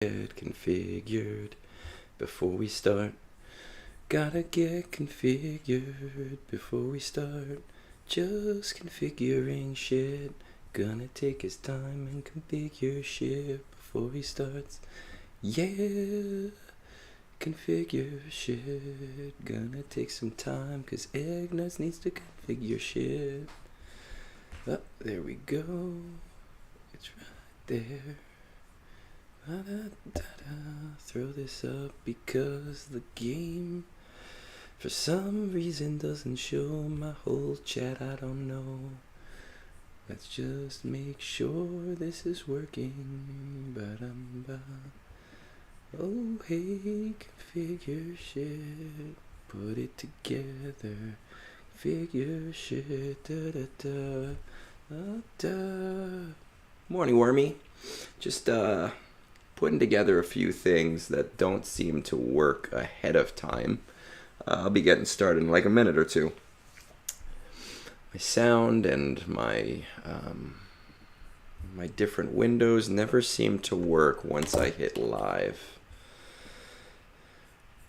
Get configured before we start. Gotta get configured before we start. Just configuring shit. Gonna take his time and configure shit before he starts. Yeah, configure shit. Gonna take some time, cause Egnards needs to configure shit. Oh, there we go. It's right there. Throw this up because the game for some reason doesn't show my whole chat. I don't know. Let's just make sure this is working. Ba-dum-ba. Oh hey, configure shit. Put it together. Configure shit. Da-da-da. Da-da. Morning, Wormy. Just putting together a few things that don't seem to work ahead of time. I'll be getting started in like a minute or two. My sound and my different windows never seem to work once I hit live.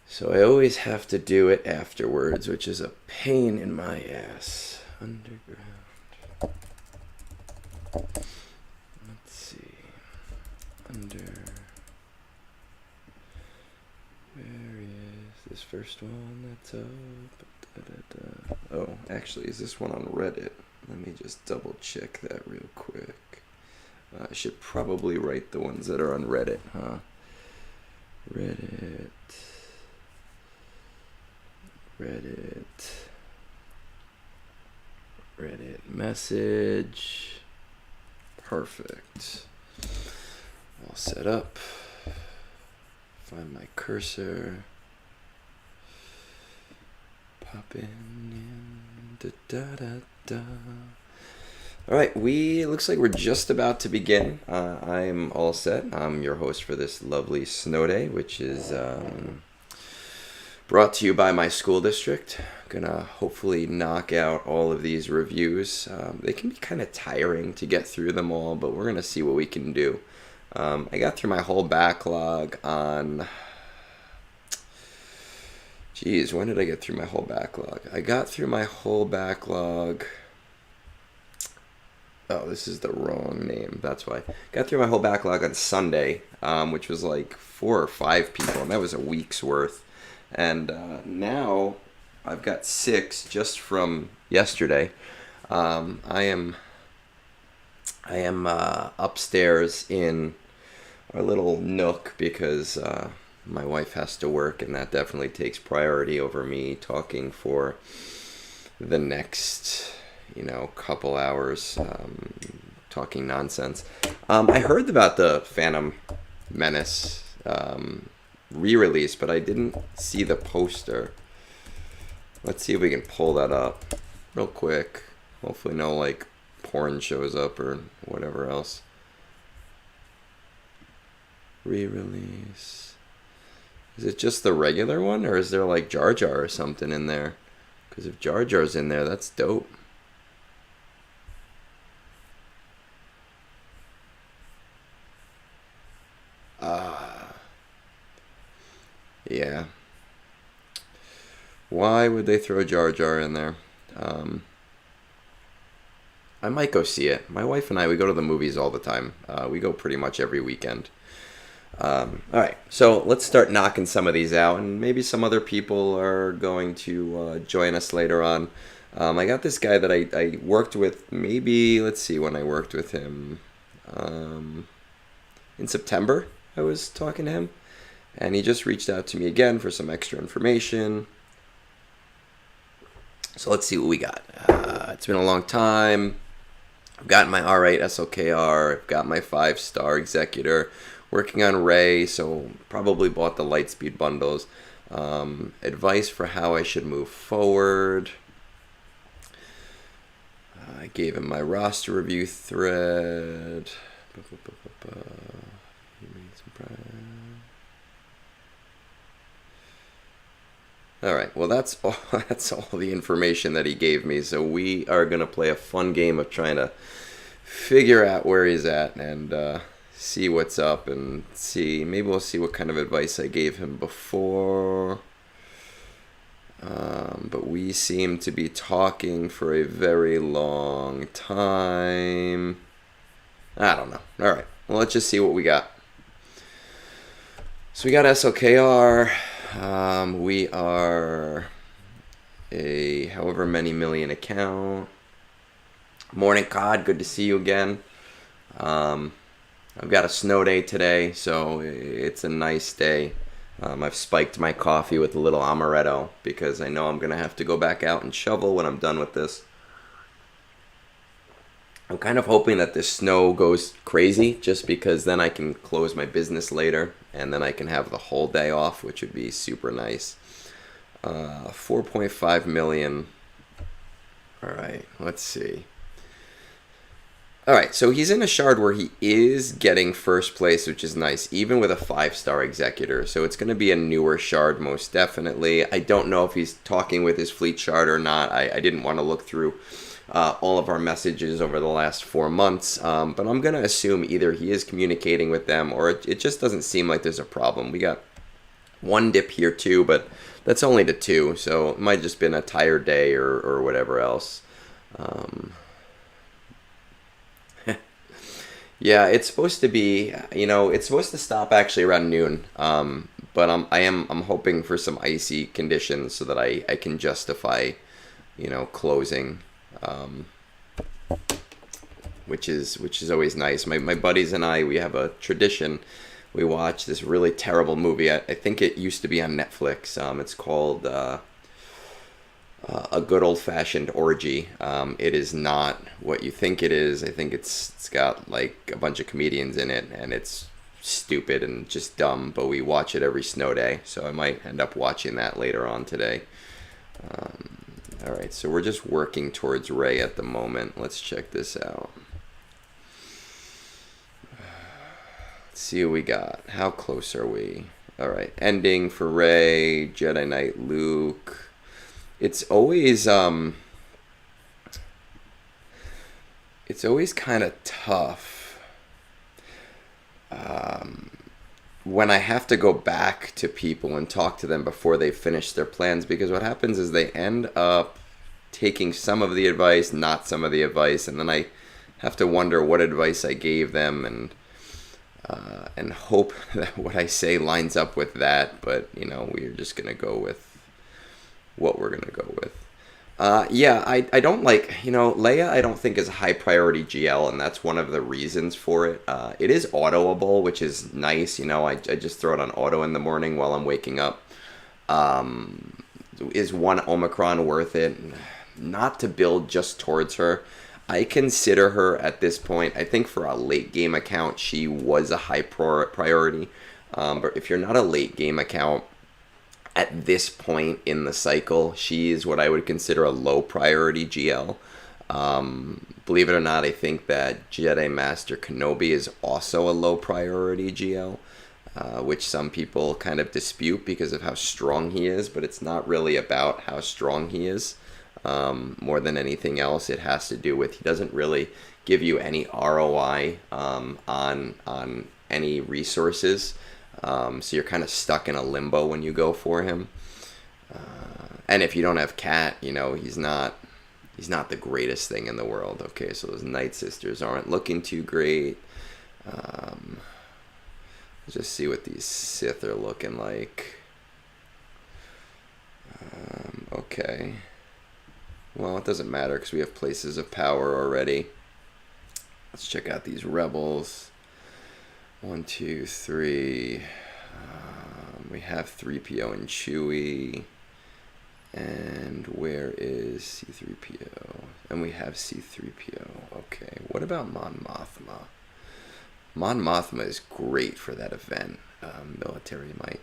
So I always have to do it afterwards, which is a pain in my ass. Underground. Let's see. Where is this first one that's up? Oh, actually, is this one on Reddit? Let me just double check that real quick. I should probably write the ones that are on Reddit, huh? Reddit message. Perfect. All set up. Find my cursor. Pop in. Da da da da. All right, looks like we're just about to begin. I'm all set. I'm your host for this lovely snow day, which is brought to you by my school district. Gonna hopefully knock out all of these reviews. They can be kind of tiring to get through them all, but we're gonna see what we can do. I got through my whole backlog on... Geez, when did I get through my whole backlog? I got through my whole backlog... Oh, this is the wrong name. That's why. Got through my whole backlog on Sunday, which was like 4 or 5 people, and that was a week's worth. And now I've got 6 just from yesterday. I am upstairs in our little nook because my wife has to work, and that definitely takes priority over me talking for the next, couple hours, talking nonsense. I heard about the Phantom Menace re-release, but I didn't see the poster. Let's see if we can pull that up real quick. Hopefully no porn shows up or whatever else. Re-release. Is it just the regular one, or is there Jar Jar or something in there? Because if Jar Jar's in there, that's dope. Yeah. Why would they throw Jar Jar in there? I might go see it. My wife and I, we go to the movies all the time. We go pretty much every weekend. Alright, so let's start knocking some of these out, and maybe some other people are going to join us later on. I got this guy that I worked with, maybe, let's see when I worked with him. In September, I was talking to him, and he just reached out to me again for some extra information. So let's see what we got. It's been a long time. I've gotten my R8 SLKR. I've got my 5-star Executor. Working on Ray, so probably bought the Lightspeed bundles. Advice for how I should move forward. I gave him my roster review thread. Alright, well that's all the information that he gave me, so we are going to play a fun game of trying to figure out where he's at and see what's up and see. Maybe we'll see what kind of advice I gave him before. But we seem to be talking for a very long time. I don't know. All right. Well, let's just see what we got. So we got SLKR. We are a however many million account. Morning, COD. Good to see you again. I've got a snow day today, so it's a nice day. I've spiked my coffee with a little amaretto because I know I'm going to have to go back out and shovel when I'm done with this. I'm kind of hoping that this snow goes crazy just because then I can close my business later and then I can have the whole day off, which would be super nice. 4.5 million. All right, let's see. All right, so he's in a shard where he is getting first place, which is nice, even with a 5-star executor. So it's going to be a newer shard, most definitely. I don't know if he's talking with his fleet shard or not. I didn't want to look through all of our messages over the last 4 months, but I'm going to assume either he is communicating with them or it just doesn't seem like there's a problem. We got one dip here too, but that's only to 2, so it might just been a tired day or whatever else. Yeah, it's supposed to be, it's supposed to stop actually around noon. But I'm hoping for some icy conditions so that I can justify, closing, which is always nice. My buddies and I, we have a tradition. We watch this really terrible movie. I think it used to be on Netflix. It's called A Good Old-Fashioned Orgy. It is not what you think it is. I think it's got like a bunch of comedians in it, and it's stupid and just dumb, but we watch it every snow day, so I might end up watching that later on today. All right, so we're just working towards Ray at the moment. Let's check this out. Let's see what we got. How close are we? All right, ending for Ray, Jedi Knight Luke. It's always kind of tough when I have to go back to people and talk to them before they finish their plans, because what happens is they end up taking some of the advice, not some of the advice, and then I have to wonder what advice I gave them and hope that what I say lines up with that. But we're just gonna go with what we're gonna go with. Yeah, I don't like, Leia I don't think is a high priority GL, and that's one of the reasons for it. It is autoable, which is nice. I just throw it on auto in the morning while I'm waking up. Is one Omicron worth it? Not to build just towards her. I consider her at this point, I think for a late game account, she was a high priority. But if you're not a late game account, at this point in the cycle, she is what I would consider a low priority GL. Believe it or not, I think that Jedi Master Kenobi is also a low priority GL, which some people kind of dispute because of how strong he is, but it's not really about how strong he is. More than anything else, it has to do with he doesn't really give you any ROI on any resources. So you're kind of stuck in a limbo when you go for him. And if you don't have Cat, he's not the greatest thing in the world. Okay, so those Night Sisters aren't looking too great. Let's just see what these Sith are looking like. Okay. Well, it doesn't matter because we have places of power already. Let's check out these rebels. 1, 2, 3. We have 3PO and Chewie. And where is C-3PO? And we have C-3PO. Okay, what about Mon Mothma? Mon Mothma is great for that event. Military might.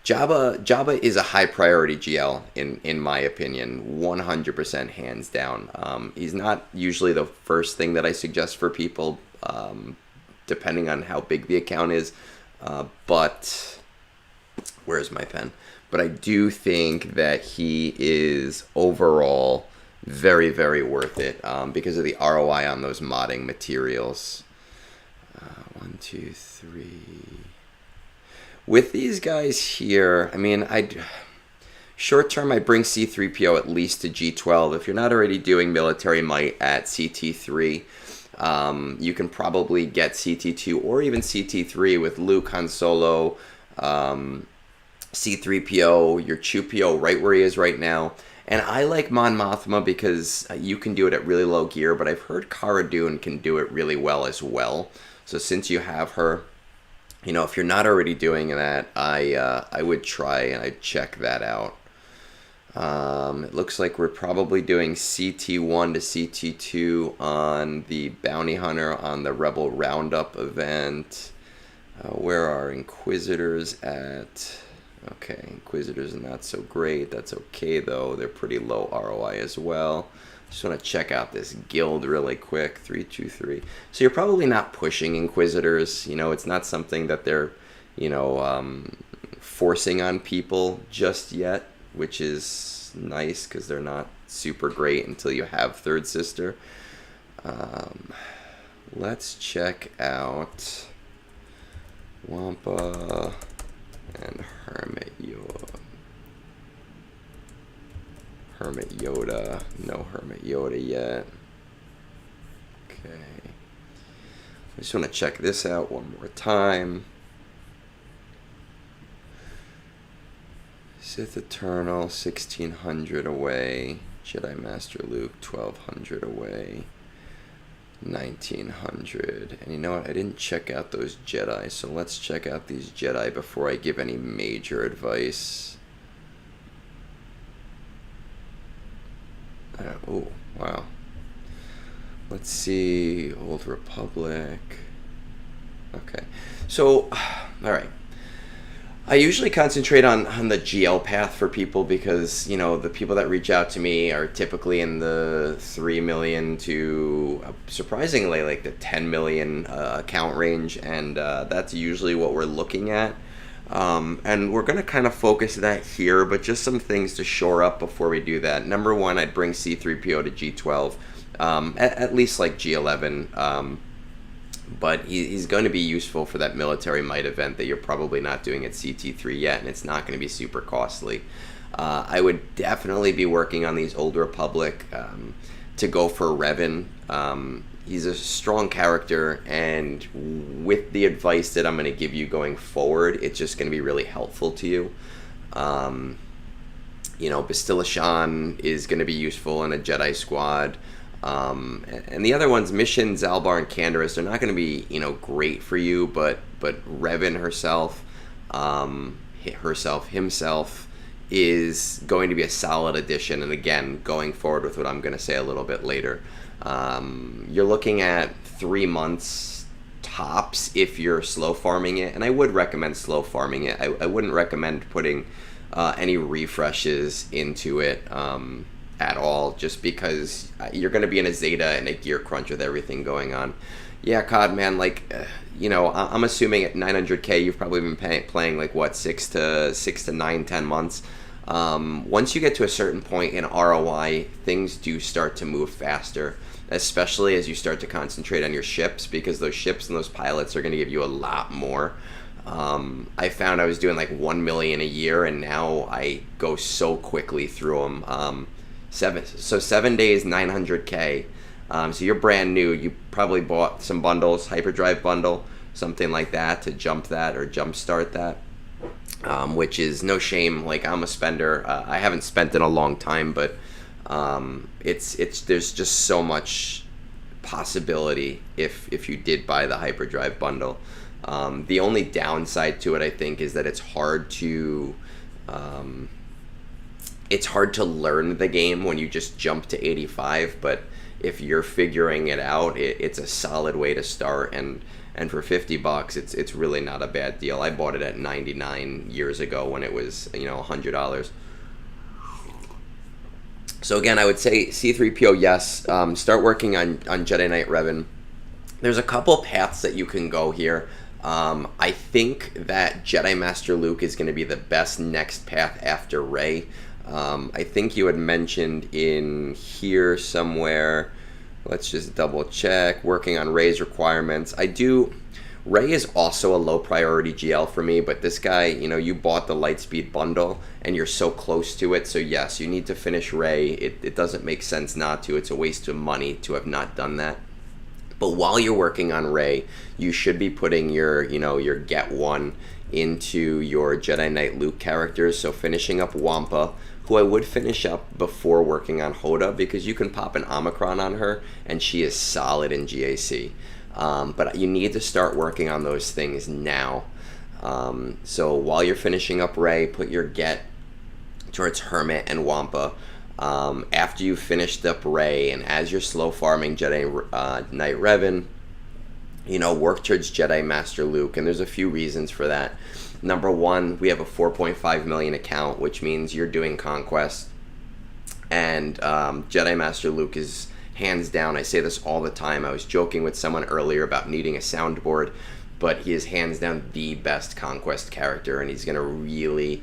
Jabba is a high priority GL in my opinion, 100% hands down. He's not usually the first thing that I suggest for people, depending on how big the account is. But where's my pen? But I do think that he is overall very, very worth it because of the ROI on those modding materials. 1, 2, 3. With these guys here, I mean, short term, I bring C3PO at least to G12. If you're not already doing military might at CT3, you can probably get CT2 or even CT3 with Luke, Han Solo, C3PO, your Chewpio right where he is right now. And I like Mon Mothma because you can do it at really low gear, but I've heard Cara Dune can do it really well as well. So since you have her, you know, if you're not already doing that, I would try and I'd check that out. It looks like we're probably doing CT1 to CT2 on the Bounty Hunter on the Rebel Roundup event. Where are Inquisitors at? Okay, Inquisitors are not so great. That's okay, though. They're pretty low ROI as well. Just want to check out this guild really quick. 3, 2, 3. So you're probably not pushing Inquisitors. You know, it's not something that they're, you know, forcing on people just yet, which is nice because they're not super great until you have Third Sister. Let's check out Wampa and Hermit Yoda. No Hermit Yoda yet. Okay. I just want to check this out one more time. Sith Eternal, 1600 away. Jedi Master Luke, 1200 away. 1900. And you know what? I didn't check out those Jedi, so let's check out these Jedi before I give any major advice. Oh, wow. Let's see. Old Republic. Okay. So, alright. I usually concentrate on the GL path for people because, you know, the people that reach out to me are typically in the 3 million to, surprisingly, like the 10 million account range, and that's usually what we're looking at. And we're going to kind of focus that here, but just some things to shore up before we do that. Number one, I'd bring C3PO to G12, at least like G11. But he's going to be useful for that military might event that you're probably not doing at CT3 yet, and it's not going to be super costly. I would definitely be working on these Old Republic to go for Revan. He's a strong character, and with the advice that I'm going to give you going forward, it's just going to be really helpful to you. You know, Bastila Shan is going to be useful in a Jedi squad. And the other ones, Mission, Zalbar, and Canderous, they're not going to be, you know, great for you, but Revan himself is going to be a solid addition. And again, going forward with what I'm going to say a little bit later, you're looking at 3 months tops if you're slow farming it, and I would recommend slow farming it. I wouldn't recommend putting any refreshes into it at all, just because you're going to be in a Zeta and a gear crunch with everything going on. Yeah, COD, man, like, you know, I'm assuming at 900k you've probably been playing like, what, 6 to 9, 10 months. Once you get to a certain point in ROI, things do start to move faster, especially as you start to concentrate on your ships, because those ships and those pilots are going to give you a lot more. I found I was doing like 1 million a year, and now I go so quickly through them. 7 days, 900k. So you're brand new. You probably bought some bundles, hyperdrive bundle, something like that, to jump that or jumpstart that, which is no shame. Like, I'm a spender. I haven't spent in a long time, but there's just so much possibility if you did buy the hyperdrive bundle. The only downside to it, I think, is that it's hard to learn the game when you just jump to 85, but if you're figuring it out, it's a solid way to start, and for $50, it's really not a bad deal. I bought it at 99 years ago when it was, you know, $100. So again, I would say C3PO, yes. Start working on Jedi Knight Revan. There's a couple paths that you can go here. I think that Jedi Master Luke is going to be the best next path after Rey. I think you had mentioned in here somewhere Let's just double check. Working on Ray's requirements. Ray is also a low priority GL for me, but this guy, you bought the Lightspeed bundle and you're so close to it. So yes, you need to finish Ray. It doesn't make sense not to. It's a waste of money to have not done that. But while you're working on Ray, you should be putting your get one into your Jedi Knight Luke characters. So finishing up Wampa, who I would finish up before working on Hoda, because you can pop an Omicron on her and she is solid in GAC. But you need to start working on those things now. So while you're finishing up Ray, put your get towards Hermit and Wampa. After you've finished up Ray, and as you're slow farming Jedi Knight Revan, work towards Jedi Master Luke. And there's a few reasons for that. Number one, we have a 4.5 million account, which means you're doing Conquest. And Jedi Master Luke is hands down, I say this all the time. I was joking with someone earlier about needing a soundboard, but he is hands down the best Conquest character, and he's going to really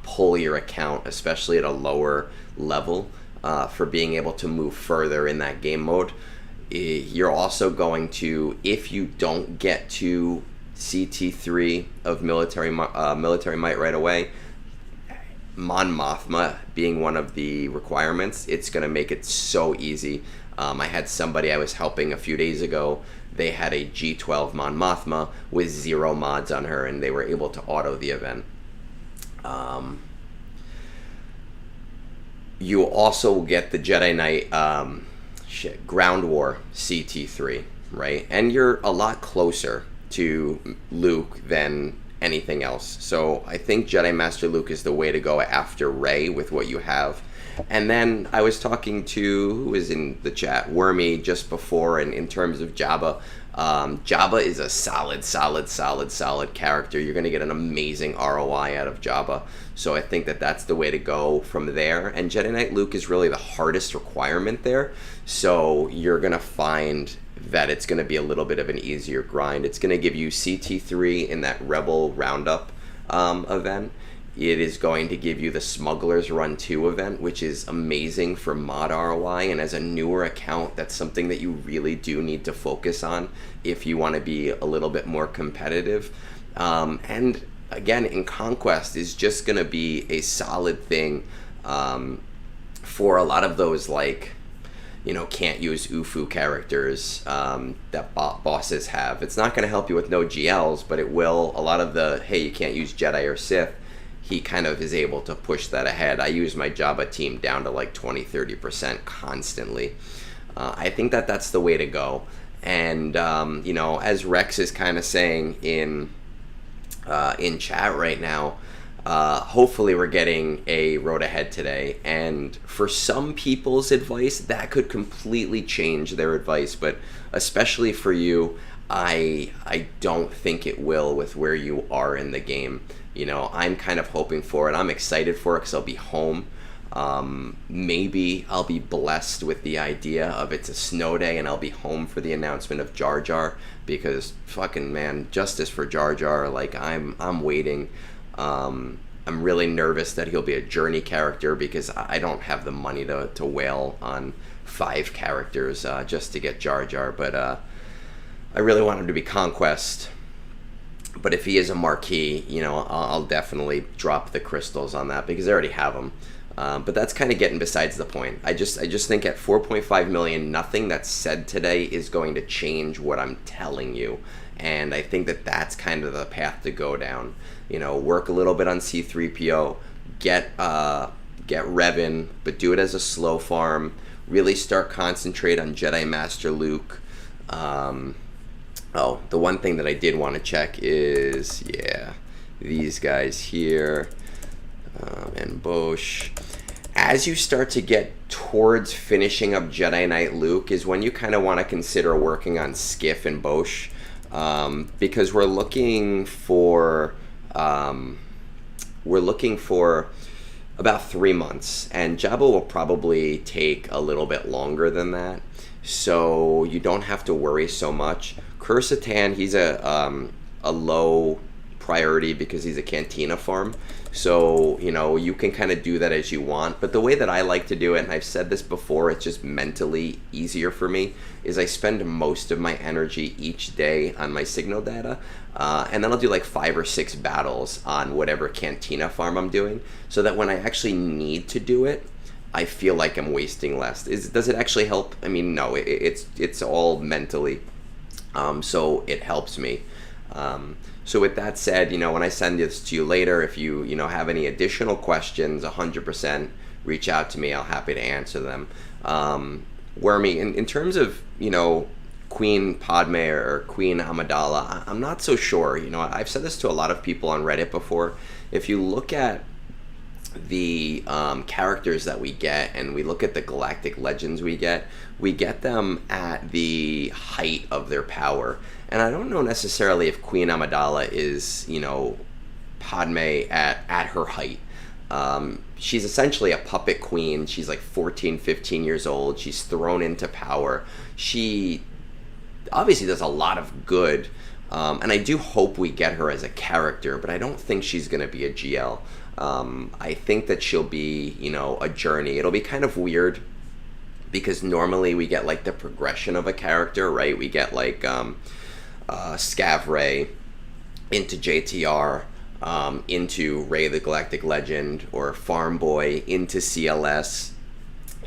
pull your account, especially at a lower level, for being able to move further in that game mode. You're also going to, if you don't get to CT3 of military might right away, Mon Mothma being one of the requirements, it's going to make it so easy. I had somebody I was helping a few days ago. They had a G12 Mon Mothma with 0 mods on her, and they were able to auto the event. You also will get the Jedi Knight Ground War CT3, right? And you're a lot closer to Luke than anything else. So I think Jedi Master Luke is the way to go after Rey with what you have. And then I was talking to, who was in the chat, Wormy, just before, and in terms of Jabba. Jabba is a solid character. You're going to get an amazing ROI out of Jabba. So I think that that's the way to go from there. And Jedi Knight Luke is really the hardest requirement there. So you're going to find that it's going to be a little bit of an easier grind. It's going to give you CT3 in that Rebel Roundup event. It is going to give you the Smuggler's Run 2 event, which is amazing for mod ROI, and as a newer account, that's something that you really do need to focus on if you want to be a little bit more competitive. And again, in Conquest is just going to be a solid thing for a lot of those, like, can't use UFU characters that bosses have. It's not going to help you with no GLs, but it will. A lot of the, hey, you can't use Jedi or Sith, he kind of is able to push that ahead. I use my Jabba team down to like 20-30% constantly. I think that that's the way to go. And as Rex is kind of saying in chat right now, hopefully we're getting a road ahead today. And for some people's advice, that could completely change their advice. But especially for you, I don't think it will with where you are in the game. I'm kind of hoping for it. I'm excited for it because I'll be home. Maybe I'll be blessed with the idea of it's a snow day and I'll be home for the announcement of Jar Jar, because fucking man, justice for Jar Jar. Like I'm waiting. I'm really nervous that he'll be a journey character because I don't have the money to whale on 5 characters just to get Jar Jar. But I really want him to be Conquest. But if he is a marquee, I'll definitely drop the crystals on that because I already have them. But that's kind of getting besides the point. I just think at 4.5 million, nothing that's said today is going to change what I'm telling you. And I think that that's kind of the path to go down. Work a little bit on C-3PO, get Revan, but do it as a slow farm. Really start concentrate on Jedi Master Luke. Oh, the one thing that I did want to check is, these guys here, and Bosch. As you start to get towards finishing up Jedi Knight Luke is when you kind of want to consider working on Skiff and Bosch, because we're looking for about 3 months, and Jabba will probably take a little bit longer than that, so you don't have to worry so much. Kursatan, he's a low priority because he's a Cantina farm. So, you know, you can kind of do that as you want. But the way that I like to do it, and I've said this before, it's just mentally easier for me, is I spend most of my energy each day on my signal data. And then I'll do like 5 or 6 battles on whatever Cantina farm I'm doing, so that when I actually need to do it, I feel like I'm wasting less. Does it actually help? I mean, no, it's all mentally. So it helps me. So with that said, you know, when I send this to you later, if you have any additional questions, 100% reach out to me. I'll happy to answer them. Wormy, in terms of, you know, Queen Padme or Queen Amidala, I'm not so sure. You know, I've said this to a lot of people on Reddit before. If you look at the characters that we get, and we look at the galactic legends we get them at the height of their power. And I don't know necessarily if Queen Amidala is, you know, Padme at her height. She's essentially a puppet queen. She's like 14, 15 years old. She's thrown into power. She obviously does a lot of good. And I do hope we get her as a character, but I don't think she's going to be a GL. I think that she'll be, you know, a journey. It'll be kind of weird because normally we get like the progression of a character, right? We get like Scav Ray into JTR, into Ray the Galactic Legend, or Farm Boy into CLS,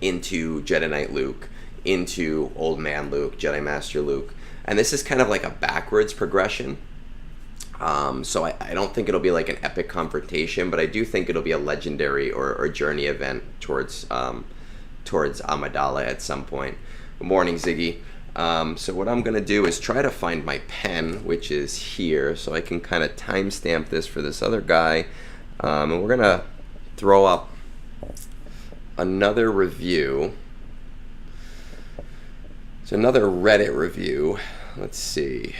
into Jedi Knight Luke, into Old Man Luke, Jedi Master Luke. And this is kind of like a backwards progression. So I don't think it'll be like an epic confrontation, but I do think it'll be a legendary or journey event towards Amidala at some point. Good morning, Ziggy. So what I'm going to do is try to find my pen, which is here, so I can kind of timestamp this for this other guy. And we're going to throw up another review. It's another Reddit review. Let's see.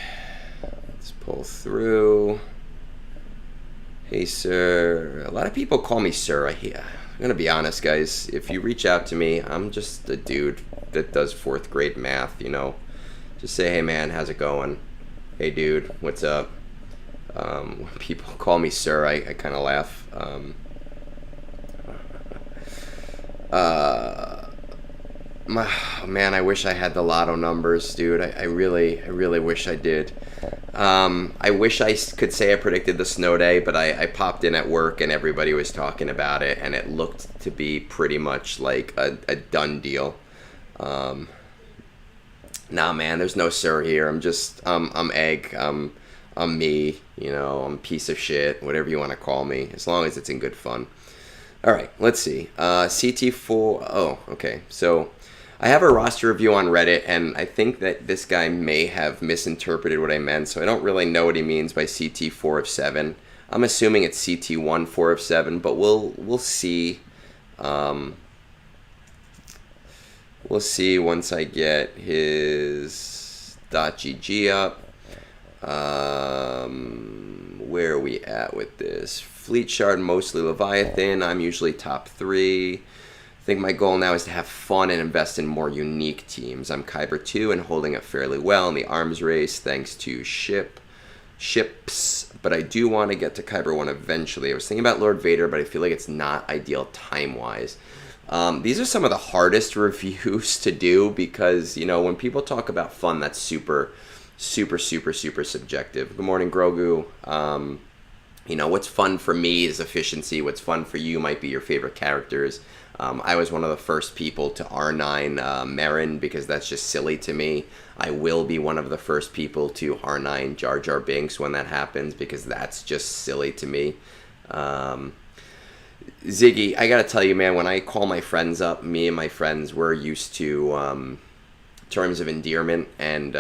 Let's pull through. Hey, sir. A lot of people call me sir. I'm going to be honest, guys. If you reach out to me, I'm just a dude that does 4th grade math, you know. Just say, hey, man, how's it going? Hey, dude, what's up? When people call me sir, I kind of laugh. Man, I wish I had the lotto numbers, dude. I really wish I did. I wish I could say I predicted the snow day, but I popped in at work and everybody was talking about it, and it looked to be pretty much like a done deal. Nah, man, there's no sir here. I'm Egg. I'm me. You know, I'm a piece of shit. Whatever you want to call me, as long as it's in good fun. All right, let's see. CT4. Oh, okay. So I have a roster review on Reddit, and I think that this guy may have misinterpreted what I meant, so I don't really know what he means by CT4 of 7. I'm assuming it's CT1 4 of 7, but we'll see. We'll see once I get his .gg up. Where are we at with this? Fleet Shard, mostly Leviathan. I'm usually top 3. I think my goal now is to have fun and invest in more unique teams. I'm Kyber 2 and holding up fairly well in the arms race thanks to ships, but I do want to get to Kyber 1 eventually. I was thinking about Lord Vader, but I feel like it's not ideal time-wise. These are some of the hardest reviews to do because, you know, when people talk about fun, that's super subjective. Good morning, Grogu. You know, what's fun for me is efficiency. What's fun for you might be your favorite characters. I was one of the first people to R9 Marin because that's just silly to me. I will be one of the first people to R9 Jar Jar Binks when that happens because that's just silly to me. Ziggy, I gotta tell you, man, when I call my friends up, me and my friends, we're used to terms of endearment, and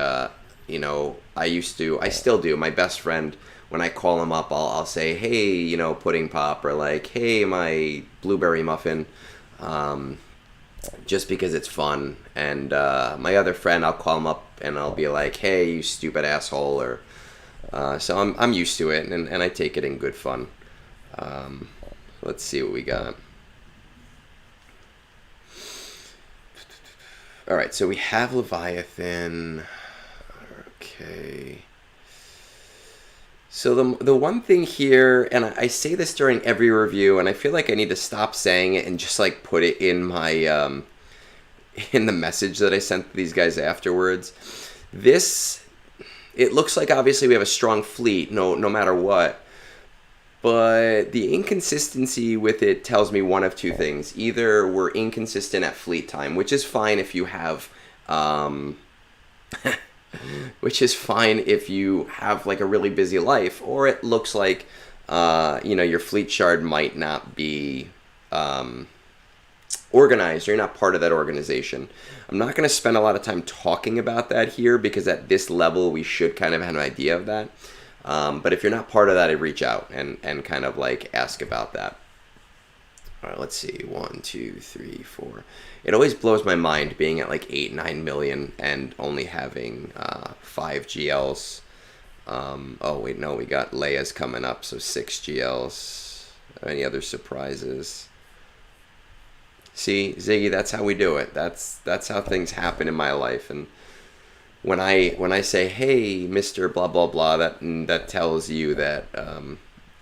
you know, I still do. My best friend, when I call him up, I'll say, hey, you know, Pudding Pop, or like, hey, my blueberry muffin, just because it's fun. And my other friend, I'll call him up and I'll be like, hey, you stupid asshole, or so I'm used to it, and I take it in good fun. Let's see what we got. All right, so we have Leviathan. Okay. So the one thing here, and I say this during every review, and I feel like I need to stop saying it and just like put it in my in the message that I sent to these guys afterwards. This, it looks like obviously we have a strong fleet, no matter what. But the inconsistency with it tells me one of two things. Either we're inconsistent at fleet time, which is fine if you have which is fine if you have like a really busy life, or it looks like your fleet shard might not be organized, or you're not part of that organization. I'm not going to spend a lot of time talking about that here, because at this level we should kind of have an idea of that. But if you're not part of that, I reach out and kind of like ask about that. All right, let's see. 1, 2, 3, 4. It always blows my mind being at like 8-9 million and only having 5 GLs. Oh wait, no, we got Leia's coming up, so 6 GLs. Any other surprises? See, Ziggy, that's how we do it. That's how things happen in my life. And when I say, hey, Mr. Blah blah blah, that tells you that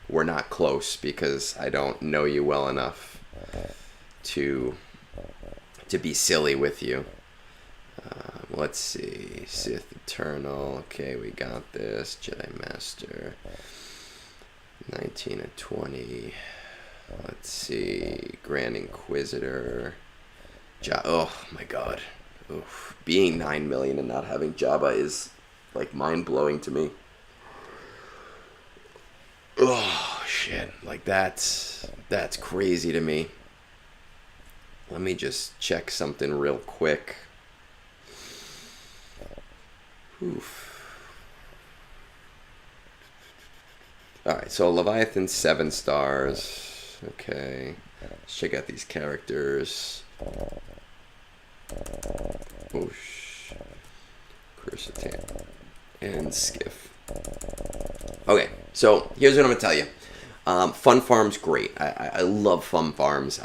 we're not close, because I don't know you well enough to be silly with you. Let's see. Sith Eternal. Okay, we got this. Jedi Master. 19 of 20. Let's see. Grand Inquisitor. Oh my god. Oof. Being 9 million and not having Jabba is like mind-blowing to me. Oh shit. Like that's crazy to me. Let me just check something real quick. Oof. Alright, so Leviathan 7 stars. Okay. Let's check out these characters. Whoosh. Crucitan. And Skiff. Okay, so here's what I'm going to tell you. Fun farms, great. I love fun farms.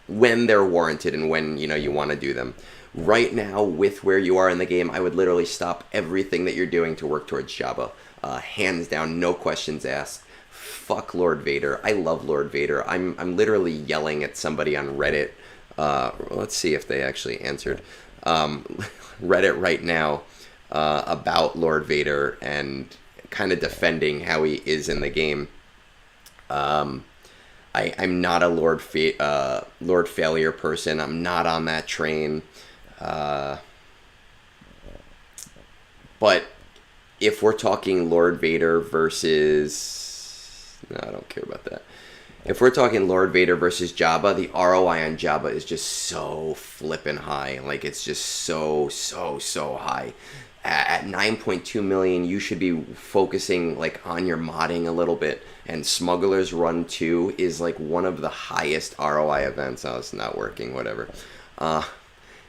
When they're warranted and when you want to do them. Right now, with where you are in the game, I would literally stop everything that you're doing to work towards Jabba. Hands down, no questions asked. Fuck Lord Vader. I love Lord Vader. I'm literally yelling at somebody on Reddit. Let's see if they actually answered. Reddit right now about Lord Vader and kind of defending how he is in the game. I'm not a Lord Failure person. I'm not on that train. But if we're talking Lord Vader versus... No, I don't care about that. If we're talking Lord Vader versus Jabba, the ROI on Jabba is just so flippin' high. Like, it's just so high. At 9.2 million, you should be focusing like on your modding a little bit. And Smuggler's Run 2 is like one of the highest ROI events. Oh, it's not working, whatever.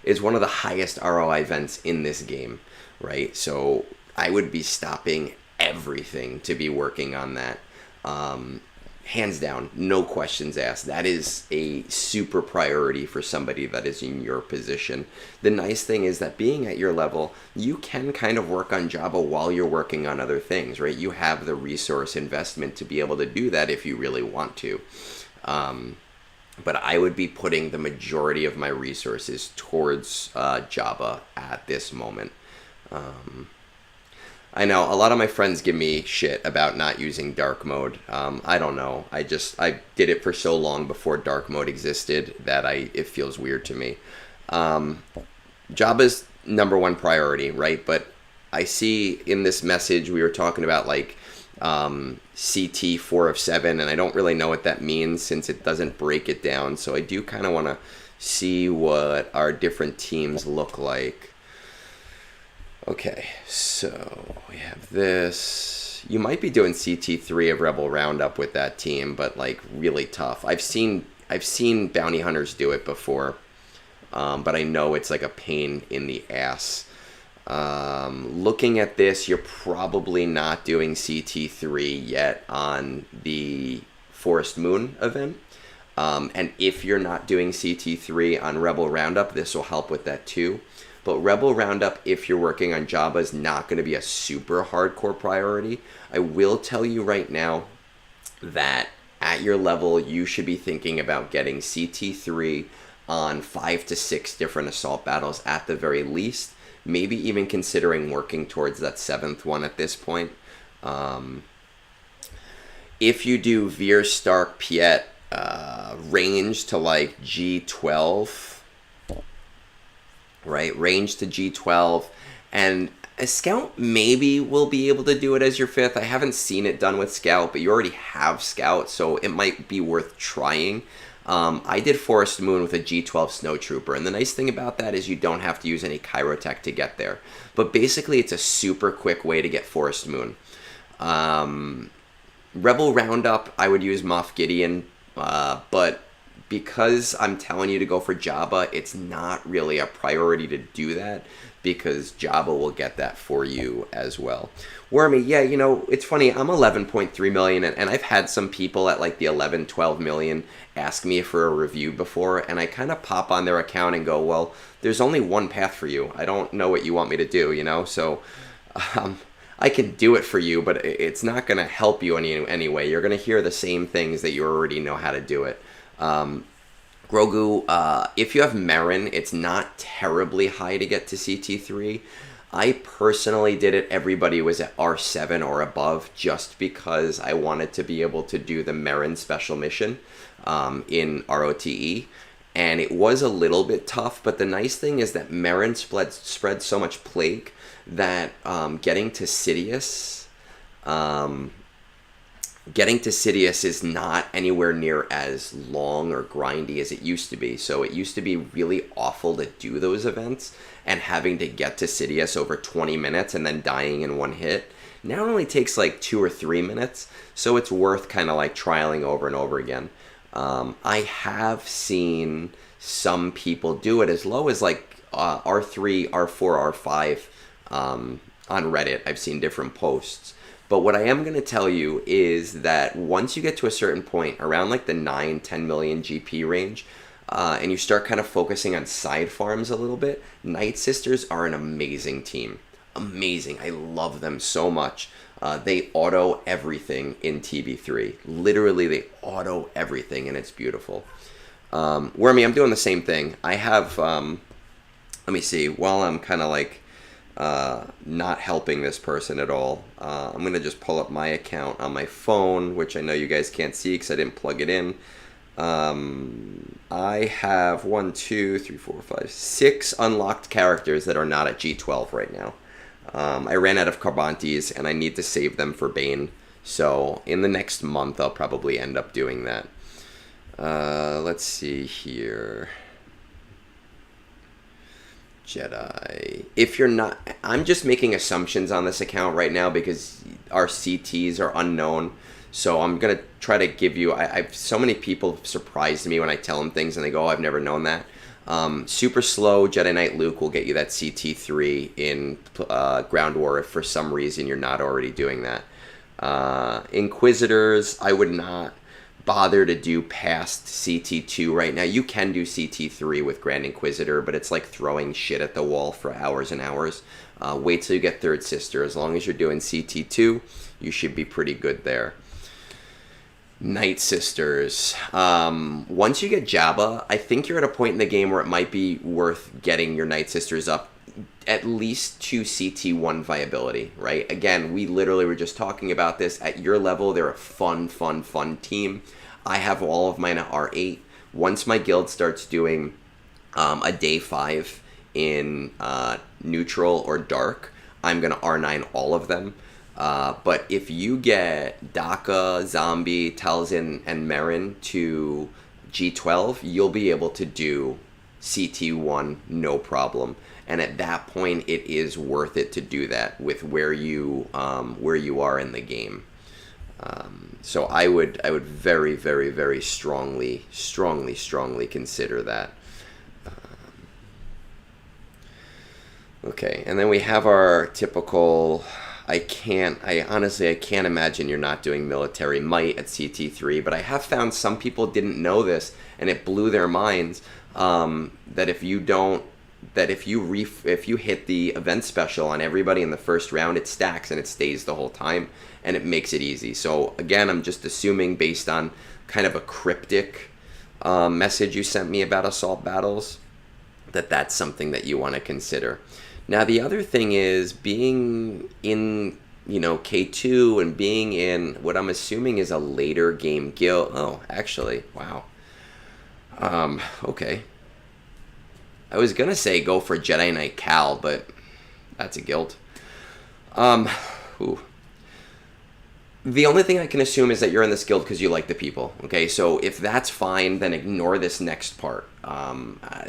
It's one of the highest ROI events in this game, right? So I would be stopping everything to be working on that. Hands down, no questions asked. That is a super priority for somebody that is in your position. The nice thing is that being at your level, you can kind of work on Jabba while you're working on other things, right? You have the resource investment to be able to do that if you really want to. But I would be putting the majority of my resources towards Jabba at this moment. I know a lot of my friends give me shit about not using dark mode. I don't know. I did it for so long before dark mode existed that it feels weird to me. Jabba's #1 priority, right? But I see in this message we were talking about like CT 4 of 7, and I don't really know what that means since it doesn't break it down. So I do kind of want to see what our different teams look like. Okay, so we have this. You might be doing CT3 of Rebel Roundup with that team, but like really tough. I've seen bounty hunters do it before, but I know it's like a pain in the ass. Looking at this, you're probably not doing CT3 yet on the Forest Moon event. And if you're not doing CT3 on Rebel Roundup, this will help with that too. But Rebel Roundup, if you're working on Java, is not going to be a super hardcore priority. I will tell you right now that at your level, you should be thinking about getting CT3 on 5 to 6 different assault battles at the very least. Maybe even considering working towards that 7th one at this point. If you do Veer, Stark, Piet, range to like G12, right? Range to G12, and a Scout maybe will be able to do it as your 5th. I haven't seen it done with Scout, but you already have Scout, so it might be worth trying. I did Forest Moon with a G12 Snowtrooper, and the nice thing about that is you don't have to use any Chirotech to get there. But basically, it's a super quick way to get Forest Moon. Rebel Roundup, I would use Moff Gideon, but because I'm telling you to go for Jabba, it's not really a priority to do that, because Jabba will get that for you as well. Wormy, yeah, you know, it's funny, I'm 11.3 million, and I've had some people at like the 11, 12 million ask me for a review before, and I kind of pop on their account and go, well, there's only one path for you. I don't know what you want me to do, you know, so I can do it for you, but it's not going to help you anyway. You're going to hear the same things that you already know how to do it. Grogu, if you have Marin, it's not terribly high to get to CT3. I personally did it. Everybody was at R7 or above just because I wanted to be able to do the Marin special mission in ROTE. And it was a little bit tough, but the nice thing is that Marin spread so much plague that getting to Sidious is not anywhere near as long or grindy as it used to be. So it used to be really awful to do those events and having to get to Sidious over 20 minutes and then dying in one hit. Now it only takes like 2 or 3 minutes, so it's worth kind of like trialing over and over again. I have seen some people do it as low as like R3, R4, R5 on Reddit. I've seen different posts. But what I am going to tell you is that once you get to a certain point, around like the 9-10 million GP range, and you start kind of focusing on side farms a little bit, Night Sisters are an amazing team. Amazing. I love them so much. They auto everything in TB3. Literally, they auto everything, and it's beautiful. Wormy, I'm doing the same thing. I have, let me see, while I'm kind of like not helping this person at all, I'm going to just pull up my account on my phone, which I know you guys can't see because I didn't plug it in. I have 6 unlocked characters that are not at G12 right now. I ran out of Carbantes, and I need to save them for Bane. So in the next month, I'll probably end up doing that. Let's see here. Jedi. If you're not... I'm just making assumptions on this account right now because our CTs are unknown. So I'm going to try to give you... I've so many people surprised me when I tell them things and they go, oh, I've never known that. Super slow Jedi Knight Luke will get you that CT3 in Ground War if for some reason you're not already doing that. Inquisitors, I would not bother to do past CT2 right now. You can do CT3 with Grand Inquisitor, but it's like throwing shit at the wall for hours and hours. Wait till you get Third Sister. As long as you're doing CT2, you should be pretty good there. Night Sisters. Once you get Jabba, I think you're at a point in the game where it might be worth getting your Night Sisters up at least to CT1 viability, right? Again, we literally were just talking about this. At your level, they're a fun team. I have all of mine at R8. Once my guild starts doing a day 5 in neutral or dark, I'm going to R9 all of them. But if you get Daka, Zombie, Talzin, and Marin to G12, you'll be able to do CT1 no problem. And at that point, it is worth it to do that with where you are in the game. So I would very, very, very strongly consider that. Okay, and then we have our typical. I honestly can't imagine you're not doing military might at CT3, but I have found some people didn't know this, and it blew their minds, that if you don't that if you hit the event special on everybody in the first round, it stacks and it stays the whole time, and it makes it easy. So again, I'm just assuming based on kind of a cryptic message you sent me about assault battles, that that's something that you want to consider. Now the other thing is being in K2 and being in what I'm assuming is a later game guild. Oh, actually, wow. Okay. I was gonna say go for Jedi Knight Cal, but that's a guild. Ooh. The only thing I can assume is that you're in this guild because you like the people. Okay, so if that's fine, then ignore this next part.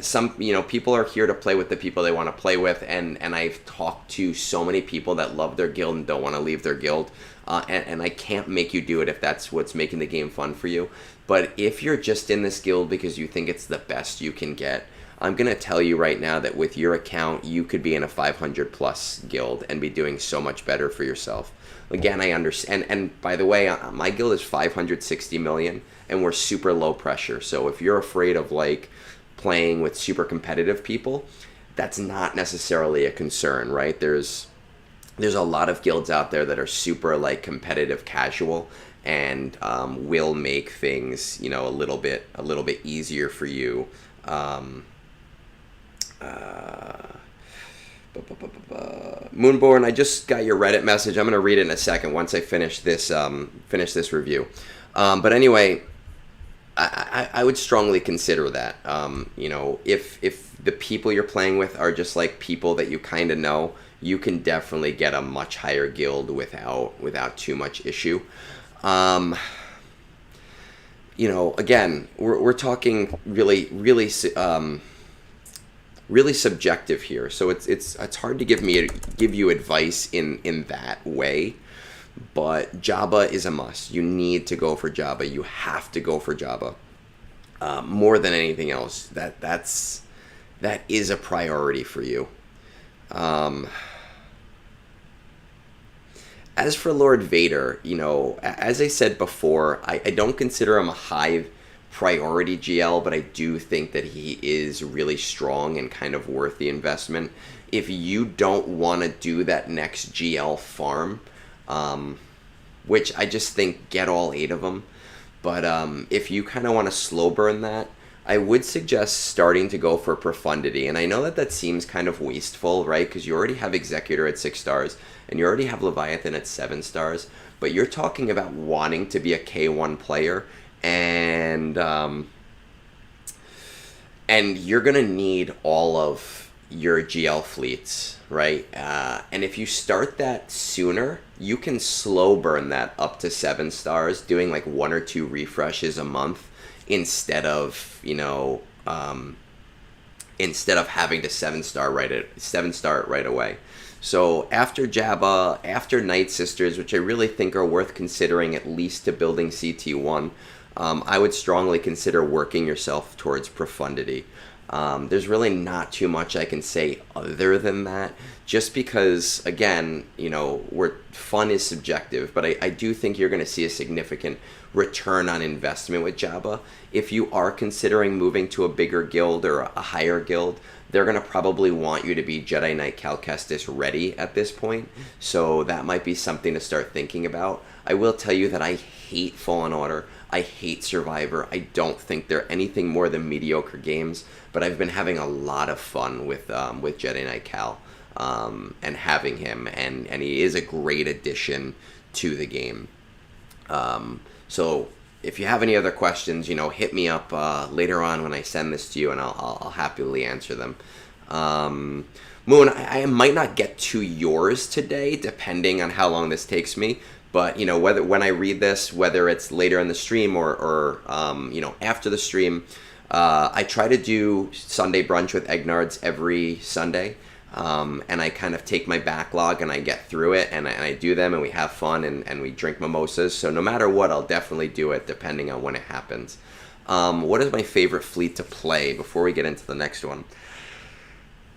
Some people are here to play with the people they want to play with, and I've talked to so many people that love their guild and don't want to leave their guild, and I can't make you do it if that's what's making the game fun for you. But if you're just in this guild because you think it's the best you can get, I'm going to tell you right now that with your account, you could be in a 500 plus guild and be doing so much better for yourself. Again, I understand, and by the way, my guild is 560 million, and we're super low pressure. So if you're afraid of like playing with super competitive people, that's not necessarily a concern, right? There's a lot of guilds out there that are super like competitive casual, and will make things a little bit easier for you. Moonborn, I just got your Reddit message. I'm going to read it in a second once I finish this review. But anyway, I would strongly consider that. If the people you're playing with are just like people that you kind of know, you can definitely get a much higher guild without too much issue. Again, we're talking really subjective here, so it's hard to give you advice in that way. But Jabba is a must. You need to go for Jabba. You have to go for Jabba more than anything else. That is a priority for you. As for Lord Vader, as I said before, I don't consider him a high priority GL, but I do think that he is really strong and kind of worth the investment. If you don't want to do that next GL farm, which I just think get all 8 of them, but if you kind of want to slow burn that, I would suggest starting to go for Profundity. And I know that seems kind of wasteful, right? Because you already have Executor at 6 stars, and you already have Leviathan at 7 stars, but you're talking about wanting to be a K1 player, and you're going to need all of your GL fleets, right? And if you start that sooner, you can slow burn that up to 7 stars, doing like 1 or 2 refreshes a month, instead of having to 7-star right away. So after Jabba, after Night Sisters, which I really think are worth considering at least to building CT1, I would strongly consider working yourself towards Profundity. There's really not too much I can say other than that, just because, again, fun is subjective, but I do think you're going to see a significant return on investment with Jabba. If you are considering moving to a bigger guild or a higher guild, they're going to probably want you to be Jedi Knight Cal Kestis ready at this point, so that might be something to start thinking about. I will tell you that I hate Fallen Order. I hate Survivor. I don't think they're anything more than mediocre games, but I've been having a lot of fun with Jedi Knight Cal, and having him, and he is a great addition to the game. So if you have any other questions, hit me up later on when I send this to you, and I'll happily answer them. Moon, I might not get to yours today, depending on how long this takes me. But when I read this, whether it's later in the stream or after the stream, I try to do Sunday brunch with Egnards every Sunday. And I kind of take my backlog and I get through it, and I do them, and we have fun, and we drink mimosas. So no matter what, I'll definitely do it depending on when it happens. What is my favorite fleet to play before we get into the next one?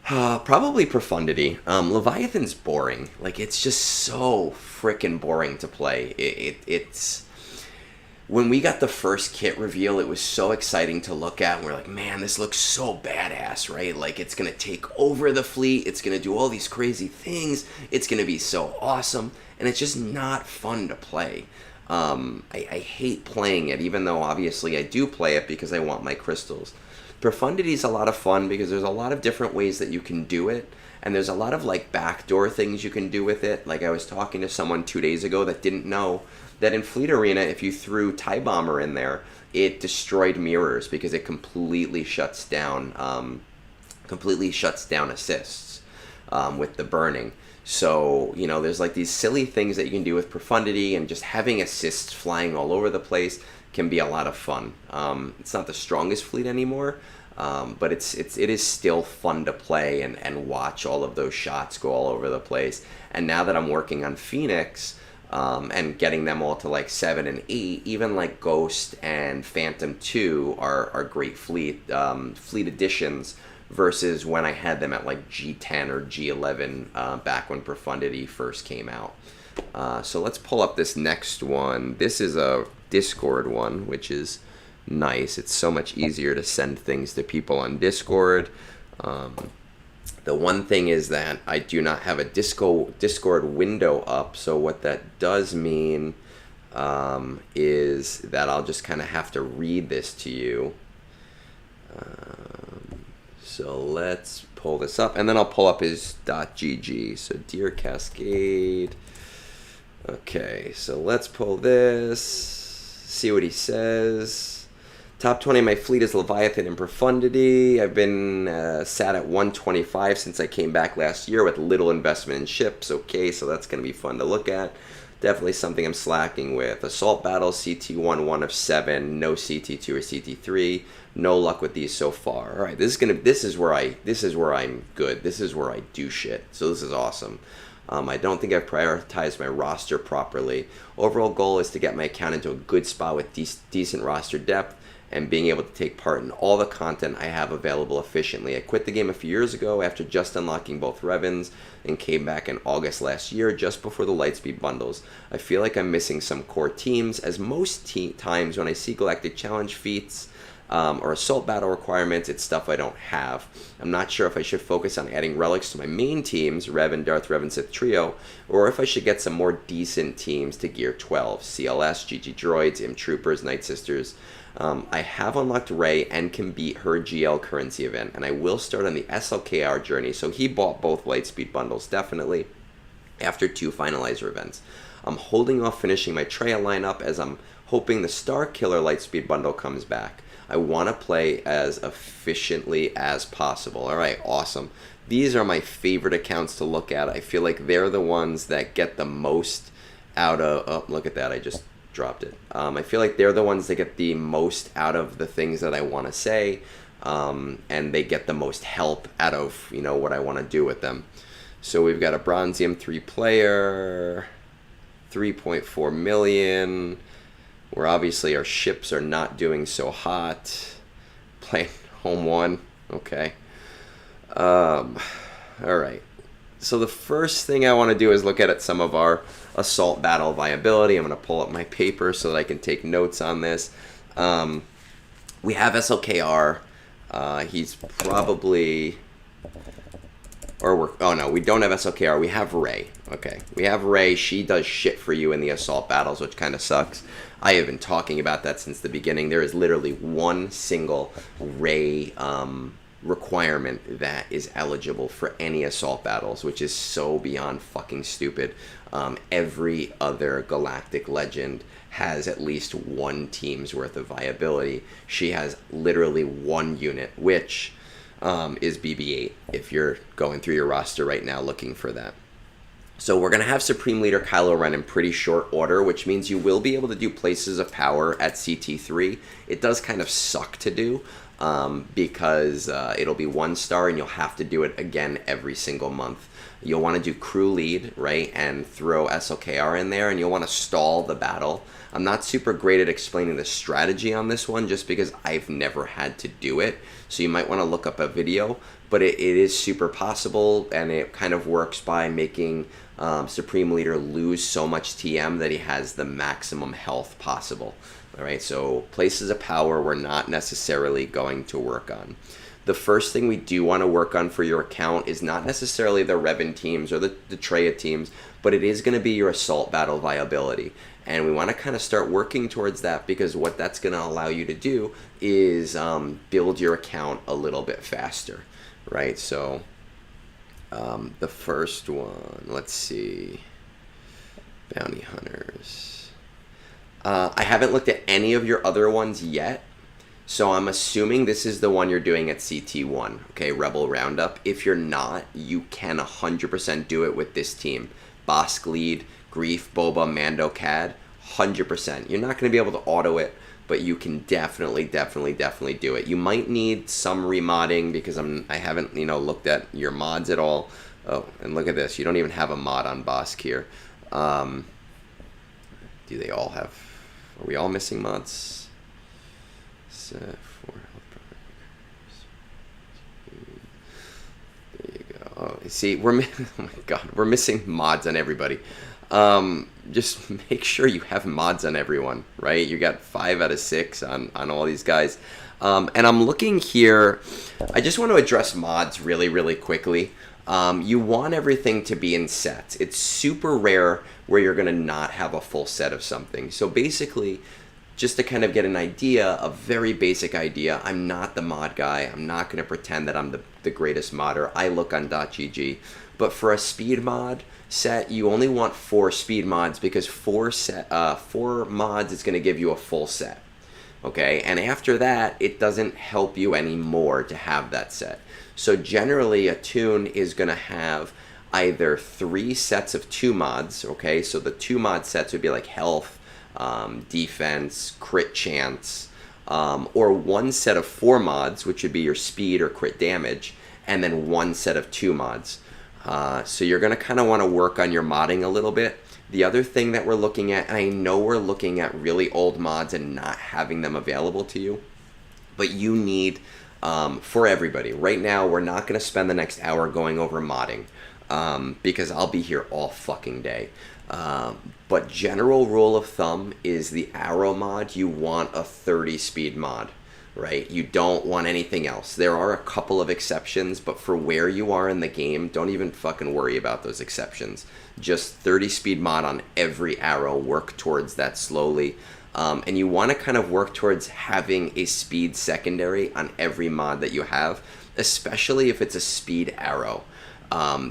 Probably Profundity. Leviathan's boring. Like, it's just so freaking boring to play. It's when we got the first kit reveal, it was so exciting to look at. And we're like, man, this looks so badass, right? Like, it's going to take over the fleet. It's going to do all these crazy things. It's going to be so awesome. And it's just not fun to play. I hate playing it, even though obviously I do play it because I want my crystals. Profundity is a lot of fun because there's a lot of different ways that you can do it. And there's a lot of like backdoor things you can do with it. Like I was talking to someone 2 days ago that didn't know that in Fleet Arena, if you threw TIE Bomber in there, it destroyed mirrors because it completely shuts down assists with the burning. So, you know, there's like these silly things that you can do with Profundity, and just having assists flying all over the place can be a lot of fun. It's not the strongest fleet anymore, but it is still fun to play and watch all of those shots go all over the place. And now that I'm working on Phoenix, and getting them all to like 7 and 8, even like Ghost and Phantom 2 are great fleet additions versus when I had them at like G10 or G11 back when Profundity first came out. So let's pull up this next one. This is a Discord one, which is nice. It's so much easier to send things to people on Discord. The one thing is that I do not have a Discord window up, so what that does mean is that I'll just kind of have to read this to you. So let's pull this up, and then I'll pull up his .gg. So DearCascade. Okay, so let's pull this, see what he says. Top 20 of my fleet is Leviathan and Profundity. I've been sat at 125 since I came back last year with little investment in ships. Okay, so that's going to be fun to look at. Definitely something I'm slacking with. Assault battles, CT1, 1 of 7. No CT2 or CT3. No luck with these so far. All right, this is where I'm good. This is where I do shit. So this is awesome. I don't think I've prioritized my roster properly. Overall goal is to get my account into a good spot with decent roster depth and being able to take part in all the content I have available efficiently. I quit the game a few years ago after just unlocking both Revens and came back in August last year, just before the Lightspeed bundles. I feel like I'm missing some core teams, as most times when I see Galactic Challenge feats or Assault Battle requirements, it's stuff I don't have. I'm not sure if I should focus on adding relics to my main teams, Revan, Darth Revan, Sith Trio, or if I should get some more decent teams to Gear 12, CLS, GG Droids, Imp Troopers, Night Sisters. I have unlocked Rey and can beat her GL currency event, and I will start on the SLKR journey, so he bought both Lightspeed bundles, definitely, after 2 finalizer events. I'm holding off finishing my Treya lineup as I'm hoping the Star Killer Lightspeed bundle comes back. I want to play as efficiently as possible. All right, awesome. These are my favorite accounts to look at. I feel like they're the ones that get the most out of... Oh, look at that. I just dropped it. I feel like they're the ones that get the most out of the things that I want to say, and they get the most help out of, you know, what I want to do with them. So we've got a Bronzium 3 player, 3.4 million... where obviously our ships are not doing so hot. Playing home 1. Okay. Alright. So the first thing I want to do is look at some of our assault battle viability. I'm going to pull up my paper so that I can take notes on this. We have SLKR. He's probably... Oh no, we don't have SLKR. We have Rey. Okay. We have Rey. She does shit for you in the assault battles, which kind of sucks. I have been talking about that since the beginning. There is literally one single Rey requirement that is eligible for any assault battles, which is so beyond fucking stupid. Every other galactic legend has at least 1 team's worth of viability. She has literally 1 unit, which is BB-8 if you're going through your roster right now looking for that. So we're going to have Supreme Leader Kylo Ren in pretty short order, which means you will be able to do Places of Power at CT3. It does kind of suck to do because it'll be 1 star and you'll have to do it again every single month. You'll want to do Crew Lead, right, and throw SLKR in there, and you'll want to stall the battle. I'm not super great at explaining the strategy on this one just because I've never had to do it, so you might want to look up a video, but it is super possible, and it kind of works by making Supreme Leader lose so much TM that he has the maximum health possible. All right, so places of power we're not necessarily going to work on. The first thing we do want to work on for your account is not necessarily the Revan teams or the Treya teams, but it is going to be your assault battle viability. And we want to kind of start working towards that, because what that's going to allow you to do is build your account a little bit faster, right? So the first one, let's see, bounty hunters. I haven't looked at any of your other ones yet, so I'm assuming this is the one you're doing at CT1, okay, Rebel Roundup. If you're not, you can 100% do it with this team. Bosk Lead, Grief, Boba, Mando, Cad, 100%. You're not going to be able to auto it, but you can definitely do it. You might need some remodding, because I haven't, looked at your mods at all. Oh, and look at this. You don't even have a mod on Bosk here. Do they all have... Are we all missing mods? There you go. Oh, see, oh my God, we're missing mods on everybody. Just make sure you have mods on everyone, right? You got 5 out of 6 on all these guys. And I'm looking here. I just want to address mods really quickly. You want everything to be in sets. It's super rare where you're going to not have a full set of something. So basically, just to kind of get an idea, a very basic idea, I'm not the mod guy. I'm not going to pretend that I'm the greatest modder. I look on .gg. But for a speed mod set, you only want 4 speed mods, because 4 mods is going to give you a full set. Okay, and after that, it doesn't help you anymore to have that set. So generally, a tune is going to have either 3 sets of 2 mods, okay? So the 2 mod sets would be like health, defense, crit chance, or 1 set of 4 mods, which would be your speed or crit damage, and then 1 set of 2 mods. So you're going to kind of want to work on your modding a little bit. The other thing that we're looking at, and I know we're looking at really old mods and not having them available to you, but you need, for everybody, right now we're not going to spend the next hour going over modding, because I'll be here all fucking day. But general rule of thumb is the arrow mod, you want a 30 speed mod, right? You don't want anything else. There are a couple of exceptions, but for where you are in the game, don't even fucking worry about those exceptions. Just 30 speed mod on every arrow, work towards that slowly. And you want to kind of work towards having a speed secondary on every mod that you have, especially if it's a speed arrow.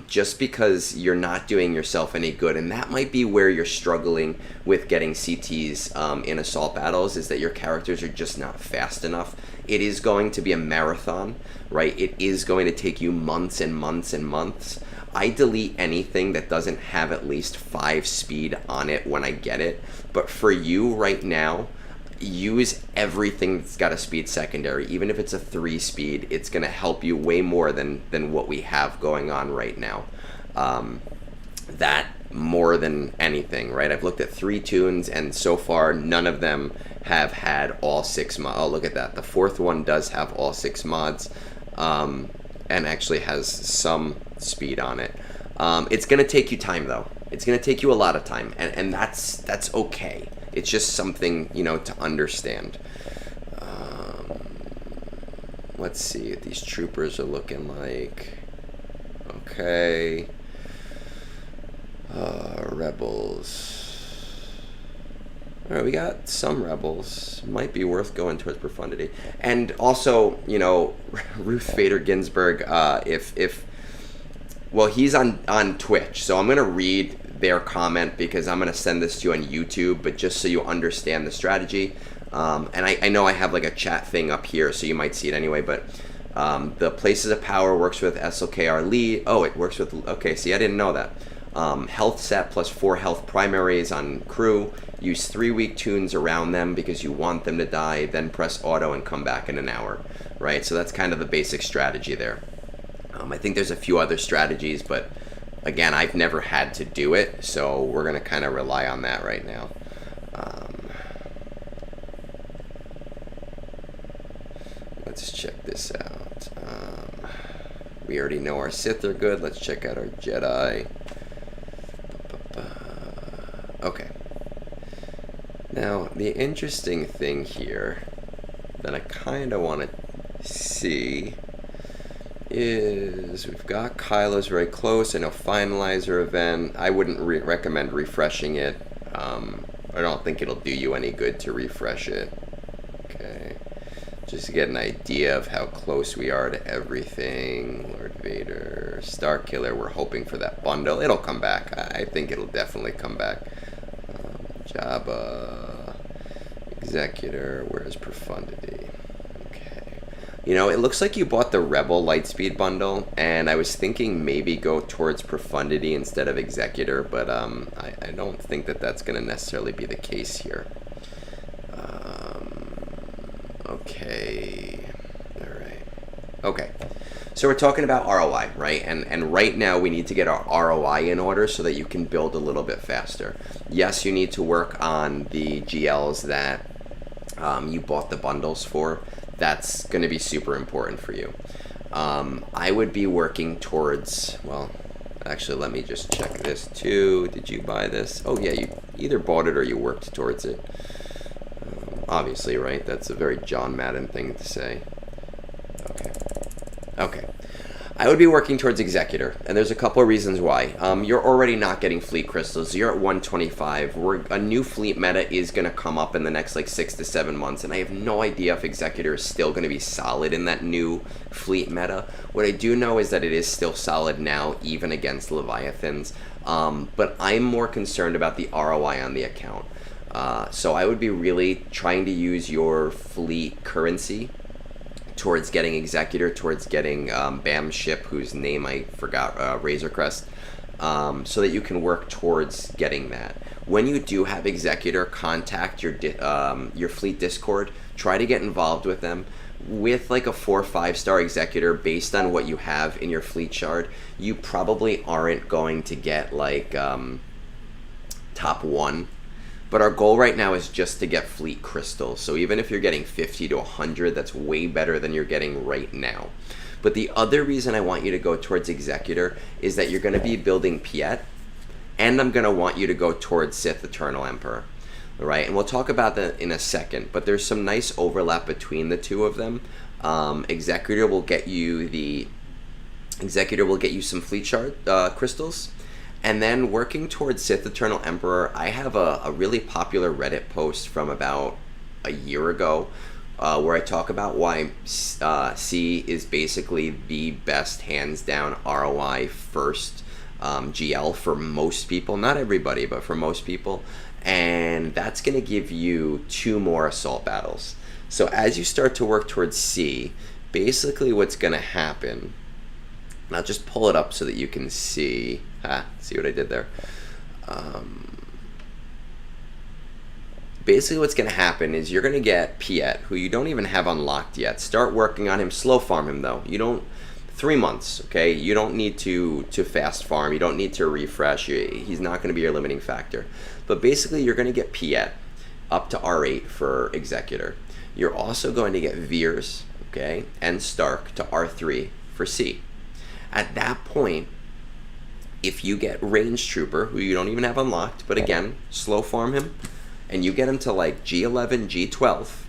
Just because you're not doing yourself any good, and that might be where you're struggling with getting CTs in assault battles, is that your characters are just not fast enough. It is going to be a marathon, right? It is going to take you months and months and months. I delete anything that doesn't have at least 5 speed on it when I get it, but for you right now, use everything that's got a speed secondary. Even if it's a 3 speed, it's going to help you way more than what we have going on right now. That more than anything, right? I've looked at 3 tunes, and so far none of them have had all 6 mods. Oh, look at that. The 4th one does have all 6 mods, and actually has some speed on it. It's going to take you time, though. It's going to take you a lot of time, and that's okay. It's just something, to understand. Let's see what these troopers are looking like. Okay. Rebels. All right, we got some rebels. Might be worth going towards profundity. And also, Ruth Bader Ginsburg, well, he's on Twitch, so I'm going to read their comment, because I'm going to send this to you on YouTube, but just so you understand the strategy. And I know I have like a chat thing up here, so you might see it anyway, but the Places of Power works with SLKR lead. Oh, it works with, okay, see, I didn't know that. Health set plus 4 health primaries on crew. Use 3 weak tunes around them because you want them to die, then press auto and come back in an hour, right? So that's kind of the basic strategy there. I think there's a few other strategies, but again, I've never had to do it, so we're going to kind of rely on that right now. Let's check this out. We already know our Sith are good. Let's check out our Jedi. Okay. Now, the interesting thing here that I kind of want to see is we've got Kylo's very close. I know Finalizer event. I wouldn't recommend refreshing it. I don't think it'll do you any good to refresh it. Okay. Just to get an idea of how close we are to everything. Lord Vader, Starkiller, we're hoping for that bundle. It'll come back. I think it'll definitely come back. Jabba, Executor, where's Profundity? Okay. You know, it looks like you bought the Rebel Lightspeed bundle, and I was thinking maybe go towards Profundity instead of Executor, but I don't think that that's going to necessarily be the case here. Okay. All right. Okay. So we're talking about ROI, right? And right now we need to get our ROI in order so that you can build a little bit faster. Yes, you need to work on the GLs that you bought the bundles for. That's going to be super important for you. I would be working towards, well, actually, let me just check this too. Did you buy this? Oh, yeah, you either bought it or you worked towards it. Obviously, right? That's a very John Madden thing to say. Okay. Okay. I would be working towards Executor, and there's a couple of reasons why. You're already not getting fleet crystals. You're at 125. A new fleet meta is going to come up in the next like 6 to 7 months, and I have no idea if Executor is still going to be solid in that new fleet meta. What I do know is that it is still solid now, even against Leviathans, but I'm more concerned about the ROI on the account. So I would be really trying to use your fleet currency towards getting Executor, towards getting Bam's ship, whose name I forgot, Razor Crest, so that you can work towards getting that. When you do have Executor, contact your fleet Discord. Try to get involved with them. With like a 4 or 5 star Executor, based on what you have in your fleet shard, you probably aren't going to get like top 1. But our goal right now is just to get fleet crystals. So even if you're getting 50 to 100, that's way better than you're getting right now. But the other reason I want you to go towards Executor is that you're going to be building Piet, and I'm going to want you to go towards Sith Eternal Emperor. All right, and we'll talk about that in a second. But there's some nice overlap between the two of them. Executor will get you some fleet shard crystals. And then working towards Sith Eternal Emperor, I have a really popular Reddit post from about a year ago where I talk about why C is basically the best hands down ROI first GL for most people. Not everybody, but for most people. And that's going to give you 2 more assault battles. So as you start to work towards C, basically what's going to happen, and I'll just pull it up so that you can see. See what I did there? Basically what's going to happen is you're going to get Piet, who you don't even have unlocked yet. Start working on him. Slow farm him, though. You don't... 3 months, okay? You don't need to fast farm. You don't need to refresh. He's not going to be your limiting factor. But basically, you're going to get Piet up to R8 for Executor. You're also going to get Veers, okay, and Stark to R3 for C. At that point, if you get Range Trooper, who you don't even have unlocked, but again, slow farm him, and you get him to like G11, G12,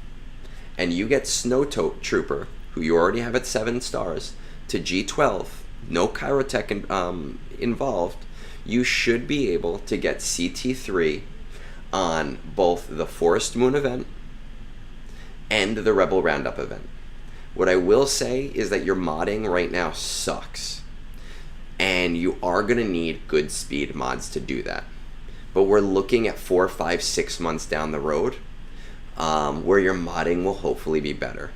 and you get Snow Trooper, who you already have at 7 stars, to G12, no Kyrotech involved, you should be able to get CT3 on both the Forest Moon event and the Rebel Roundup event. What I will say is that your modding right now sucks, and you are going to need good speed mods to do that. But we're looking at 4, 5, 6 months down the road where your modding will hopefully be better.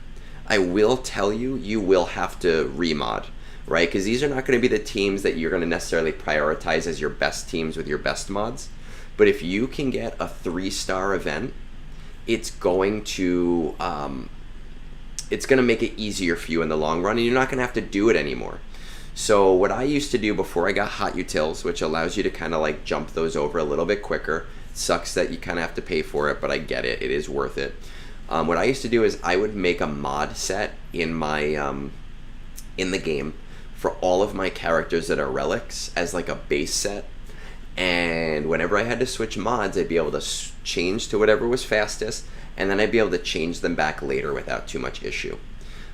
I will tell you, you will have to remod, right? Because these are not going to be the teams that you're going to necessarily prioritize as your best teams with your best mods. But if you can get a 3-star event, it's going to make it easier for you in the long run, and you're not going to have to do it anymore. So what I used to do before I got Hot Utils, which allows you to kind of like jump those over a little bit quicker. Sucks that you kind of have to pay for it, but I get it. It is worth it. What I used to do is I would make a mod set in my in the game for all of my characters that are relics as like a base set, And whenever I had to switch mods, I'd be able to change to whatever was fastest, and then I'd be able to change them back later without too much issue,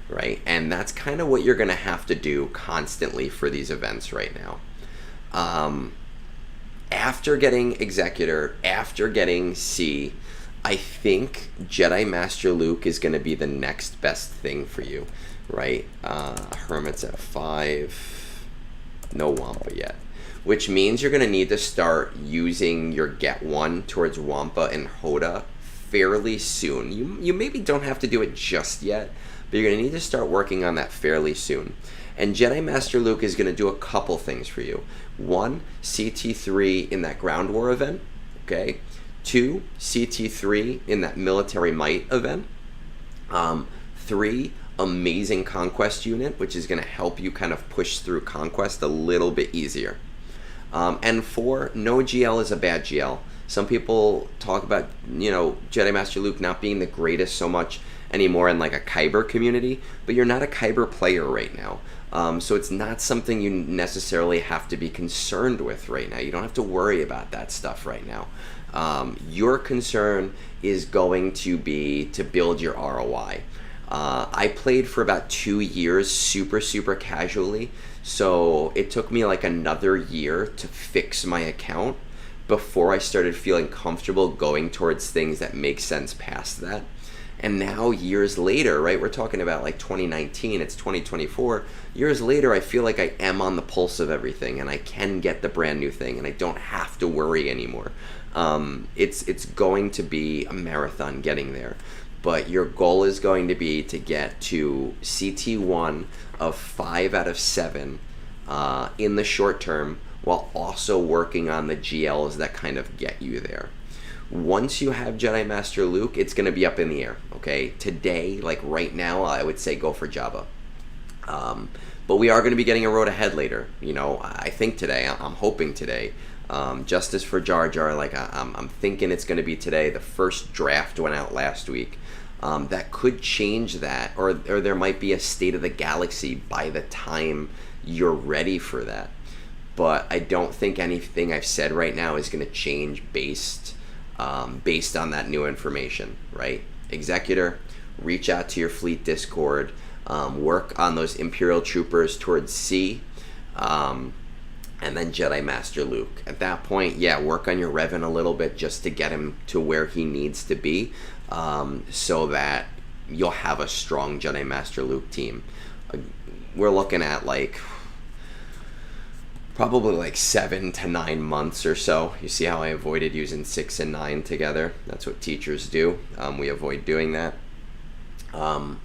right? And that's kind of what you're going to have to do constantly for these events right now. After getting Executor, after getting C, I think Jedi Master Luke is going to be the next best thing for you, right? Hermit's at 5, no Wampa yet, which means you're going to need to start using your Get 1 towards Wampa and Hoda fairly soon. You maybe don't have to do it just yet, but you're going to need to start working on that fairly soon. And Jedi Master Luke is going to do a couple things for you. 1, CT3 in that Ground War event, okay? 2, CT3 in that Military Might event. 3, Amazing Conquest unit, which is going to help you kind of push through Conquest a little bit easier. And 4, no GL is a bad GL. Some people talk about, Jedi Master Luke not being the greatest so much anymore in like a Kyber community, but you're not a Kyber player right now. So it's not something you necessarily have to be concerned with right now. You don't have to worry about that stuff right now. Your concern is going to be to build your ROI. I played for about 2 years super casually, so it took me like another year to fix my account before I started feeling comfortable going towards things that make sense past that. And now years later, right, we're talking about like 2019, it's 2024, years later I feel like I am on the pulse of everything and I can get the brand new thing and I don't have to worry anymore. It's going to be a marathon getting there, but your goal is going to be to get to CT1 of 5 out of 7 in the short term, while also working on the GLs that kind of get you there. Once you have Jedi Master Luke, it's going to be up in the air, okay? Today, like right now, I would say go for Jabba. But we are going to be getting a road ahead later. I think today, I'm hoping today. Justice for Jar Jar, like I'm thinking it's going to be today. The first draft went out last week. That could change that, or there might be a State of the Galaxy by the time you're ready for that. But I don't think anything I've said right now is going to change based on that new information, right? Executor, reach out to your fleet Discord, work on those Imperial troopers towards C, and then Jedi Master Luke. At that point, yeah, work on your Revan a little bit just to get him to where he needs to be, so that you'll have a strong Jedi Master Luke team. We're looking at probably like 7 to 9 months or so. You see how I avoided using 6 and 9 together? That's what teachers do. We avoid doing that. But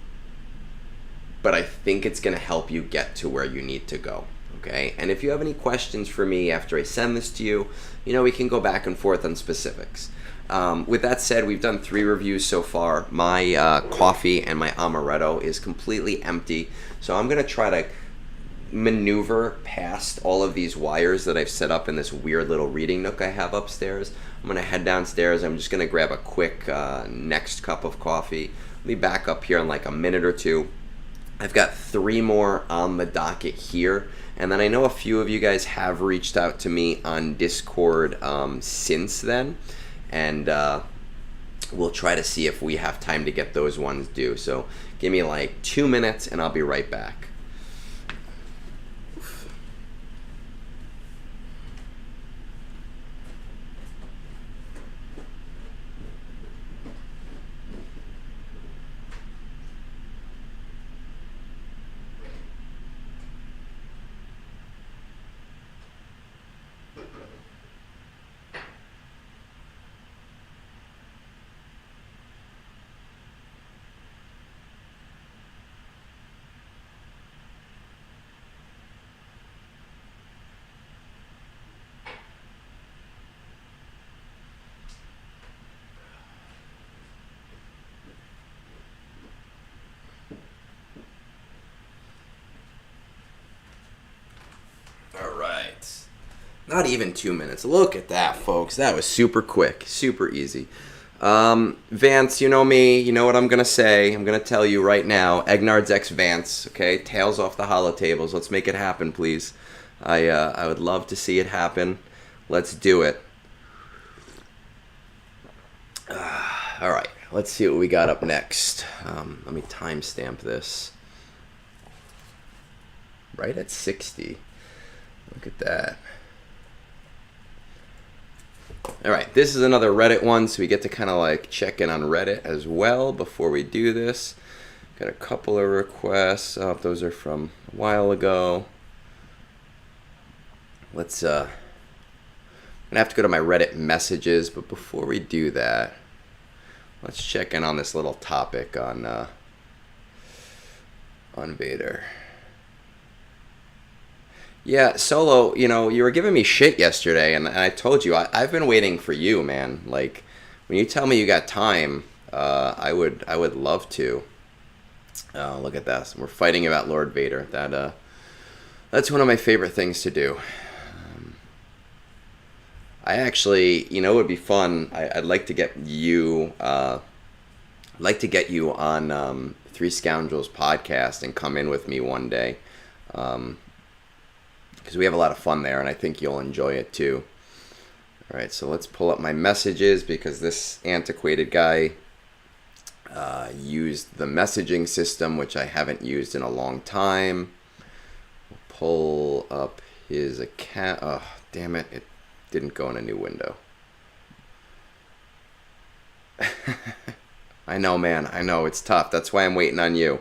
I think it's going to help you get to where you need to go. Okay? And if you have any questions for me after I send this to you, we can go back and forth on specifics. With that said, we've done 3 reviews so far. My coffee and my amaretto is completely empty. So I'm going to try to maneuver past all of these wires that I've set up in this weird little reading nook I have upstairs. I'm going to head downstairs. I'm just going to grab a quick next cup of coffee. I'll be back up here in like a minute or 2. I've got 3 more on the docket here. And then I know a few of you guys have reached out to me on Discord since then. And we'll try to see if we have time to get those ones due. So give me like 2 minutes and I'll be right back. Not even 2 minutes. Look at that, folks. That was super quick. Super easy. Vance, you know me. You know what I'm going to say. I'm going to tell you right now. Egnards X Vance. Okay? Tails off the holotables. Let's make it happen, please. I would love to see it happen. Let's do it. All right, let's see what we got up next. Let me timestamp this. Right at 60. Look at that. All right, this is another Reddit one, so we get to kind of like check in on Reddit as well before we do this. Got a couple of requests. Oh, those are from a while ago. Let's I'm gonna have to go to my Reddit messages, but before we do that, let's check in on this little topic on Vader. Yeah, Solo, you know, you were giving me shit yesterday, and I told you, I've been waiting for you, man. Like, when you tell me you got time, I would love to. Look at this. We're fighting about Lord Vader. That's one of my favorite things to do. I actually, you know, it would be fun. I'd like to get you, on Three Scoundrels podcast and come in with me one day. Because we have a lot of fun there, and I think you'll enjoy it too. All right, so let's pull up my messages, because this antiquated guy used the messaging system, which I haven't used in a long time. We'll pull up his account. Oh, damn it. It didn't go in a new window. I know, man. I know. It's tough. That's why I'm waiting on you.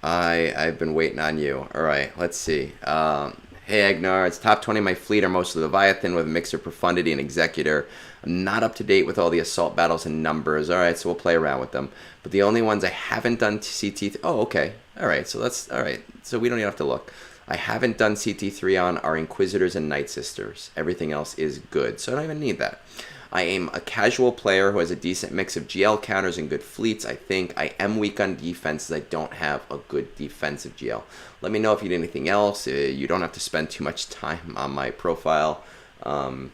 I've been waiting on you. All right, let's see. Hey, Egnards. Top 20 of my fleet are mostly Leviathan with a mix of Profundity and Executor. I'm not up to date with all the assault battles and numbers. All right, so we'll play around with them. But the only ones I haven't done CT... Oh, okay. All right, so that's... All right, so we don't even have to look. I haven't done CT3 on are Inquisitors and Night Sisters. Everything else is good, so I don't even need that. I am a casual player who has a decent mix of GL counters and good fleets. I think I am weak on defense, as I don't have a good defensive GL. Let me know if you need anything else. You don't have to spend too much time on my profile. I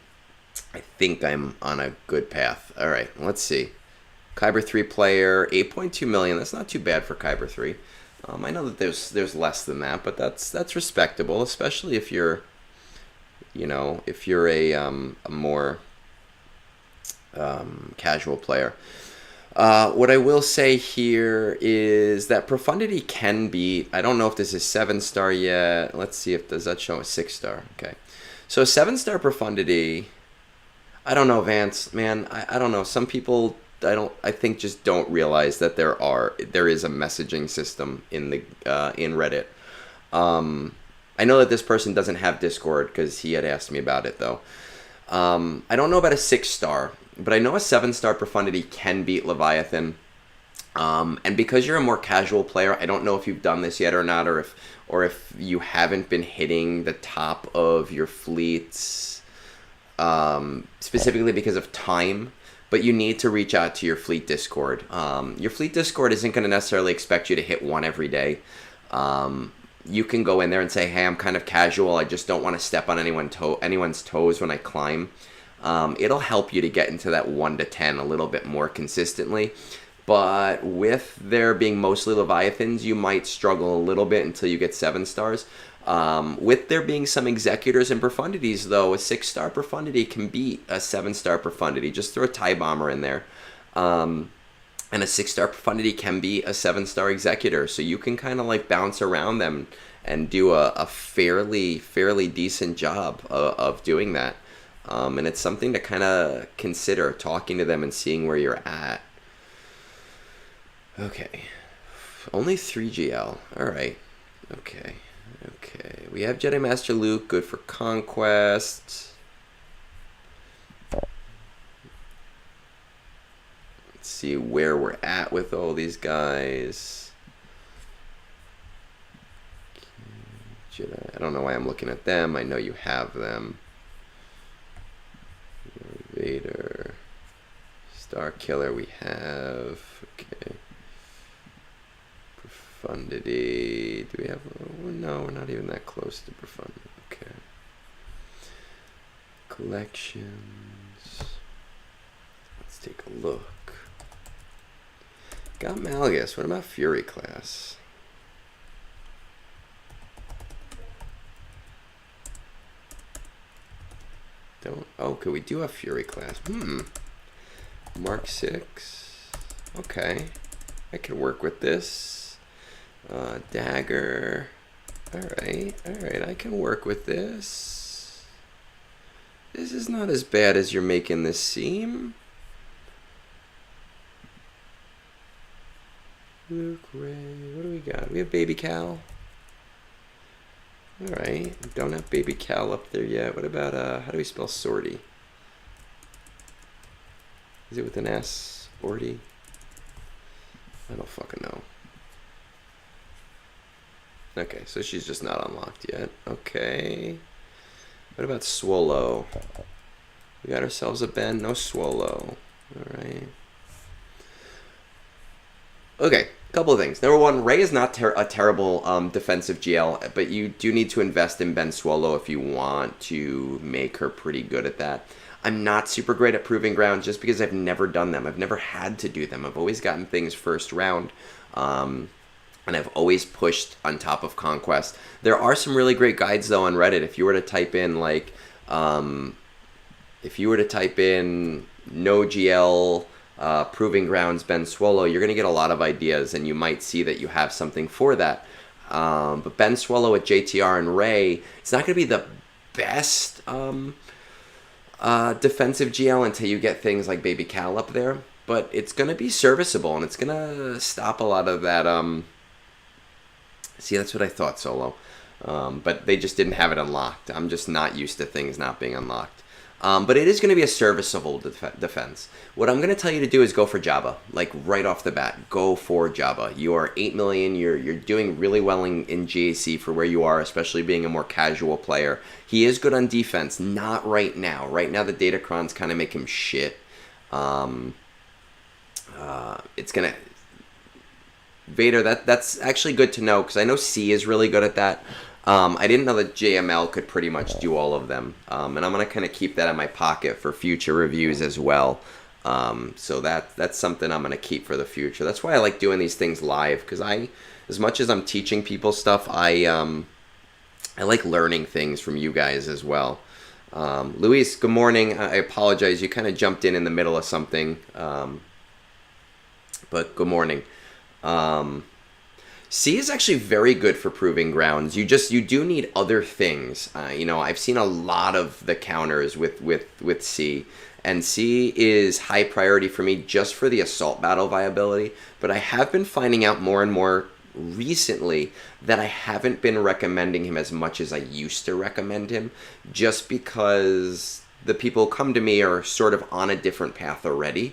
think I'm on a good path. All right, let's see. Kyber 3 player, 8.2 million. That's not too bad for Kyber 3. I know that there's less than that, but that's respectable, especially if you're, you know, if you're a more casual player. What I will say here is that Profundity can beat, I don't know if this is 7-star yet. Let's see if, does that show a 6-star? Okay. So 7-star Profundity, I don't know, Vance, man, I don't know. Some people, I think just don't realize that there is a messaging system in Reddit. I know that this person doesn't have Discord because he had asked me about it though. I don't know about a 6-star. But I know a 7-star Profundity can beat Leviathan. And because you're a more casual player, I don't know if you've done this yet or not, or if you haven't been hitting the top of your fleets, specifically because of time. But you need to reach out to your fleet Discord. Your fleet Discord isn't going to necessarily expect you to hit one every day. You can go in there and say, hey, I'm kind of casual. I just don't want to step on anyone's toes when I climb. It'll help you to get into that 1 to 10 a little bit more consistently. But with there being mostly Leviathans, you might struggle a little bit until you get 7 stars. With there being some Executors and Profundities, though, a 6-star Profundity can beat a 7-star Profundity. Just throw a TIE Bomber in there. And a 6-star Profundity can beat a 7-star Executor. So you can kind of like bounce around them and do a fairly decent job of doing that. And it's something to kind of consider, talking to them and seeing where you're at. Okay. Only 3 GL. Alright. Okay. We have Jedi Master Luke, good for Conquest. Let's see where we're at with all these guys. Jedi. I don't know why I'm looking at them. I know you have them. Vader, Star Killer we have, okay. Profundity, do we have, oh, no, we're not even that close to Profundity, okay. Collections, let's take a look. Got Malgus, what about Fury class? don't. Okay, we do have Fury class. Mark 6. Okay. I can work with this. Dagger. Alright, I can work with this. This is not as bad as you're making this seem. Luke, Ray, what do we got? We have Baby Cal. Alright, don't have Baby Cal up there yet. What about, how do we spell Sortie? Is it with an S? Sortie? I don't fucking know. Okay, so she's just not unlocked yet. Okay. What about Swallow? We got ourselves a Ben, no Swallow. Alright. Okay, couple of things. Number one, Ray is not a terrible defensive GL, but you do need to invest in Ben Swallow if you want to make her pretty good at that. I'm not super great at Proving Grounds just because I've never done them. I've never had to do them. I've always gotten things first round. And I've always pushed on top of Conquest. There are some really great guides, though, on Reddit. If you were to type in, like, no GL, Proving Grounds, Ben Swallow, you're going to get a lot of ideas, and you might see that you have something for that. But Ben Swallow at JTR and Ray, it's not going to be the best defensive GL until you get things like Baby Cal up there. But it's going to be serviceable, and it's going to stop a lot of that... See, that's what I thought, Solo. But they just didn't have it unlocked. I'm just not used to things not being unlocked. But it is going to be a serviceable defense. What I'm going to tell you to do is go for Jabba. Like, right off the bat, go for Jabba. You are 8 million. You're doing really well in GAC for where you are, especially being a more casual player. He is good on defense. Not right now. Right now, the Datacrons kind of make him shit. It's going to... Vader, that's actually good to know, because I know C is really good at that. I didn't know that JML could pretty much do all of them. And I'm going to kind of keep that in my pocket for future reviews as well. So that's something I'm going to keep for the future. That's why I like doing these things live, because as much as I'm teaching people stuff, I like learning things from you guys as well. Luis, good morning. I apologize. You kind of jumped in the middle of something. But good morning. C is actually very good for Proving Grounds. You do need other things. I've seen a lot of the counters with C, and C is high priority for me just for the assault battle viability. But I have been finding out more and more recently that I haven't been recommending him as much as I used to recommend him, just because the people who come to me are sort of on a different path already.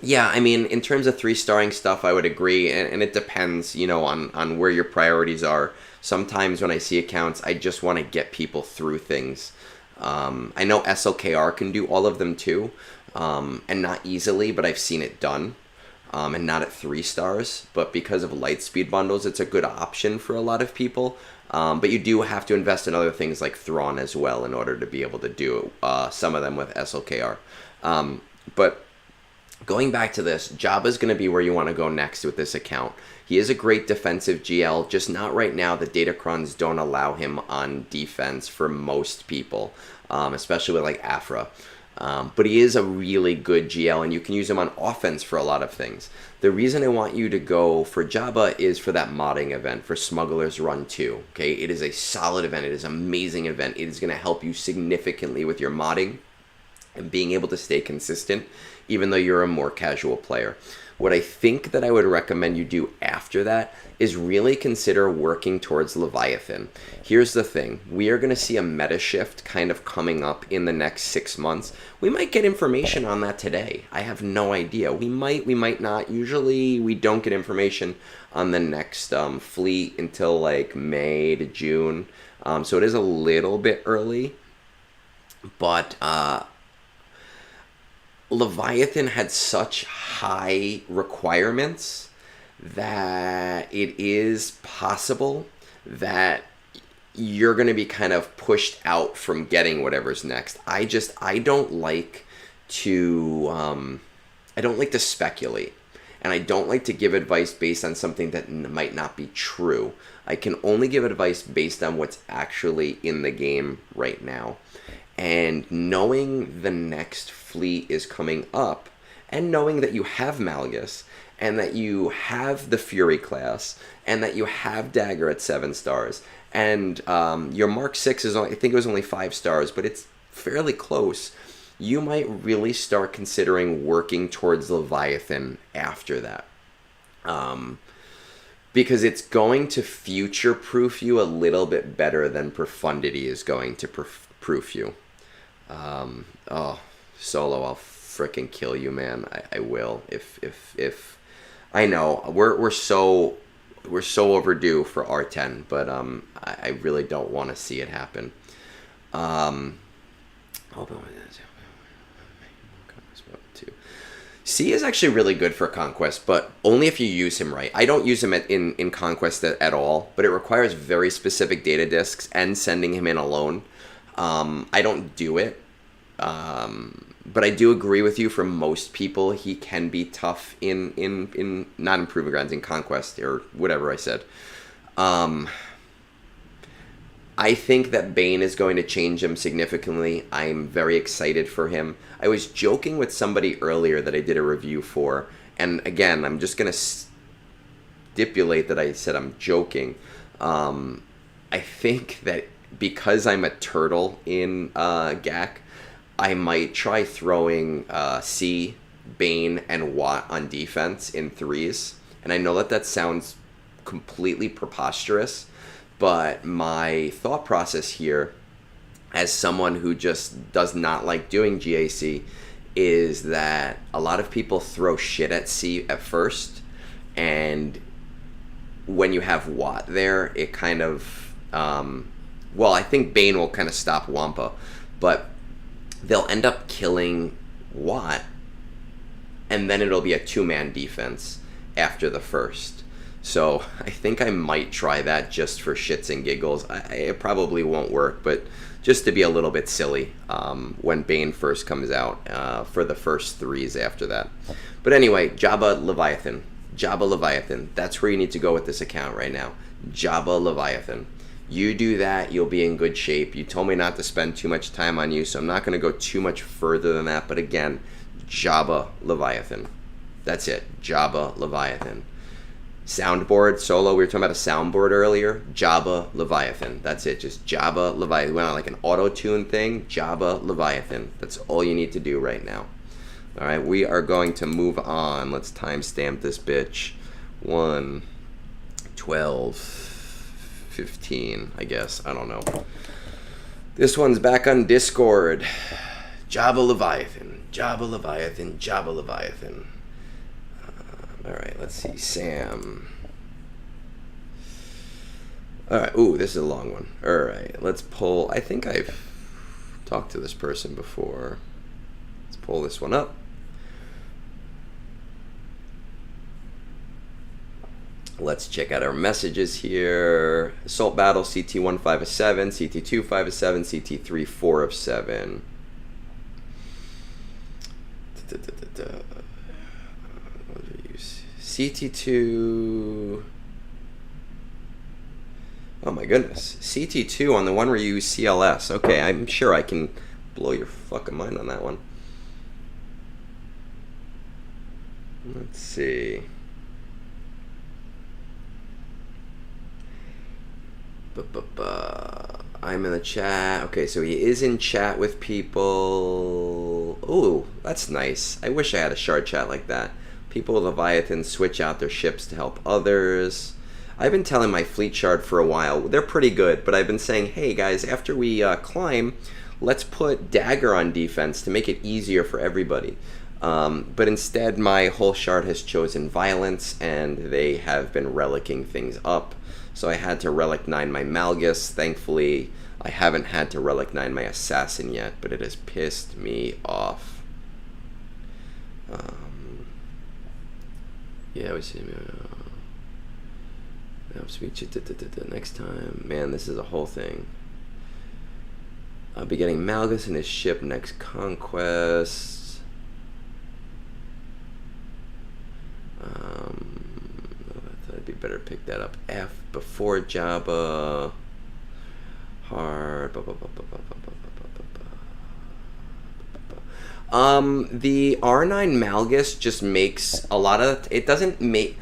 Yeah, I mean, in terms of 3-starring stuff, I would agree, and it depends, on where your priorities are. Sometimes when I see accounts, I just want to get people through things. I know SLKR can do all of them too, and not easily, but I've seen it done, and not at 3 stars. But because of Lightspeed bundles, it's a good option for a lot of people. But you do have to invest in other things like Thrawn as well in order to be able to do some of them with SLKR. But going back to this, Jabba's going to be where you want to go next with this account. He is a great defensive GL, just not right now. The Datacrons don't allow him on defense for most people, especially with like Afra. But he is a really good GL, and you can use him on offense for a lot of things. The reason I want you to go for Jabba is for that modding event, for Smuggler's Run 2. Okay, it is a solid event. It is an amazing event. It is going to help you significantly with your modding and being able to stay consistent, even though you're a more casual player. What I think that I would recommend you do after that is really consider working towards Leviathan. Here's the thing. We are going to see a meta shift kind of coming up in the next 6 months. We might get information on that today. I have no idea. We might not. Usually we don't get information on the next fleet until like May to June. So it is a little bit early. But Leviathan had such high requirements that it is possible that you're going to be kind of pushed out from getting whatever's next. I don't like to speculate. And I don't like to give advice based on something that might not be true. I can only give advice based on what's actually in the game right now. And knowing the next fleet is coming up, and knowing that you have Malgus, and that you have the Fury class, and that you have Dagger at 7 stars, and your Mark 6 is, I think it was only 5 stars, but it's fairly close. You might really start considering working towards Leviathan after that. Because it's going to future-proof you a little bit better than Profundity is going to proof you. Oh, Solo, I'll frickin' kill you, man. I will. If I know we're so overdue for R10, but I really don't want to see it happen. C is actually really good for Conquest, but only if you use him right. I don't use him in Conquest at all, but it requires very specific data disks and sending him in alone. I don't do it, but I do agree with you. For most people, he can be tough in not in Proving Grounds, in Conquest, or whatever I said. I think that Bane is going to change him significantly. I'm very excited for him. I was joking with somebody earlier that I did a review for, and again, I'm just going to stipulate that I said I'm joking. I think that because I'm a turtle in GAC, I might try throwing C, Bane, and Watt on defense in 3s. And I know that sounds completely preposterous, but my thought process here, as someone who just does not like doing GAC, is that a lot of people throw shit at C at first, and when you have Watt there, it kind of, well, I think Bane will kind of stop Wampa, but they'll end up killing Watt, and then it'll be a 2-man defense after the first. So I think I might try that just for shits and giggles. It probably won't work, but just to be a little bit silly when Bane first comes out for the first 3s after that. But anyway, Jabba Leviathan. Jabba Leviathan. That's where you need to go with this account right now. Jabba Leviathan. You do that, you'll be in good shape. You told me not to spend too much time on you, so I'm not going to go too much further than that. But again, Jabba Leviathan. That's it. Jabba Leviathan. Soundboard, Solo, we were talking about a soundboard earlier. Jabba Leviathan. That's it. Just Jabba Leviathan. We went on like an auto-tune thing. Jabba Leviathan. That's all you need to do right now. All right, we are going to move on. Let's timestamp this bitch. 1/12/15, I guess. I don't know. This one's back on Discord. Jabba Leviathan. Jabba Leviathan. Jabba Leviathan. All right, let's see. Sam. All right. Ooh, this is a long one. All right, let's pull. I think I've talked to this person before. Let's pull this one up. Let's check out our messages here. Assault Battle, CT1 5 of 7, CT2 5 of 7, CT3 4 of 7. CT2. Oh my goodness. CT2 on the one where you use CLS. Okay, I'm sure I can blow your fucking mind on that one. Let's see. I'm in the chat. Okay, so he is in chat with people. Ooh, that's nice. I wish I had a shard chat like that. People with Leviathan switch out their ships to help others. I've been telling my fleet shard for a while. They're pretty good, but I've been saying, hey guys, after we climb, let's put Dagger on defense to make it easier for everybody. But instead, my whole shard has chosen Violence, and they have been relicking things up. So I had to Relic 9 my Malgus. Thankfully, I haven't had to Relic 9 my Assassin yet, but it has pissed me off. Yeah, we see. I'll speak to you next time. Man, this is a whole thing. I'll be getting Malgus and his ship next conquest. have picked that up. F before Jabba. Hard. The R9 Malgus just makes a lot of... It doesn't make...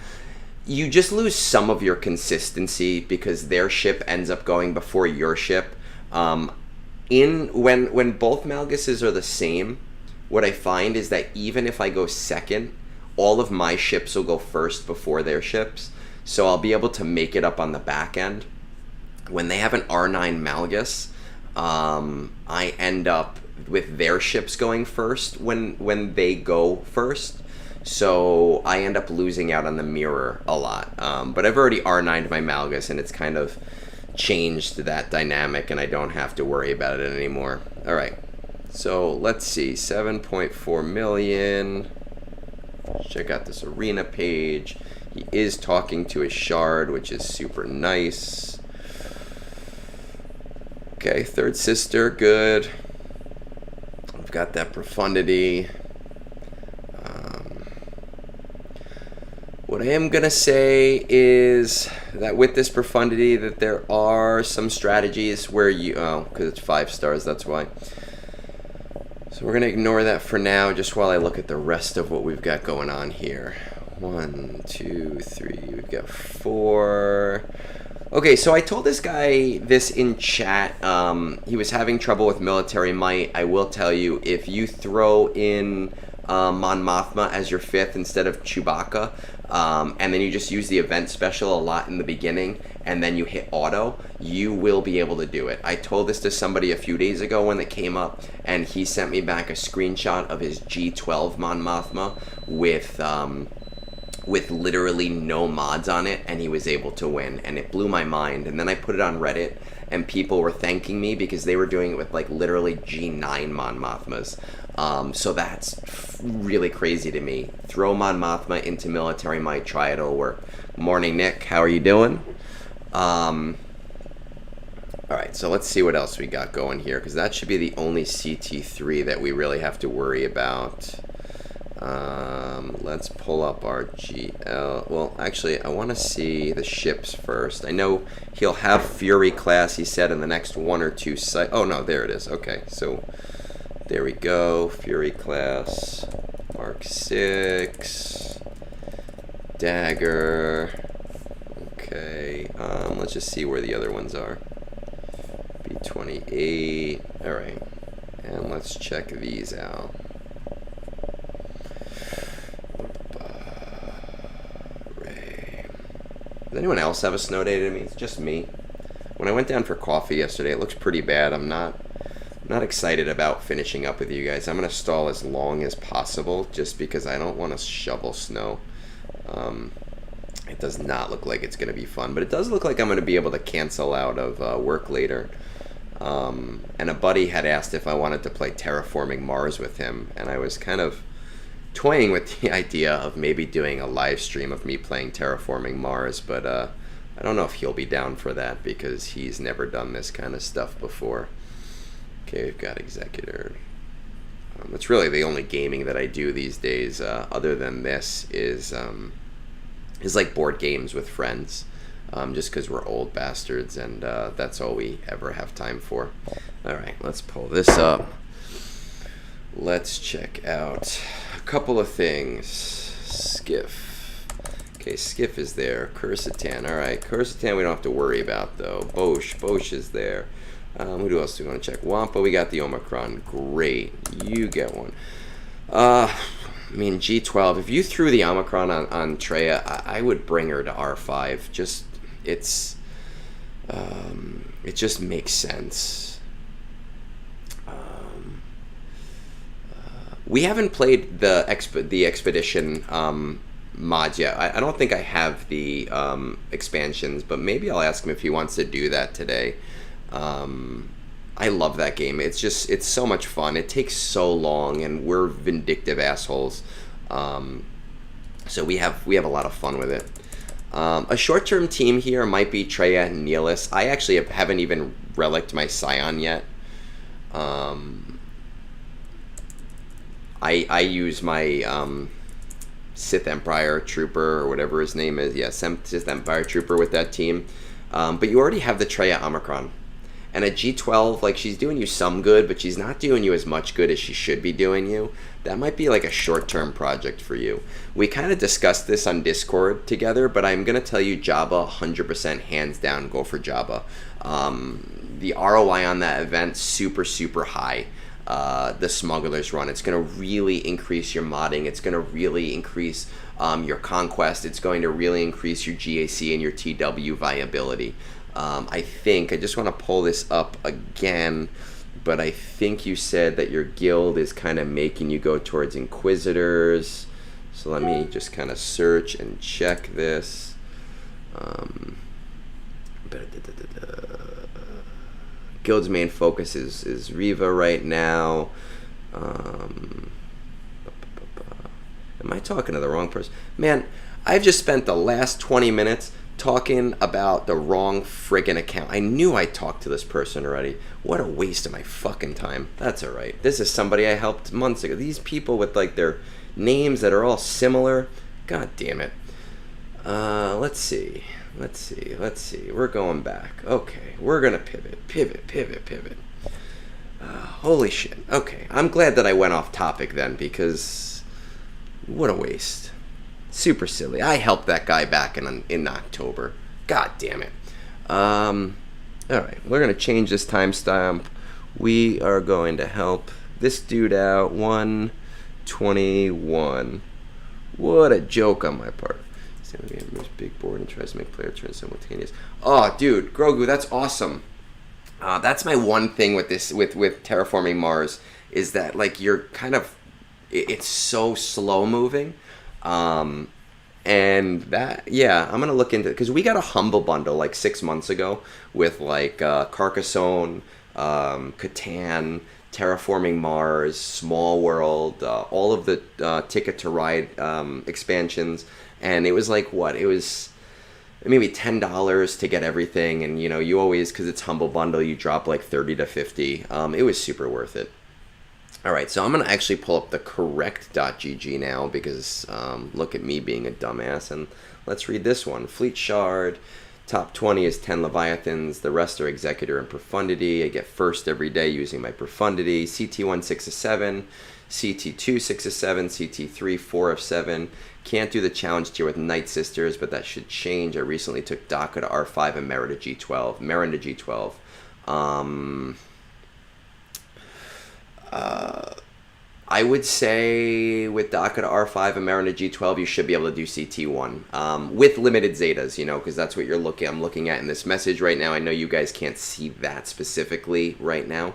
You just lose some of your consistency because their ship ends up going before your ship. When both Malguses are the same, what I find is that even if I go second, all of my ships will go first before their ships. So I'll be able to make it up on the back end. When they have an R9 Malgus, I end up with their ships going first when they go first. So I end up losing out on the mirror a lot. But I've already R9'd my Malgus, and it's kind of changed that dynamic, and I don't have to worry about it anymore. All right. So let's see. 7.4 million. Check out this arena page. He is talking to his shard, which is super nice. Okay, third sister, good. We've got that profundity. What I am going to say is that with this profundity that there are some strategies where you... Oh, because it's 5 stars, that's why. So we're going to ignore that for now, just while I look at the rest of what we've got going on here. 1, 2, 3, we've got 4... Okay, so I told this guy this in chat. He was having trouble with military might. I will tell you, if you throw in Mon Mothma as your 5th instead of Chewbacca, and then you just use the event special a lot in the beginning, and then you hit auto, you will be able to do it. I told this to somebody a few days ago when it came up, and he sent me back a screenshot of his G12 Mon Mothma with literally no mods on it, and he was able to win, and it blew my mind. And then I put it on Reddit, and people were thanking me because they were doing it with like literally G9 Mon Mothmas. So that's really crazy to me. Throw Mon Mothma into military might, try it, it'll work. Morning, Nick, how are you doing? Alright, so let's see what else we got going here, because that should be the only CT3 that we really have to worry about. Let's pull up our GL. Well, actually, I want to see the ships first. I know he'll have Fury class, he said, in the next 1 or 2 sites. Oh, no, there it is. Okay, so there we go. Fury class, Mark 6, Dagger. Okay, let's just see where the other ones are. B28. All right, and let's check these out. Does anyone else have a snow day to me? It's just me. When I went down for coffee yesterday, it looks pretty bad. I'm not excited about finishing up with you guys. I'm going to stall as long as possible just because I don't want to shovel snow. It does not look like it's going to be fun, but it does look like I'm going to be able to cancel out of work later. And a buddy had asked if I wanted to play Terraforming Mars with him, and I was kind of toying with the idea of maybe doing a live stream of me playing Terraforming Mars, but I don't know if he'll be down for that because he's never done this kind of stuff before. Okay, we've got Executor. It's really the only gaming that I do these days, other than this, is like board games with friends, just because we're old bastards, and that's all we ever have time for. All right, let's pull this up. Let's check out a couple of things. Skiff. Okay, Skiff is there. Cursitan. All right, Cursitan we don't have to worry about, though. Bosch is there. Who else do we want to check? Wampa, we got the Omicron. Great. You get one. I mean, G12. If you threw the Omicron on Treya, I would bring her to R5. Just, it just makes sense. We haven't played the expedition mods yet. I don't think I have the expansions, but maybe I'll ask him if he wants to do that today. I love that game. It's so much fun. It takes so long, and we're vindictive assholes. So we have a lot of fun with it. A short-term team here might be Treya and Nihilus. I actually haven't even relicked my Scion yet. I use my Sith Empire Trooper or whatever his name is. Yeah, Sith Empire Trooper with that team. But you already have the Traya Omicron. And at G12, like, she's doing you some good, but she's not doing you as much good as she should be doing you. That might be like a short-term project for you. We kind of discussed this on Discord together, but I'm going to tell you Jabba, 100% hands down, go for Jabba. The ROI on that event, super, super high. The Smuggler's Run. It's going to really increase your modding. It's going to really increase your conquest. It's going to really increase your GAC and your TW viability. I just want to pull this up again, but I think you said that your guild is kind of making you go towards Inquisitors. So let me just kind of search and check this. Guild's main focus is Riva right now. Am I talking to the wrong person? Man, I've just spent the last 20 minutes talking about the wrong friggin' account. I knew I talked to this person already. What a waste of my fucking time. That's alright. This is somebody I helped months ago. These people with like their names that are all similar. God damn it. Let's see. We're going back. Okay, we're gonna pivot. Holy shit. Okay, I'm glad that I went off topic then, because what a waste. Super silly. I helped that guy back in October. God damn it. Alright, we're going to change this timestamp. We are going to help this dude out. 121. What a joke on my part. Big board and tries to make player turns simultaneous. Oh, dude, Grogu, that's awesome. That's my one thing with this, with Terraforming Mars, is that, like, you're kind of, it's so slow moving. And that, yeah, I'm gonna look into it, because we got a humble bundle like 6 months ago with like Carcassonne, Catan, Terraforming Mars, Small World, all of the Ticket to Ride expansions, and it was like, what, it was maybe $10 to get everything, and you know, you always, because it's humble bundle, you drop like 30 to 50. It was super worth it. Alright, so I'm going to actually pull up the correct .gg now, because look at me being a dumbass, and let's read this one. Fleet Shard, top 20 is 10 Leviathans, the rest are Executor and Profundity. I get first every day using my Profundity. CT1 6 of 7, CT2 6 of 7, CT3 4 of 7. Can't do the challenge tier with Night Sisters, but that should change. I recently took Daka to R5 and Mera to G12. Mera to G12. I would say with Daka to R5 and Mera to G12, you should be able to do CT1 with limited Zetas, you know, because that's what I'm looking at in this message right now. I know you guys can't see that specifically right now,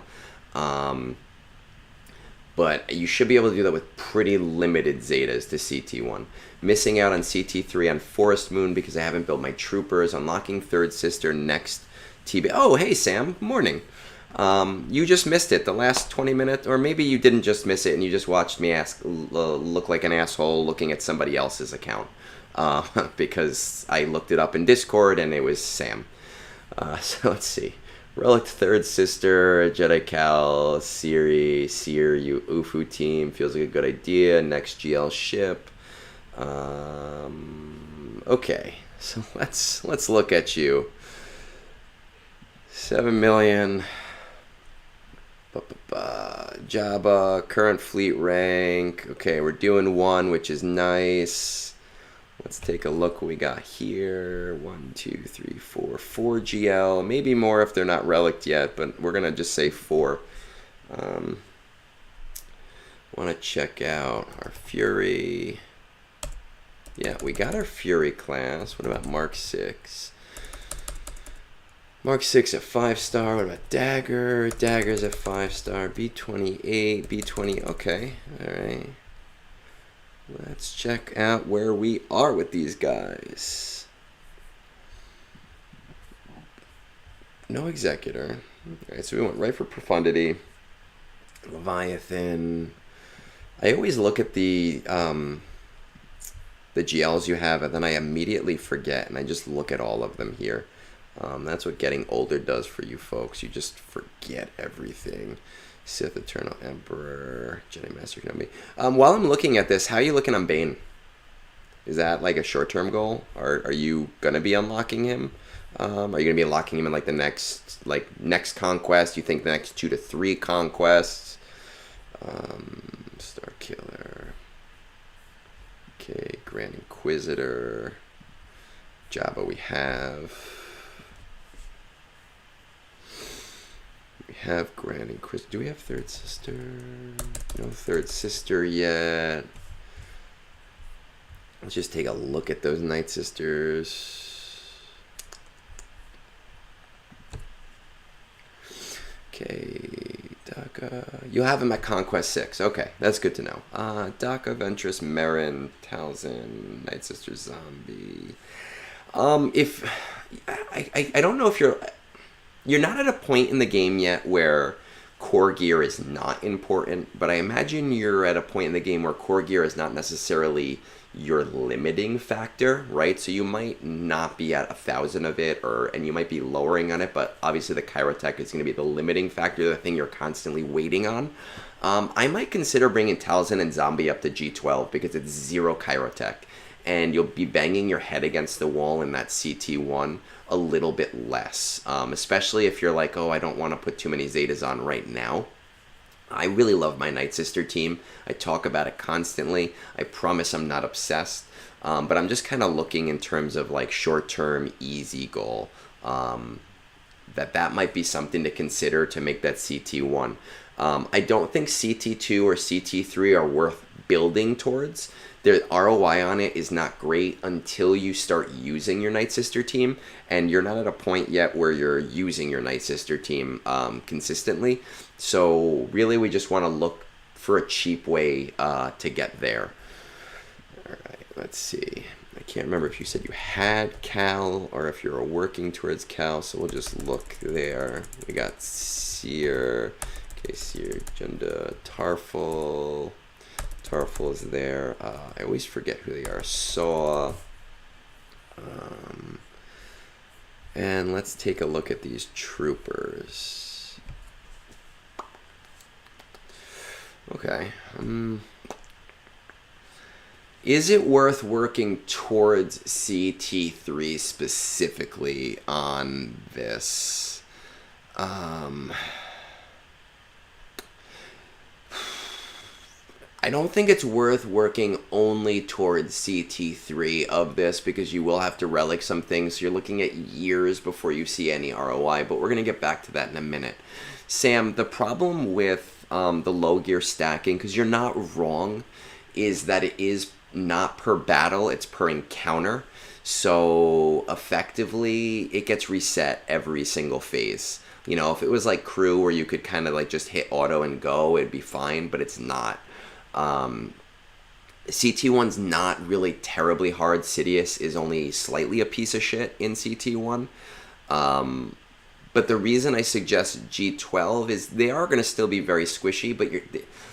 but you should be able to do that with pretty limited Zetas to CT1. Missing out on CT3 on Forest Moon because I haven't built my troopers. Unlocking Third Sister next TB. Oh, hey Sam, you just missed it the last 20 minutes, or maybe you didn't just miss it and you just watched me look like an asshole looking at somebody else's account, because I looked it up in Discord and it was Sam. So let's see. Relic Third Sister, Jedi Cal, Siri, Seer, Ufu team, feels like a good idea. Next GL ship. Okay, so let's look at you. 7 million. Jabba, current fleet rank. Okay, we're doing 1, which is nice. Let's take a look what we got here. 1, 2, 3, 4. 4 GL. Maybe more if they're not relic yet, but we're going to just say 4. Want to check out our Fury. Yeah, we got our Fury class. What about Mark 6? Mark 6 at 5-star. What about Dagger? Dagger's at 5-star. B28, B20. Okay, alright. Let's check out where we are with these guys. No Executor. Alright, so we went right for Profundity. Leviathan. I always look at the GLs you have, and then I immediately forget, and I just look at all of them here. That's what getting older does for you folks. You just forget everything. Sith Eternal Emperor, Jedi Master Kenobi. While I'm looking at this, how are you looking on Bane? Is that like a short-term goal? Are you gonna be unlocking him? Are you gonna be unlocking him in like the next conquest? You think the next 2 to 3 conquests? Star Killer. Okay, Grand Inquisitor. Jabba we have. We have Grand Inquisitor. Do we have Third Sister? No Third Sister yet. Let's just take a look at those Night Sisters. Okay, Daka. You have him at Conquest 6. Okay, that's good to know. Daka, Ventress, Merrin, Talzin, Night Sister, Zombie. If I don't know if you're not at a point in the game yet where core gear is not important, but I imagine you're at a point in the game where core gear is not necessarily your limiting factor, right? So you might not be at 1,000 of it, and you might be lowering on it, but obviously the Chirotech is going to be the limiting factor, the thing you're constantly waiting on. I might consider bringing Talzin and Zombie up to G12 because it's 0 Chirotech, and you'll be banging your head against the wall in that CT1 a little bit less, especially if you're like, oh, I don't want to put too many Zetas on right now. I really love my Night Sister team. I talk about it constantly. I promise I'm not obsessed, but I'm just kind of looking in terms of like short-term, easy goal. That might be something to consider to make that CT1. I don't think CT2 or CT3 are worth building towards. The ROI on it is not great until you start using your Night Sister team, and you're not at a point yet where you're using your Night Sister team consistently. So really we just want to look for a cheap way to get there. Alright, let's see. I can't remember if you said you had Cal or if you're working towards Cal, so we'll just look there. We got Seer, okay, Seer, Junda, Tarful. Tarful is there. I always forget who they are. Saw. And let's take a look at these troopers. Okay. Is it worth working towards CT3 specifically on this? I don't think it's worth working only towards CT3 of this because you will have to relic some things. So you're looking at years before you see any ROI, but we're going to get back to that in a minute. Sam, the problem with the low gear stacking, because you're not wrong, is that it is not per battle, it's per encounter. So effectively, it gets reset every single phase. You know, if it was like crew where you could kind of like just hit auto and go, it'd be fine, but it's not. CT1's not really terribly hard. Sidious is only slightly a piece of shit in CT1. But the reason I suggest G12 is they are going to still be very squishy, but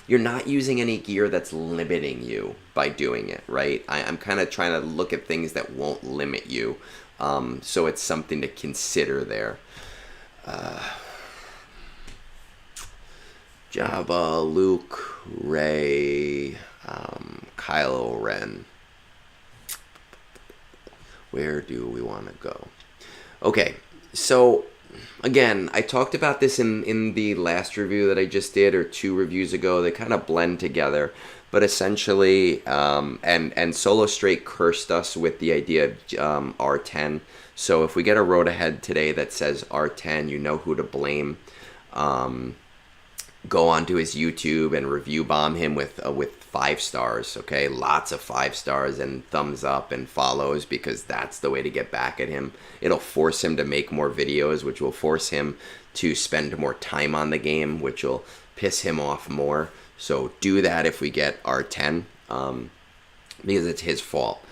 you're not using any gear that's limiting you by doing it, right? I'm kind of trying to look at things that won't limit you. So it's something to consider there. Jabba, Luke, Rey, Kylo Ren. Where do we want to go? Okay, so again, I talked about this in the last review that I just did, or 2 reviews ago. They kind of blend together, but essentially, and Solo Straight cursed us with the idea of R10. So if we get a road ahead today that says R10, you know who to blame. Go onto his YouTube and review bomb him with 5 stars, okay? Lots of 5 stars and thumbs up and follows, because that's the way to get back at him. It'll force him to make more videos, which will force him to spend more time on the game, which will piss him off more. So do that if we get R10, because it's his fault.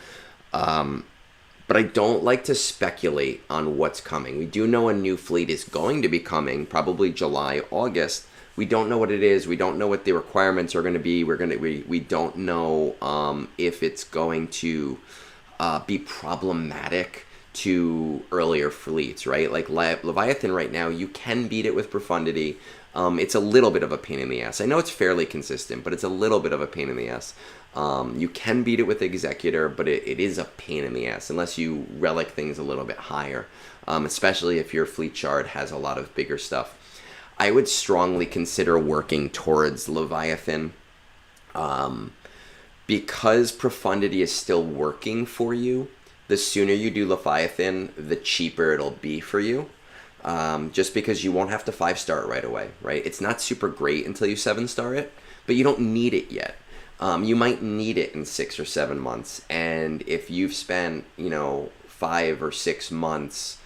But I don't like to speculate on what's coming. We do know a new fleet is going to be coming, probably July, August. We don't know what it is. We don't know what the requirements are going to be. We don't know if it's going to be problematic to earlier fleets, right? Like Leviathan right now, you can beat it with Profundity. It's a little bit of a pain in the ass. I know it's fairly consistent, but it's a little bit of a pain in the ass. You can beat it with Executor, but it is a pain in the ass unless you relic things a little bit higher, especially if your fleet shard has a lot of bigger stuff. I would strongly consider working towards Leviathan. Because Profundity is still working for you, the sooner you do Leviathan, the cheaper it'll be for you. Just because you won't have to 5-star it right away, right? It's not super great until you 7-star it, but you don't need it yet. You might need it in 6 or 7 months, and if you've spent, 5 or 6 months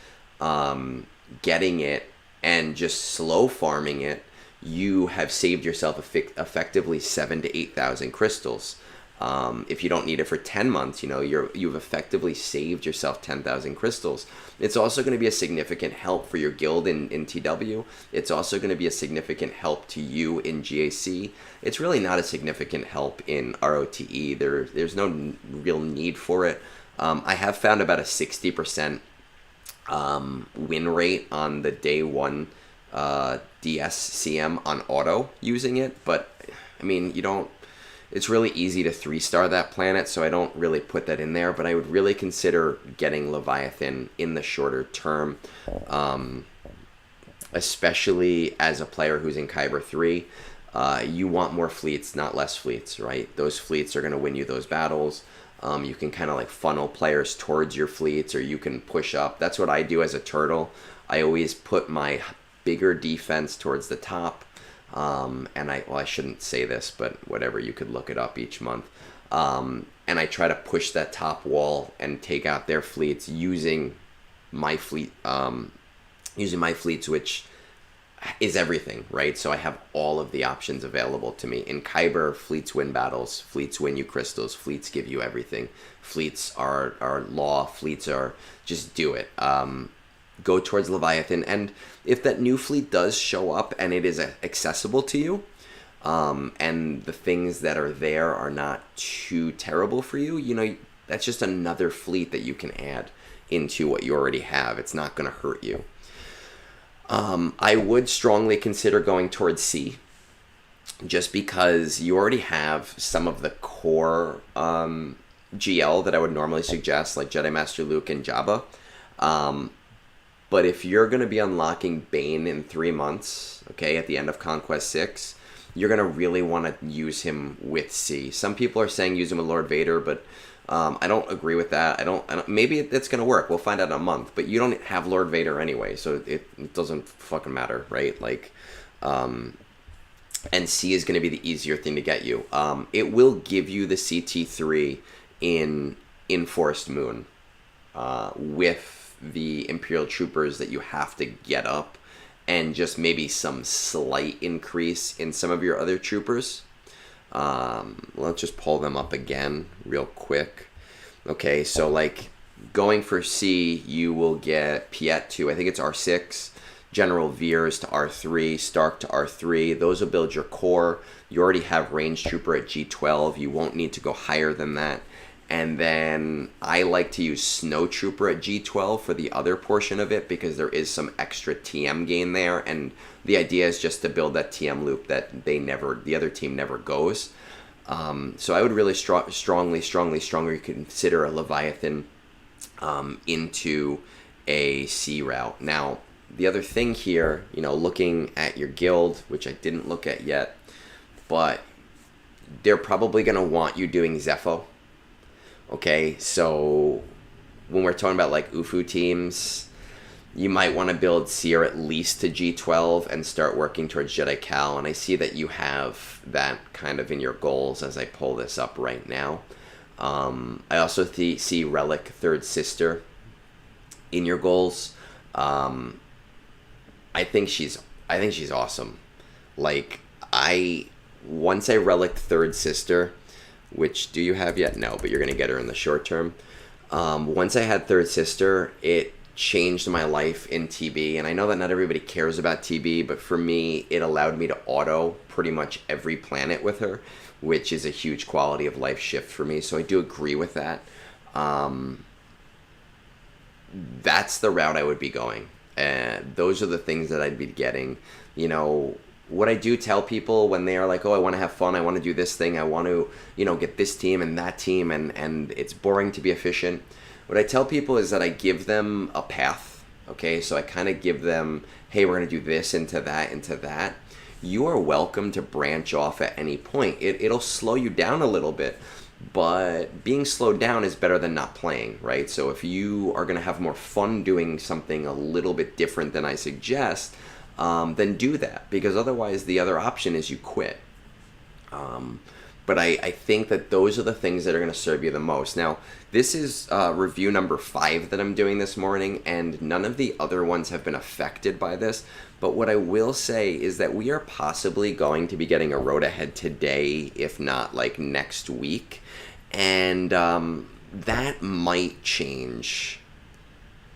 getting it and just slow farming it, you have saved yourself effectively 7,000 to 8,000 crystals. If you don't need it for 10 months, you've effectively saved yourself 10,000 crystals. It's also going to be a significant help for your guild in TW. It's also going to be a significant help to you in GAC. It's really not a significant help in ROTE. There's no real need for it. I have found about a 60% win rate on the day 1 DSCM on auto using it, but I mean, it's really easy to 3-star that planet, so I don't really put that in there, but I would really consider getting Leviathan in the shorter term, especially as a player who's in Kyber 3. You want more fleets, not less fleets, right? Those fleets are going to win you those battles. You can kind of like funnel players towards your fleets, or you can push up. That's what I do as a turtle. I always put my bigger defense towards the top. And I shouldn't say this, but whatever, you could look it up each month. And I try to push that top wall and take out their fleets using my fleet, which is everything, right? So I have all of the options available to me. In Kyber, fleets win battles, fleets win you crystals, fleets give you everything. Fleets are law, fleets are just do it. Go towards Leviathan, and if that new fleet does show up and it is accessible to you, and the things that are there are not too terrible for you, that's just another fleet that you can add into what you already have. It's not going to hurt you. I would strongly consider going towards C, just because you already have some of the core GL that I would normally suggest, like Jedi Master Luke and Jabba. But if you're going to be unlocking Bane in 3 months, okay, at the end of Conquest 6, you're going to really want to use him with C. Some people are saying use him with Lord Vader, but I don't agree with that. I don't. Maybe it's going to work. We'll find out in a month. But you don't have Lord Vader anyway, so it doesn't fucking matter, right? Like, and C is going to be the easier thing to get you. It will give you the CT3 in Forest Moon with the Imperial Troopers that you have to get up, and just maybe some slight increase in some of your other troopers. Let's just pull them up again real quick. Okay, so like going for C, you will get Piet to, I think it's R6, General Veers to R3, Stark to R3. Those will build your core. You already have Range Trooper at G12. You won't need to go higher than that. And then I like to use Snow Trooper at G12 for the other portion of it, because there is some extra TM gain there, and the idea is just to build that TM loop that the other team never goes. So I would really strongly consider a Leviathan into a C route. Now, the other thing here, looking at your guild, which I didn't look at yet, but they're probably going to want you doing Zepho. Okay, so when we're talking about like UFU teams, you might want to build Seer at least to G12 and start working towards Jedi Cal. And I see that you have that kind of in your goals as I pull this up right now. I also see Relic Third Sister in your goals. I think she's awesome. Like, once I Relic Third Sister, which do you have yet? No, but you're going to get her in the short term. Once I had Third Sister, it changed my life in TB, and I know that not everybody cares about TB, but for me, it allowed me to auto pretty much every planet with her, which is a huge quality of life shift for me, so I do agree with that. that's the route I would be going. And those are the things that I'd be getting. You know, what I do tell people when they are like, oh, I want to have fun, I want to do this thing, I want to, you know, get this team and that team, and it's boring to be efficient. What I tell people is that I give them a path, okay? So I kind of give them, hey, we're going to do this into that, into that. You are welcome to branch off at any point. It'll slow you down a little bit, but being slowed down is better than not playing, right? So if you are going to have more fun doing something a little bit different than I suggest, then do that, because otherwise the other option is you quit. But I think that those are the things that are going to serve you the most. Now, this is review number 5 that I'm doing this morning, and none of the other ones have been affected by this. But what I will say is that we are possibly going to be getting a road ahead today, if not like next week. And that might change.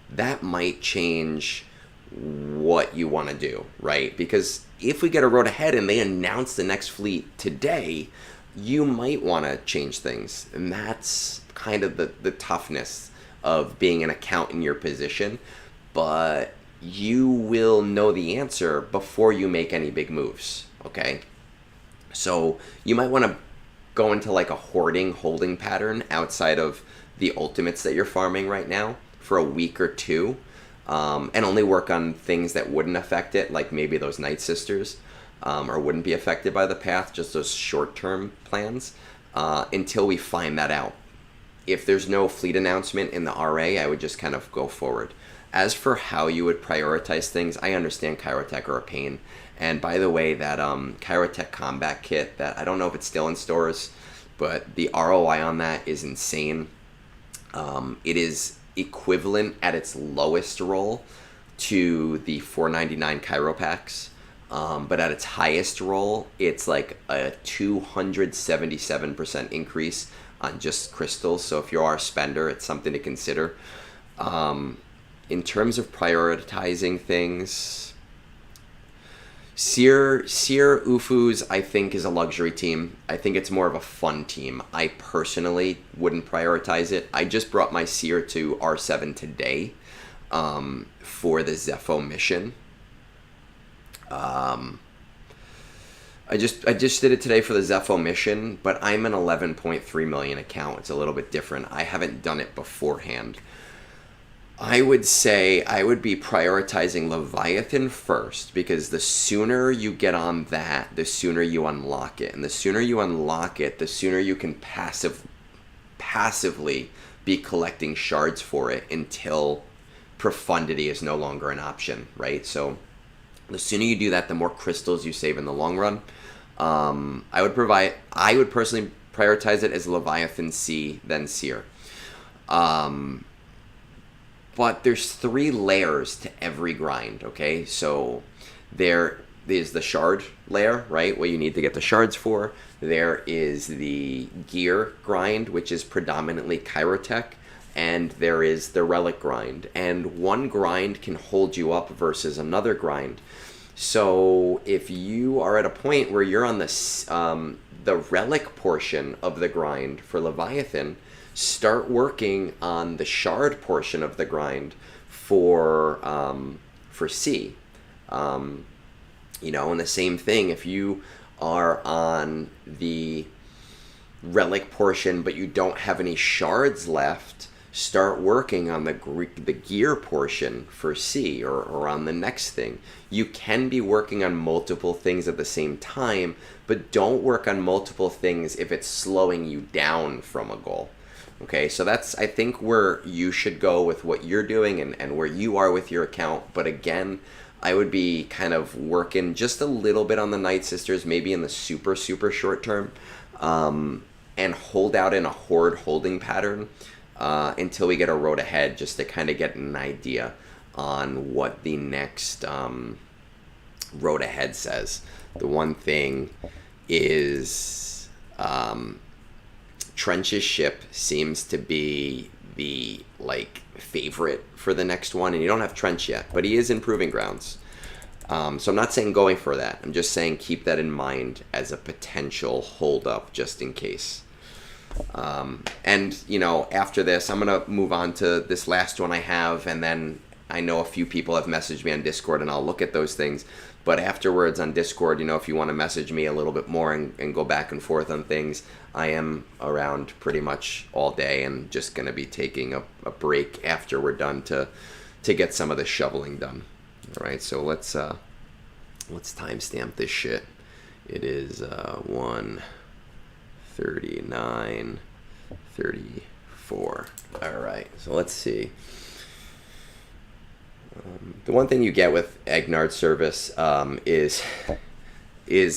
That might change what you want to do, right? Because if we get a road ahead and they announce the next fleet today, you might want to change things. And that's kind of the toughness of being an account in your position. But you will know the answer before you make any big moves, okay? So you might want to go into like a holding pattern outside of the ultimates that you're farming right now for a week or two, and only work on things that wouldn't affect it, like maybe those Night Sisters, or wouldn't be affected by the path, just those short-term plans, until we find that out. If there's no fleet announcement in the RA, I would just kind of go forward. As for how you would prioritize things, I understand Kyrotech are a pain. And by the way, that Kyrotech combat kit, that I don't know if it's still in stores, but the ROI on that is insane. It is equivalent at its lowest roll to the $4.99 Kyro packs. But at its highest roll, it's like a 277% increase on just crystals. So if you are a spender, it's something to consider. In terms of prioritizing things, Seer Ufus, I think, is a luxury team. I think it's more of a fun team. I personally wouldn't prioritize it. I just brought my Seer to R7 today for the Zepho mission. I just did it today for the Zepho mission, but I'm an 11.3 million account. It's a little bit different. I haven't done it beforehand. I would say I would be prioritizing Leviathan first, because the sooner you get on that, the sooner you unlock it. And the sooner you unlock it, the sooner you can passively be collecting shards for it until profundity is no longer an option, right? So the sooner you do that, the more crystals you save in the long run. I would personally prioritize it as Leviathan C, then Seer. But there's 3 layers to every grind, okay? So there is the shard layer, right? What you need to get the shards for. There is the gear grind, which is predominantly Kyrotech. And there is the relic grind. And one grind can hold you up versus another grind. So if you are at a point where you're on the relic portion of the grind for Leviathan, start working on the shard portion of the grind for C. And the same thing, if you are on the relic portion but you don't have any shards left, start working on the gear portion for C, or on the next thing. You can be working on multiple things at the same time, but don't work on multiple things if it's slowing you down from a goal. Okay, so that's, I think, where you should go with what you're doing and where you are with your account. But again, I would be kind of working just a little bit on the Night Sisters, maybe in the super, super short term, and hold out in a horde holding pattern until we get a road ahead, just to kind of get an idea on what the next road ahead says. The one thing is Trench's ship seems to be the favorite for the next one, and you don't have Trench yet, but he is in Proving Grounds. So I'm not saying going for that. I'm just saying keep that in mind as a potential hold up, just in case. And, you know, after this, I'm going to move on to this last one I have, and then I know a few people have messaged me on Discord, and I'll look at those things. But afterwards on Discord, you know, if you want to message me a little bit more and go back and forth on things, I am around pretty much all day and just going to be taking a break after we're done to get some of the shoveling done. All right, so let's timestamp this shit. It is 1:39:34. All right, so let's see. The one thing you get with Egnards service is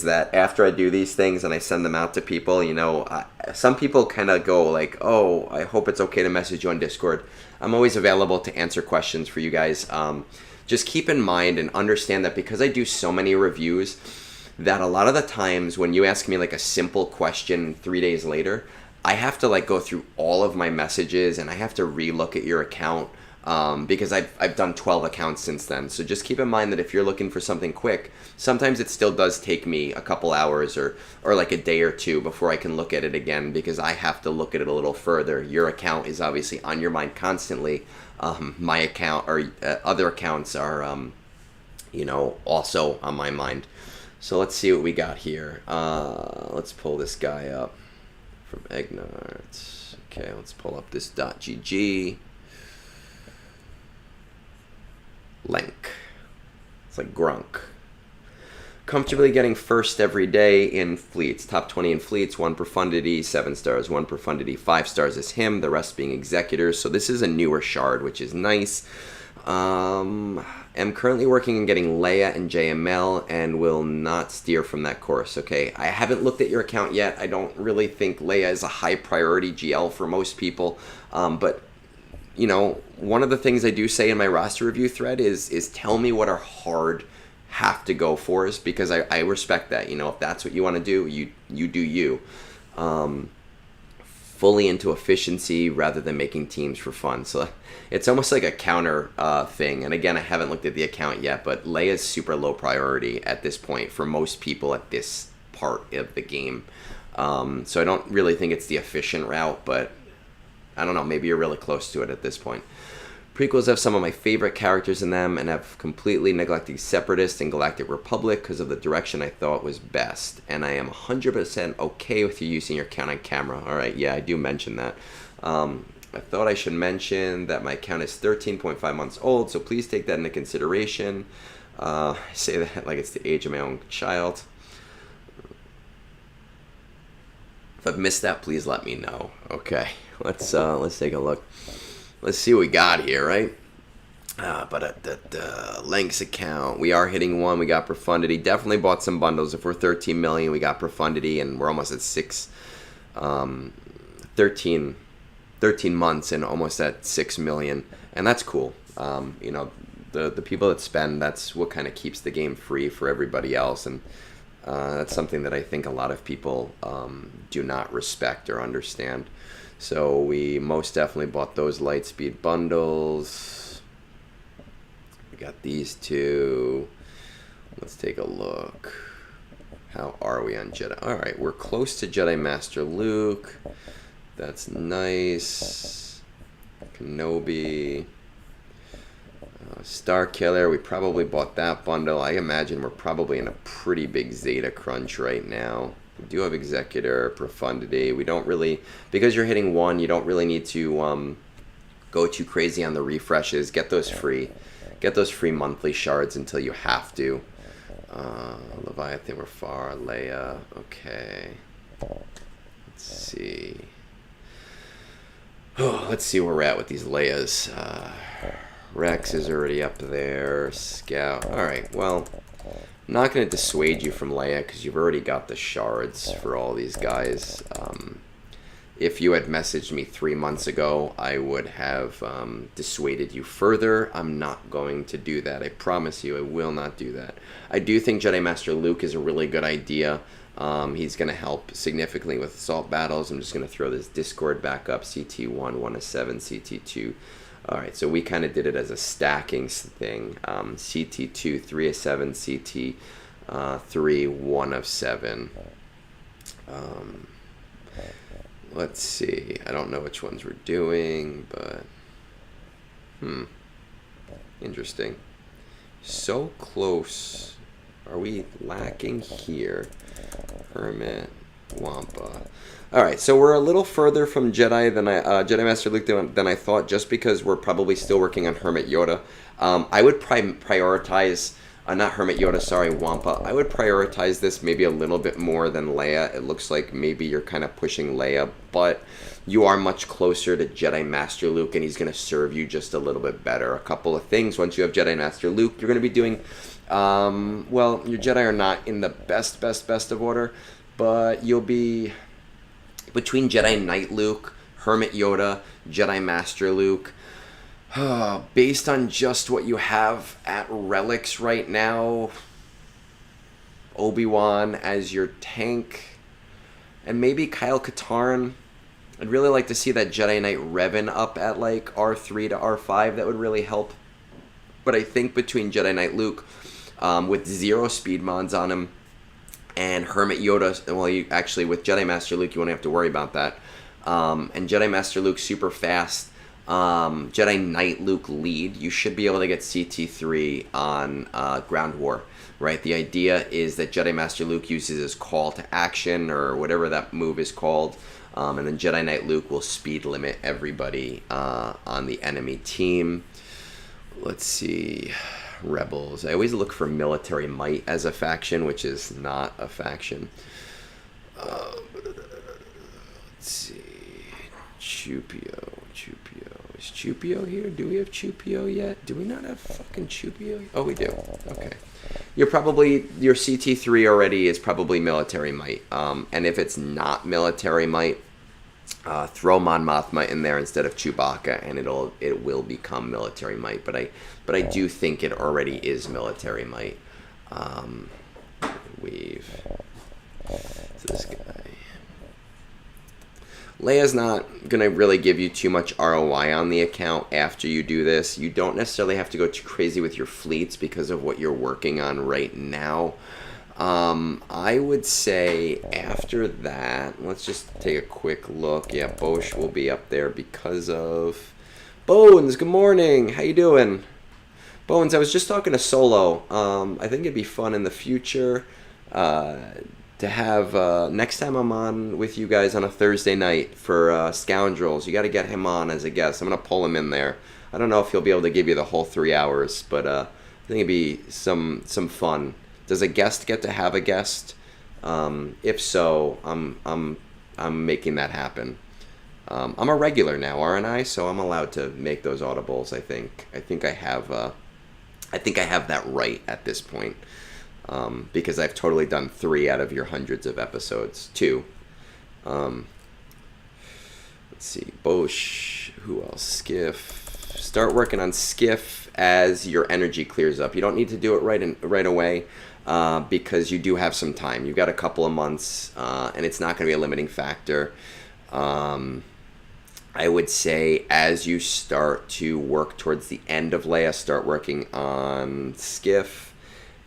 that after I do these things and I send them out to people, you know, some people kind of go like, oh, I hope it's okay to message you on Discord. I'm always available to answer questions for you guys. Just keep in mind and understand that because I do so many reviews, that a lot of the times when you ask me like a simple question 3 days later, I have to like go through all of my messages and I have to relook at your account. Because I've done 12 accounts since then. So just keep in mind that if you're looking for something quick, sometimes it still does take me a couple hours or like a day or two before I can look at it again, because I have to look at it a little further. Your account is obviously on your mind constantly. My account or other accounts are, you know, also on my mind. So let's see what we got here. Let's pull this guy up from Egnards. Okay, let's pull up this .gg. Lank. It's like Grunk. Comfortably getting first every day in fleets. Top 20 in fleets, 1 profundity, 7 stars, 1 profundity, 5 stars is him, the rest being executors. So this is a newer shard, which is nice. Am currently working on getting Leia and JML and will not steer from that course. Okay, I haven't looked at your account yet. I don't really think Leia is a high priority GL for most people, but you know, one of the things I do say in my roster review thread is tell me what our hard have to go for is, because I respect that. You know, if that's what you want to do, you do you. Fully into efficiency rather than making teams for fun. So it's almost like a counter thing. And again, I haven't looked at the account yet, but Leia's super low priority at this point for most people at this part of the game. So I don't really think it's the efficient route, but I don't know, maybe you're really close to it at this point. Prequels have some of my favorite characters in them and have completely neglected Separatist and Galactic Republic because of the direction I thought was best. And I am 100% okay with you using your account on camera. Alright, yeah, I do mention that. I thought I should mention that my account is 13.5 months old, so please take that into consideration. I say that like it's the age of my own child. If I've missed that, please let me know. Okay, let's take a look. Let's see what we got here, right? Lank's account. We are hitting 1. We got profundity. Definitely bought some bundles. If we're 13 million, we got profundity, and we're almost at 13 months and almost at 6 million, and that's cool. You know, the people that spend, that's what kind of keeps the game free for everybody else, and that's something that I think a lot of people do not respect or understand. So we most definitely bought those Lightspeed bundles. We got these two. Let's take a look. How are we on Jedi? Alright, we're close to Jedi Master Luke. That's nice. Kenobi. Star Killer, we probably bought that bundle. I imagine we're probably in a pretty big Zeta crunch right now. We do have Executor, Profundity. We don't really, because you're hitting 1, you don't really need to go too crazy on the refreshes. Get those free. Get those free monthly shards until you have to. Leviathan, we're far. Leia, okay. Let's see. Oh, let's see where we're at with these Leias. Rex is already up there. Scout. Alright, well, I'm not going to dissuade you from Leia because you've already got the shards for all these guys. If you had messaged me 3 months ago, I would have dissuaded you further. I'm not going to do that. I promise you, I will not do that. I do think Jedi Master Luke is a really good idea. He's going to help significantly with assault battles. I'm just going to throw this Discord back up. CT1, 1 of 7, CT2. Alright, so we kind of did it as a stacking thing. CT2, 3 of 7, CT3, 1 of 7. Let's see. I don't know which ones we're doing, but interesting. So close. Are we lacking here? Hermit, Wampa. All right, so we're a little further from Jedi Master Luke than I thought, just because we're probably still working on Hermit Yoda. I would prioritize, not Hermit Yoda, sorry, Wampa. I would prioritize this maybe a little bit more than Leia. It looks like maybe you're kind of pushing Leia, but you are much closer to Jedi Master Luke, and he's going to serve you just a little bit better. A couple of things. Once you have Jedi Master Luke, you're going to be doing, well, your Jedi are not in the best of order, but you'll be between Jedi Knight Luke, Hermit Yoda, Jedi Master Luke. Based on just what you have at relics right now, Obi-Wan as your tank, and maybe Kyle Katarn. I'd really like to see that Jedi Knight Revan up at like R3 to R5. That would really help. But I think between Jedi Knight Luke, with 0 speed mods on him, and Hermit Yoda, well, you actually with Jedi Master Luke, you won't have to worry about that. And Jedi Master Luke super fast. Jedi Knight Luke lead, you should be able to get CT3 on Ground War, right? The idea is that Jedi Master Luke uses his call to action, or whatever that move is called, and then Jedi Knight Luke will speed limit everybody on the enemy team. Let's see. Rebels. I always look for military might as a faction, which is not a faction. Let's see. Chupio. Is Chupio here? Do we have Chupio yet? Do we not have fucking Chupio? Oh, we do. Okay. Your CT3 already is probably military might. And if it's not military might, throw Mon Mothma in there instead of Chewbacca, and it will become military might. But I do think it already is military might. Weave. So this guy. Leia's not going to really give you too much ROI on the account after you do this. You don't necessarily have to go too crazy with your fleets because of what you're working on right now. I would say after that, let's just take a quick look. Yeah, Bosch will be up there because of... Bones, good morning. How you doing? Bones, I was just talking to Solo. I think it'd be fun in the future to have... next time I'm on with you guys on a Thursday night for Scoundrels, you got to get him on as a guest. I'm going to pull him in there. I don't know if he'll be able to give you the whole 3 hours, but I think it'd be some fun. Does a guest get to have a guest? If so, I'm making that happen. I'm a regular now, aren't I? So I'm allowed to make those audibles. I think I have that right at this point, because I've totally done 3 out of your hundreds of episodes. 2. Let's see, Bosch. Who else? Skiff. Start working on Skiff as your energy clears up. You don't need to do it right away. Because you do have some time. You've got a couple of months, and it's not going to be a limiting factor. I would say as you start to work towards the end of Leia, start working on Skiff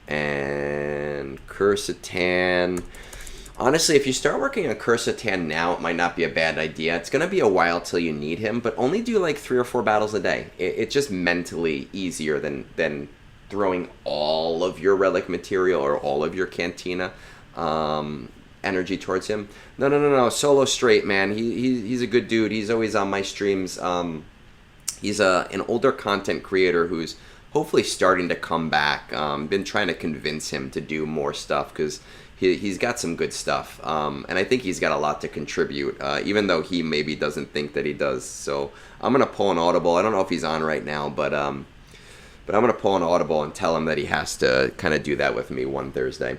and Kursatan. Honestly, if you start working on Kursatan now, it might not be a bad idea. It's going to be a while till you need him, but only do like 3 or 4 battles a day. It's just mentally easier than throwing all of your relic material or all of your cantina energy towards him. No. Solo straight, man. He's a good dude. He's always on my streams. He's an older content creator who's hopefully starting to come back. Been trying to convince him to do more stuff because he's got some good stuff. And I think he's got a lot to contribute, even though he maybe doesn't think that he does. So I'm going to pull an audible. I don't know if he's on right now, but I'm going to pull an audible and tell him that he has to kind of do that with me one Thursday.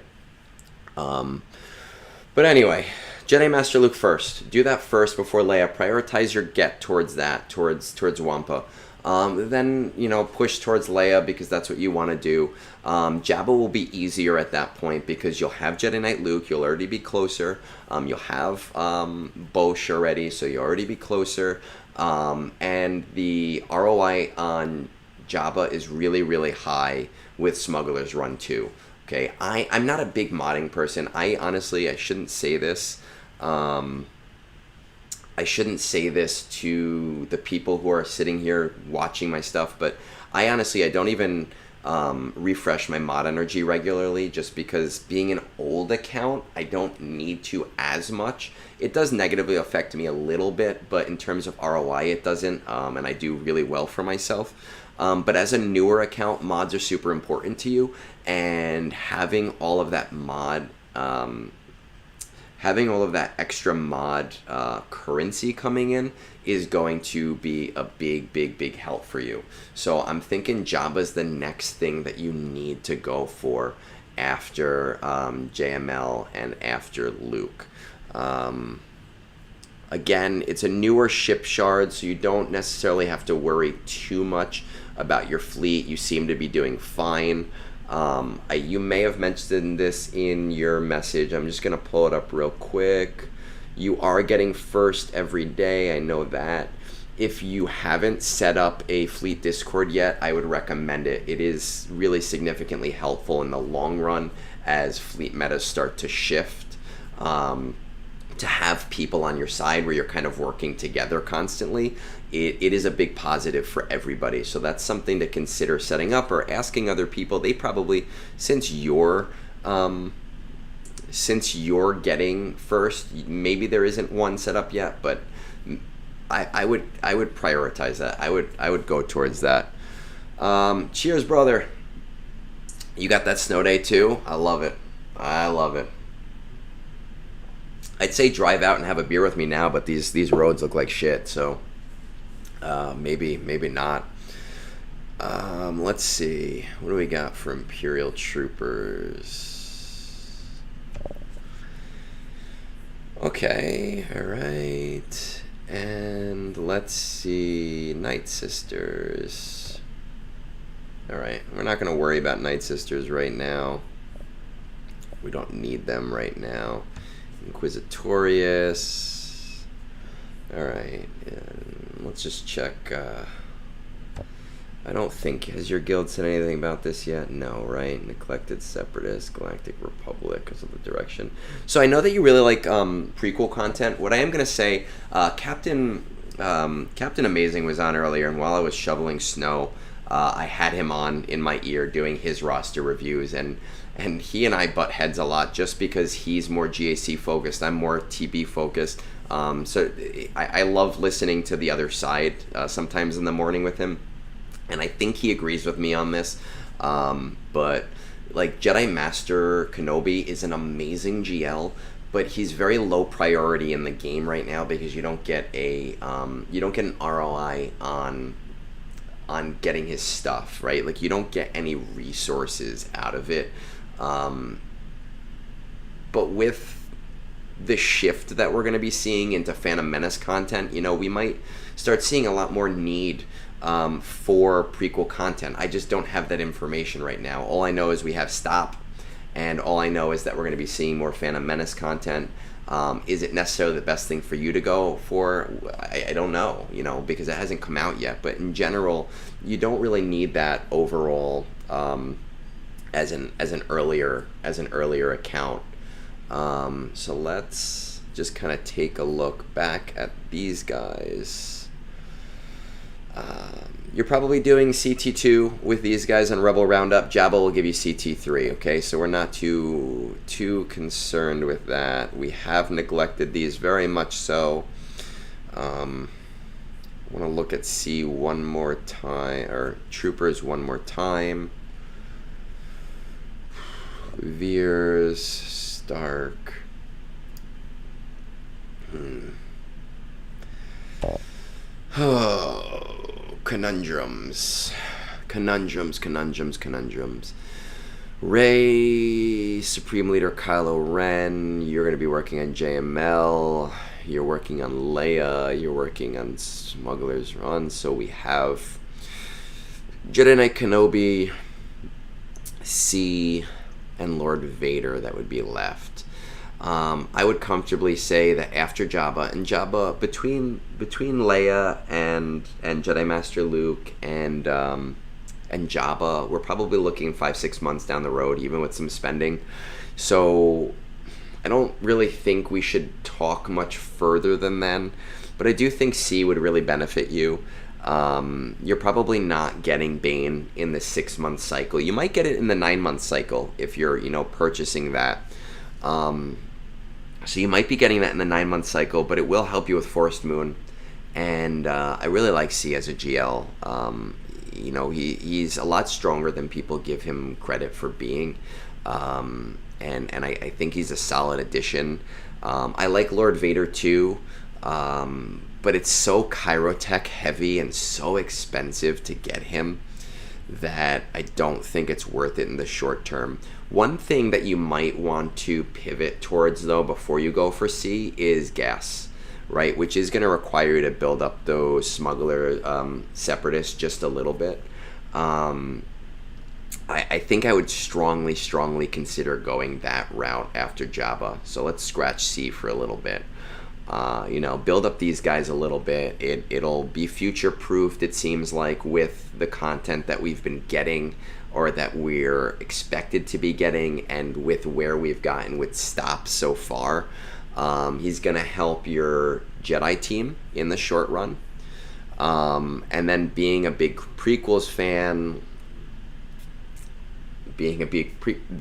But anyway, Jedi Master Luke first. Do that first before Leia. Prioritize your get towards that, towards Wampa. Then, push towards Leia because that's what you want to do. Jabba will be easier at that point because you'll have Jedi Knight Luke. You'll already be closer. You'll have Bosch already, so you'll already be closer. And the ROI on Jabba is really, really high with Smuggler's Run 2. Okay, I'm not a big modding person. I shouldn't say this. I shouldn't say this to the people who are sitting here watching my stuff, but I honestly, I don't even refresh my mod energy regularly, just because being an old account, I don't need to as much. It does negatively affect me a little bit, but in terms of ROI, it doesn't, and I do really well for myself. But as a newer account, mods are super important to you, and having all of that mod, having all of that extra mod currency coming in is going to be a big help for you. So I'm thinking Jabba's the next thing that you need to go for after JML and after Luke. Again, it's a newer ship shard, so you don't necessarily have to worry too much about your fleet. You seem to be doing fine. You may have mentioned this in your message. I'm just going to pull it up real quick. You are getting first every day. I know that. If you haven't set up a fleet Discord yet, I would recommend it. It is really significantly helpful in the long run as fleet metas start to shift. To have people on your side where you're kind of working together constantly, it is a big positive for everybody. So that's something to consider setting up, or asking other people. They probably, since you're getting first, maybe there isn't one set up yet, but I would prioritize that. I would go towards that. Cheers, brother. You got that snow day too? I love it. I'd say drive out and have a beer with me now, but these roads look like shit, so maybe not. Let's see. What do we got for Imperial Troopers? Okay, alright. And let's see. Night Sisters. Alright, we're not going to worry about Night Sisters right now. We don't need them right now. Inquisitorius. Alright, let's just check. I don't think, has your guild said anything about this yet? No, right? Neglected Separatist, Galactic Republic, because of the direction. So I know that you really like prequel content. What I am going to say, Captain Amazing was on earlier, and while I was shoveling snow, I had him on in my ear doing his roster reviews, and he and I butt heads a lot just because he's more GAC focused. I'm more TB focused. So I love listening to the other side sometimes in the morning with him. And I think he agrees with me on this. But like Jedi Master Kenobi is an amazing GL, but he's very low priority in the game right now because you don't get an ROI on getting his stuff, right? Like you don't get any resources out of it. But with the shift that we're going to be seeing into Phantom Menace content, we might start seeing a lot more need for prequel content. I just don't have that information right now. All I know is we have Stop, and all I know is that we're going to be seeing more Phantom Menace content. Is it necessarily the best thing for you to go for? I don't know, because it hasn't come out yet. But in general, you don't really need that overall as an earlier account. So let's just kind of take a look back at these guys. You're probably doing CT2 with these guys on Rebel Roundup. Jabba will give you CT3, okay? So we're not too concerned with that. We have neglected these very much so. I want to look at C one more time, or Troopers one more time. Veers, Stark. Oh, conundrums. Rey, Supreme Leader Kylo Ren, you're going to be working on JML, you're working on Leia, you're working on Smuggler's Run, so we have Jedi Knight Kenobi, C, and Lord Vader that would be left. I would comfortably say that after Jabba, between Leia and Jedi Master Luke and Jabba, we're probably looking 5-6 months down the road, even with some spending. So I don't really think we should talk much further than then. But I do think C would really benefit you. You're probably not getting Bane in the 6-month cycle. You might get it in the 9-month cycle if you're, purchasing that. So you might be getting that in the 9-month cycle, but it will help you with Forest Moon. And I really like C as a GL. He's a lot stronger than people give him credit for being. And I think he's a solid addition. I like Lord Vader too, but it's so Chirotech heavy and so expensive to get him that I don't think it's worth it in the short term. One thing that you might want to pivot towards, though, before you go for C is gas, right? Which is going to require you to build up those smuggler separatists just a little bit. I think I would strongly consider going that route after Jabba. So let's scratch C for a little bit. Build up these guys a little bit. It'll be future-proofed, it seems like, with the content that we've been getting or that we're expected to be getting, and with where we've gotten with stops so far. He's going to help your Jedi team in the short run. And then being a big prequels fan, being a big prequels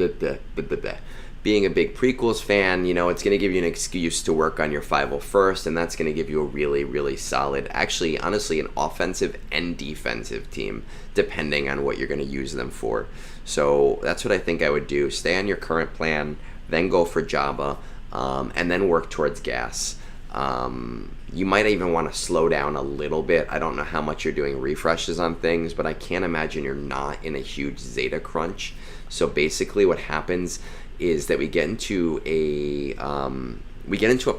fan, it's going to give you an excuse to work on your 501st, and that's going to give you a really, really solid, actually, honestly, an offensive and defensive team, depending on what you're going to use them for. So that's what I think I would do. Stay on your current plan, then go for Jabba, and then work towards gas. You might even want to slow down a little bit. I don't know how much you're doing refreshes on things, but I can't imagine you're not in a huge Zeta crunch. So basically what happens is that we get into a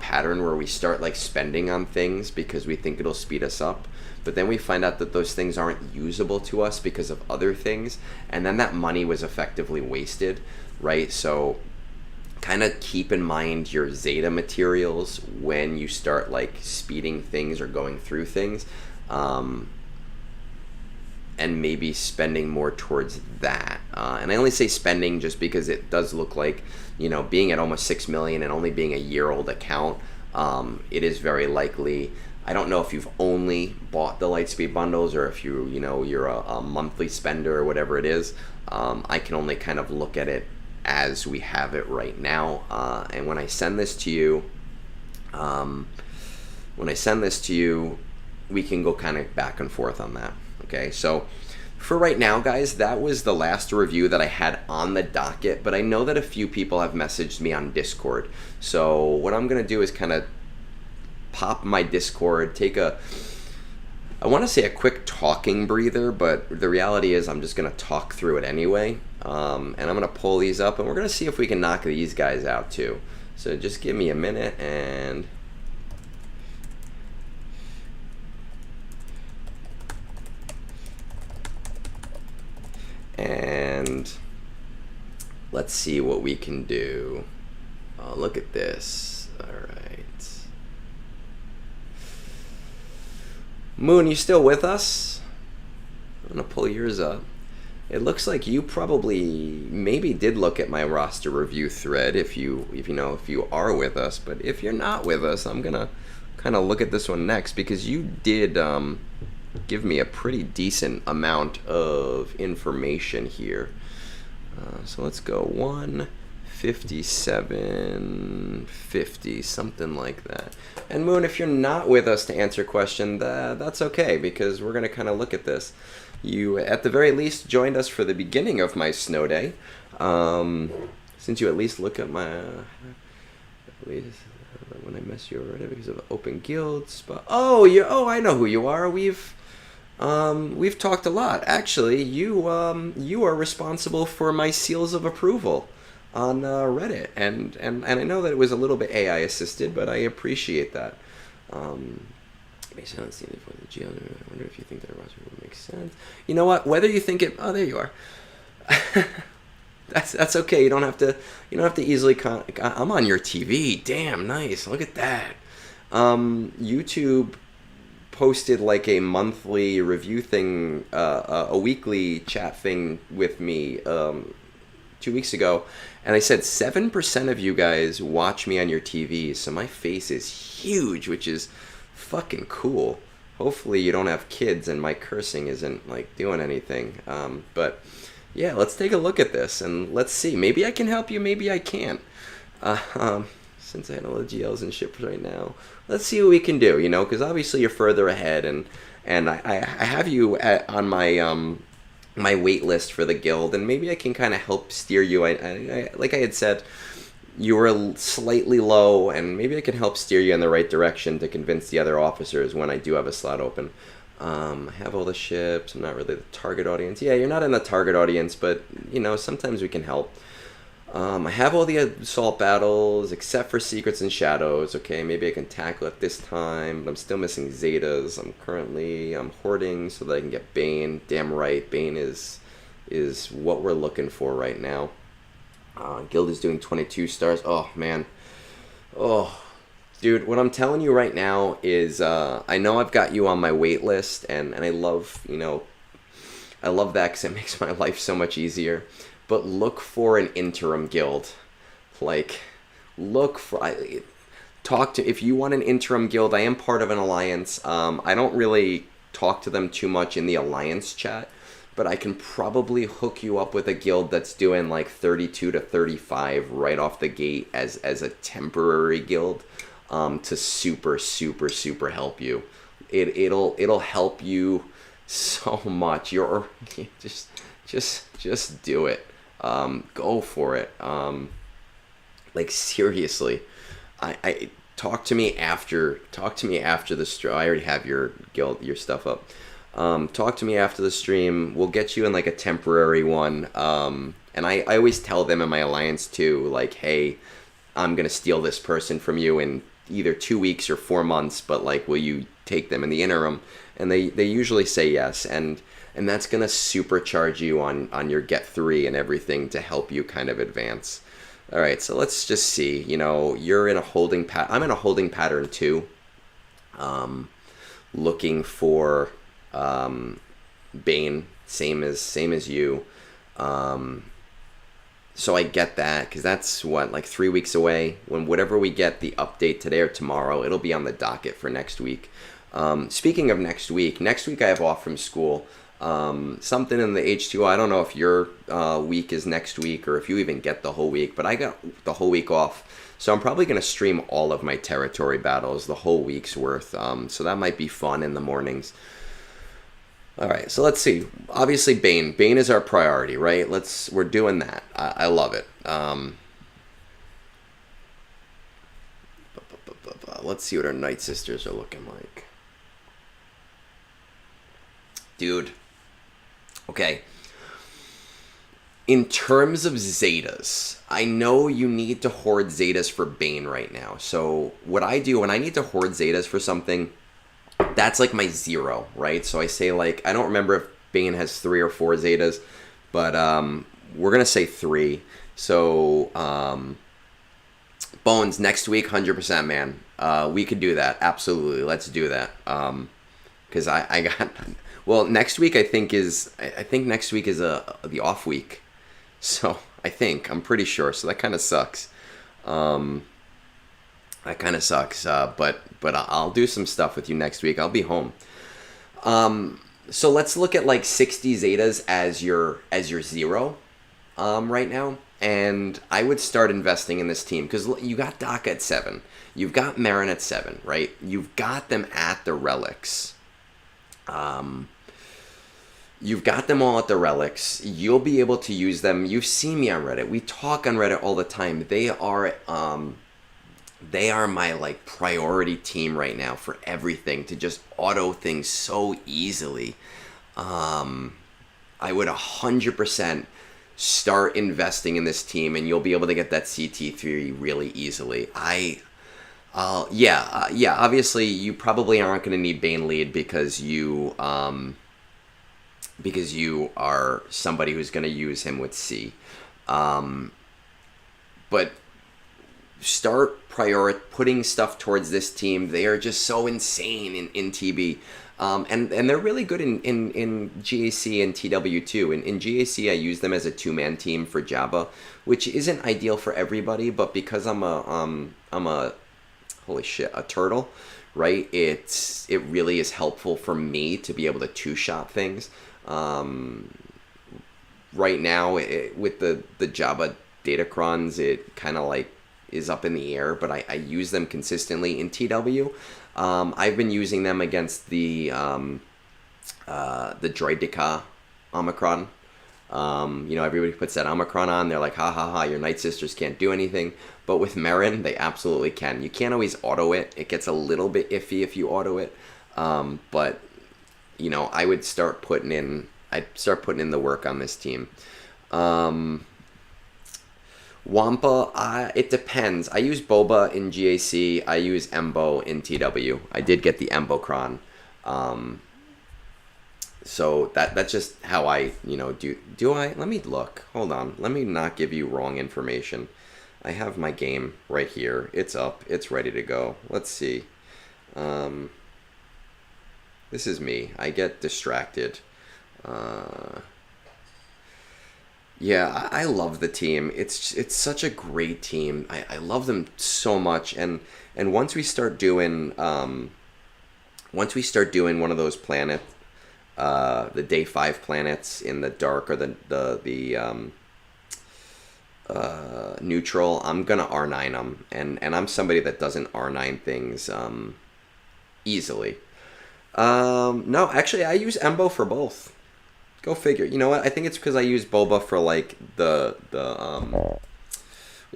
pattern where we start like spending on things because we think it'll speed us up, but then we find out that those things aren't usable to us because of other things, and then that money was effectively wasted, right? So kind of keep in mind your Zeta materials when you start like speeding things or going through things, and maybe spending more towards that. And I only say spending just because it does look like, being at almost 6 million and only being a year-old account, it is very likely. I don't know if you've only bought the Lightspeed bundles or if you're a monthly spender or whatever it is. I can only kind of look at it as we have it right now. And when I send this to you, we can go kind of back and forth on that. Okay, so for right now, guys, that was the last review that I had on the docket, but I know that a few people have messaged me on Discord. So what I'm going to do is kind of pop my Discord, I want to say a quick talking breather, but the reality is I'm just going to talk through it anyway. And I'm going to pull these up, and we're going to see if we can knock these guys out too. So just give me a minute, and let's see what we can do. Oh, look at this. All right. Moon, you still with us? I'm going to pull yours up. It looks like you probably maybe did look at my roster review thread if you are with us, but if you're not with us, I'm going to kind of look at this one next because you did give me a pretty decent amount of information here. So let's go 157.50, something like that. And Moon, if you're not with us to answer question, that's okay, because we're going to kind of look at this. You, at the very least, joined us for the beginning of my snow day. Since you at least look at my... when I mess you already because of open guilds. But I know who you are. We've talked a lot. Actually, you are responsible for my seals of approval on Reddit, and I know that it was a little bit AI assisted, but I appreciate that. Based on the for the GL, I wonder if you think that a roster would make sense. You know what? Whether you think it, there you are. That's okay. You don't have to easily. I'm on your TV. Damn, nice. Look at that. YouTube posted like a monthly review thing, a weekly chat thing with me 2 weeks ago, and I said 7% of you guys watch me on your TV, so my face is huge, which is fucking cool. Hopefully you don't have kids and my cursing isn't like doing anything. But yeah, let's take a look at this and let's see. Maybe I can help you, maybe I can't. Since I had all the GLs and shit right now, let's see what we can do, you know, because obviously you're further ahead, and I have you on my wait list for the guild, and maybe I can kind of help steer you. I like I had said, you were slightly low, and maybe I can help steer you in the right direction to convince the other officers when I do have a slot open. I have all the ships. I'm not really the target audience. Yeah, you're not in the target audience, but, you know, sometimes we can help. I have all the assault battles, except for secrets and shadows. Okay, maybe I can tackle it this time, but I'm still missing Zetas. I'm hoarding so that I can get Bane. Damn right, Bane is what we're looking for right now. Guild is doing 22 stars. Oh, man. Oh, dude, what I'm telling you right now is I know I've got you on my wait list, and I love, you know, I love that because it makes my life so much easier. But look for an interim guild. Like, look for... if you want an interim guild, I am part of an alliance. I don't really talk to them too much in the alliance chat, but I can probably hook you up with a guild that's doing like 32 to 35 right off the gate as a temporary guild to super help you. It'll help you so much. Just do it. Go for it. Like, seriously, I talk to me after the stream. I already have your stuff up. Talk to me after the stream. We'll get you in like a temporary one. And I always tell them in my alliance too, like, hey, I'm gonna steal this person from you in either 2 weeks or 4 months, but like, will you take them in the interim? And they usually say yes, and that's gonna supercharge you on your get 3 and everything to help you kind of advance. All right, so let's just see. You know, you're in a holding pattern. I'm in a holding pattern too. Looking for Bane, same as you. So I get that, because that's what, like 3 weeks away. Whatever we get the update today or tomorrow, it'll be on the docket for next week. Speaking of next week I have off from school. Something in the H2O. I don't know if your week is next week or if you even get the whole week, but I got the whole week off. So I'm probably going to stream all of my territory battles, the whole week's worth. So that might be fun in the mornings. All right, so let's see. Obviously, Bane. Bane is our priority, right? We're doing that. I love it. Let's see what our Night Sisters are looking like. Dude. Okay. In terms of Zetas, I know you need to hoard Zetas for Bane right now. So what I do when I need to hoard Zetas for something, that's like my 0, right? So I say, like, I don't remember if Bane has 3 or 4 Zetas, but we're going to say 3. So Bones, next week, 100%, man. We could do that. Absolutely. Let's do that. Because I got... Well, next week I think next week is the off week. So I'm pretty sure. So that kind of sucks. But I'll do some stuff with you next week. I'll be home. So let's look at like 60 Zetas as your 0 right now. And I would start investing in this team because you got Doc at 7. You've got Marin at 7, right? You've got them at the relics. You've got them all at the relics. You'll be able to use them. You've seen me on Reddit. We talk on Reddit all the time. They are my like priority team right now for everything, to just auto things so easily. I would 100% start investing in this team, and you'll be able to get that CT3 really easily. Obviously you probably aren't going to need Bane lead because you are somebody who's going to use him with C. But start putting stuff towards this team. They are just so insane in TB. And they're really good in GAC and TW too. In GAC, I use them as a 2-man team for Jabba, which isn't ideal for everybody, but because I'm a holy shit, a turtle, right? It really is helpful for me to be able to two-shot things. Right now, with the Java Datacrons, it kind of like is up in the air, but I use them consistently in TW. I've been using them against the Droideka Omicron. Everybody puts that Omicron on. They're like, ha ha ha, your Night Sisters can't do anything. But with Merrin, they absolutely can. You can't always auto it. It gets a little bit iffy if you auto it. But I would start putting in the work on this team. Wampa, it depends. I use Boba in GAC. I use Embo in TW. I did get the Embocron. So that's just how I, do I? Let me look. Hold on. Let me not give you wrong information. I have my game right here. It's up. It's ready to go. Let's see. This is me. I get distracted. Yeah, I love the team. It's such a great team. I love them so much. And once we start doing one of those planets, the day 5 planets in the dark or the neutral, I'm gonna R9 them, and I'm somebody that doesn't R9 things easily. No, actually, I use Embo for both. Go figure. You know what? I think it's because I use Boba for like the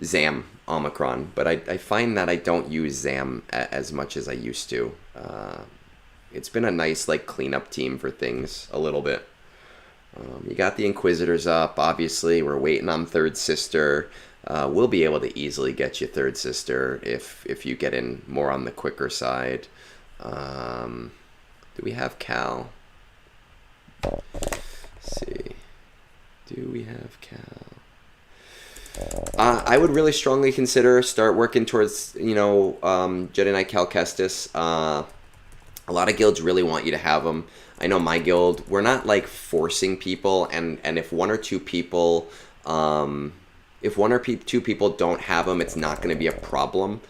Zam Omicron, but I find that I don't use Zam as much as I used to. It's been a nice like cleanup team for things a little bit. You got the Inquisitors up. Obviously, we're waiting on Third Sister. We'll be able to easily get you Third Sister if you get in more on the quicker side. Do we have Cal? Let's see. Do we have Cal? I would really strongly consider start working towards, Jedi Knight Cal Kestis. A lot of guilds really want you to have them. I know my guild, we're not like forcing people, and if one or two people don't have them, it's not going to be a problem.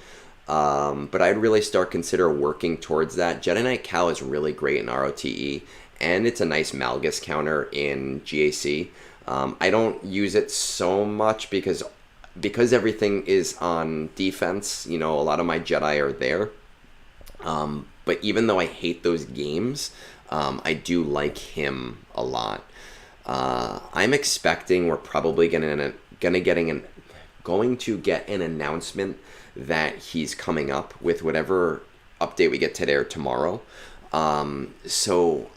But I'd really start consider working towards that. Jedi Knight Cal is really great in ROTE, and it's a nice Malgus counter in GAC. I don't use it so much because everything is on defense. A lot of my Jedi are there. But even though I hate those games, I do like him a lot. I'm expecting we're probably going to get an announcement that he's coming up with whatever update we get today or tomorrow. So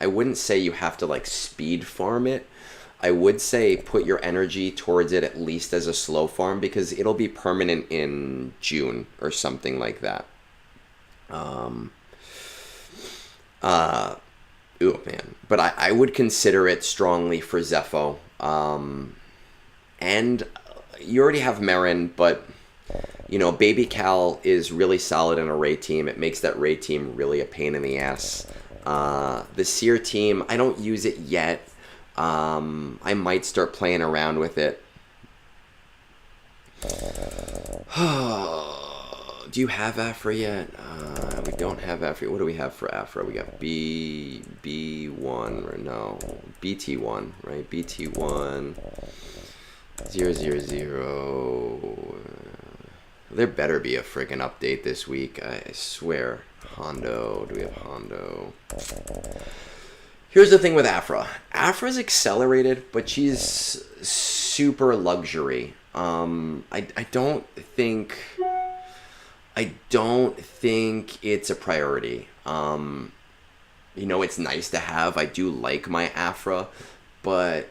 I wouldn't say you have to like speed farm it. I would say put your energy towards it at least as a slow farm, because it'll be permanent in June or something like that. Oh man, but I would consider it strongly for Zepho. And you already have Merrin, but Baby Cal is really solid in a Ray team. It makes that Ray team really a pain in the ass. The Seer team, I don't use it yet. I might start playing around with it. Do you have Afra yet? We don't have Afra. What do we have for Afra? We got B1 or no, BT1, right? BT1 000. There better be a friggin' update this week. I swear. Hondo. Do we have Hondo? Here's the thing with Afra. Afra's accelerated, but she's super luxury. I don't think it's a priority. It's nice to have. I do like my Afra, but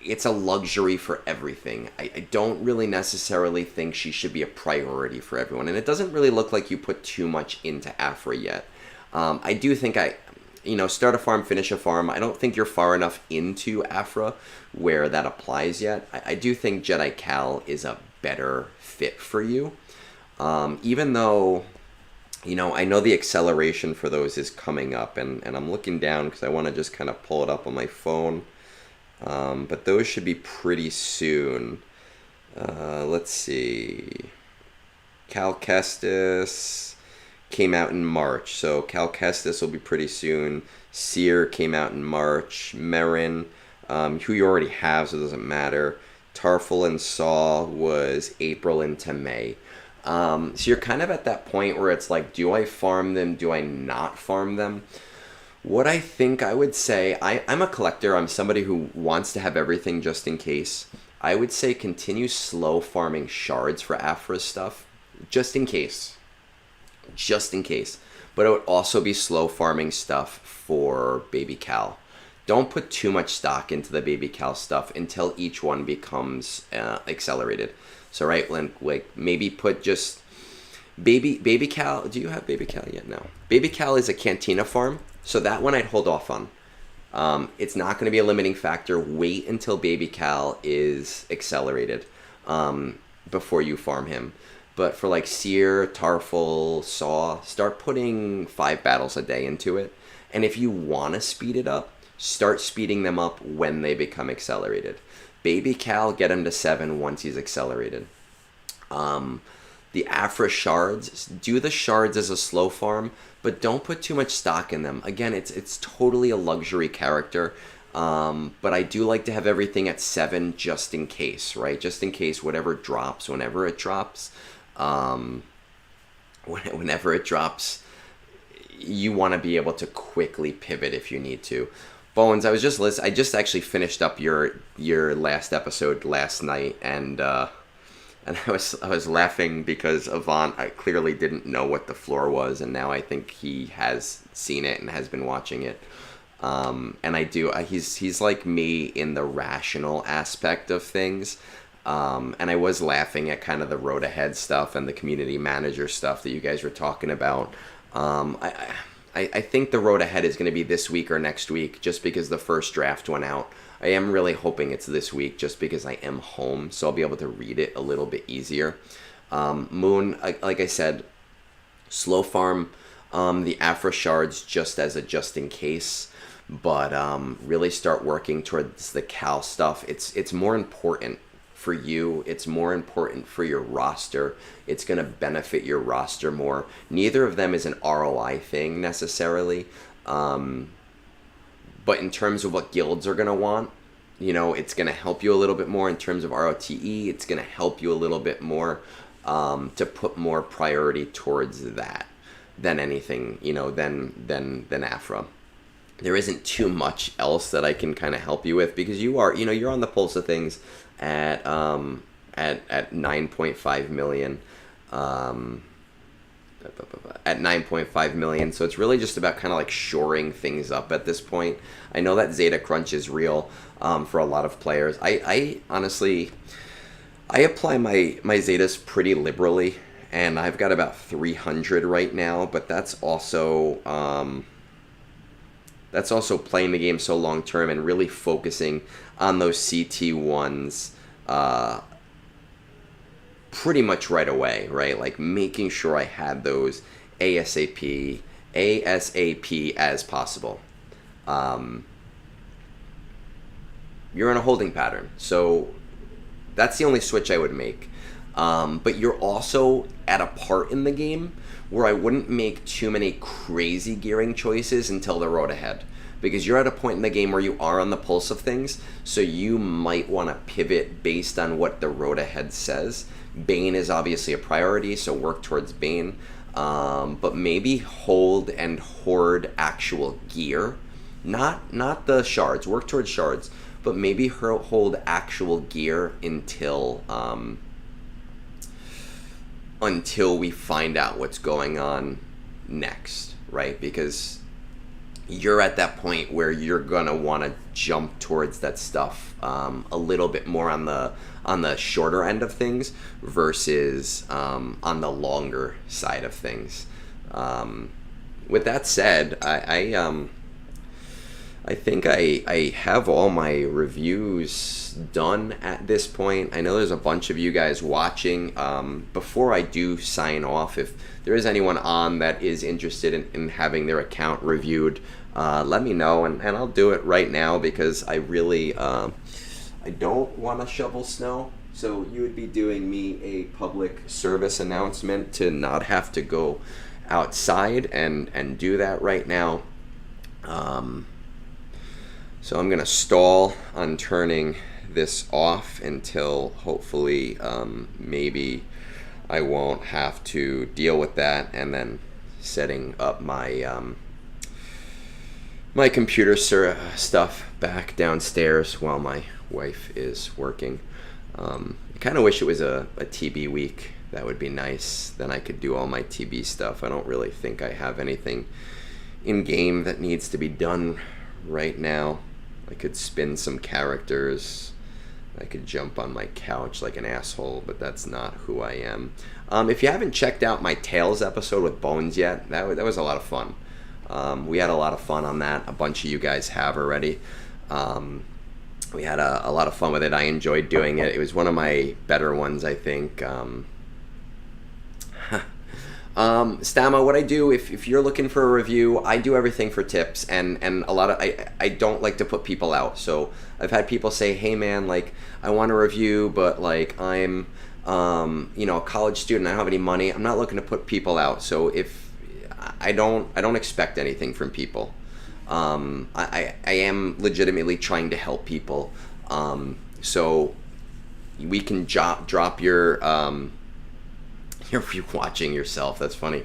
it's a luxury for everything. I don't really necessarily think she should be a priority for everyone, and it doesn't really look like you put too much into Afra yet. I do think start a farm, finish a farm. I don't think you're far enough into Afra where that applies yet. I do think Jedi Cal is a better fit for you. Even though, I know the acceleration for those is coming up, and I'm looking down because I want to just kind of pull it up on my phone. But those should be pretty soon. Let's see. Cal Kestis, came out in March, so Cal Kestis will be pretty soon. Seer came out in March. Merin, who you already have, so it doesn't matter. Tarful and Saw was April into May. So you're kind of at that point where it's like, do I farm them? Do I not farm them? What I think I would say, I'm a collector. I'm somebody who wants to have everything just in case. I would say continue slow farming shards for Afra stuff, just in case. Just in case. But it would also be slow farming stuff for Baby Cal. Don't put too much stock into the Baby Cal stuff until each one becomes accelerated. So right, like maybe put just Baby Cal. Do you have Baby Cal yet? No. Baby Cal is a Cantina farm, so that one I'd hold off on. It's not going to be a limiting factor. Wait until Baby Cal is accelerated before you farm him. But for like Seer, Tarful, Saw, start putting 5 battles a day into it. And if you want to speed it up, start speeding them up when they become accelerated. Baby Cal, get him to 7 once he's accelerated. The Afra shards, do the shards as a slow farm, but don't put too much stock in them. Again, it's totally a luxury character, but I do like to have everything at 7 just in case, right? Just in case whatever drops, whenever it drops, whenever it drops, you want to be able to quickly pivot if you need to. Bones, I just actually finished up your last episode last night, and I was laughing because Avant clearly didn't know what the floor was, and now I think he has seen it and has been watching it. And he's like me in the rational aspect of things. And I was laughing at kind of the road ahead stuff and the community manager stuff that you guys were talking about. I think the road ahead is going to be this week or next week, just because the first draft went out. I am really hoping it's this week, just because I am home, so I'll be able to read it a little bit easier. Moon, like I said, slow farm the Afra shards just as a just in case, but really start working towards the Cal stuff. It's more important for you. It's more important for your roster. It's going to benefit your roster more. Neither of them is an ROI thing necessarily. But in terms of what guilds are going to want, it's going to help you a little bit more in terms of ROTE. It's going to help you a little bit more to put more priority towards that than anything, than Afra. There isn't too much else that I can kind of help you with, because you're on the pulse of things at 9.5 million. At 9.5 million, so it's really just about kind of like shoring things up at this point. I know that Zeta crunch is real for a lot of players. I honestly apply my Zetas pretty liberally, and I've got about 300 right now, but that's also playing the game so long term and really focusing on those CT1s pretty much right away, right? Like making sure I had those ASAP as possible. You're in a holding pattern, so that's the only switch I would make. But you're also at a part in the game where I wouldn't make too many crazy gearing choices until the road ahead, because you're at a point in the game where you are on the pulse of things, so you might want to pivot based on what the road ahead says. Bane is obviously a priority, so work towards Bane, but maybe hold and hoard actual gear, not the shards. Work towards shards, but maybe hold actual gear until we find out what's going on next, right? Because you're at that point where you're gonna want to jump towards that stuff a little bit more on the shorter end of things versus on the longer side of things. With that said, I think I have all my reviews done at this point. I know there's a bunch of you guys watching. Before I do sign off, if there is anyone on that is interested in having their account reviewed, let me know, and I'll do it right now, because I really I don't want to shovel snow. So you would be doing me a public service announcement to not have to go outside and do that right now. So I'm going to stall on turning this off until hopefully maybe I won't have to deal with that, and then setting up my my computer stuff back downstairs while my wife is working. I kind of wish it was a TB week. That would be nice. Then I could do all my TB stuff. I don't really think I have anything in game that needs to be done right now. I could spin some characters. I could jump on my couch like an asshole, but that's not who I am. If you haven't checked out my Tales episode with Bones yet, that was a lot of fun. We had a lot of fun on that. A bunch of you guys have already. We had a lot of fun with it. I enjoyed doing it. It was one of my better ones, I think. Stama, what I do, if you're looking for a review, I do everything for tips, and a lot of, I don't like to put people out. So I've had people say, hey man, like, I want a review, but like, I'm, a college student, I don't have any money. I'm not looking to put people out. So if, I don't expect anything from people. I am legitimately trying to help people. So we can drop your, you're watching yourself. That's funny.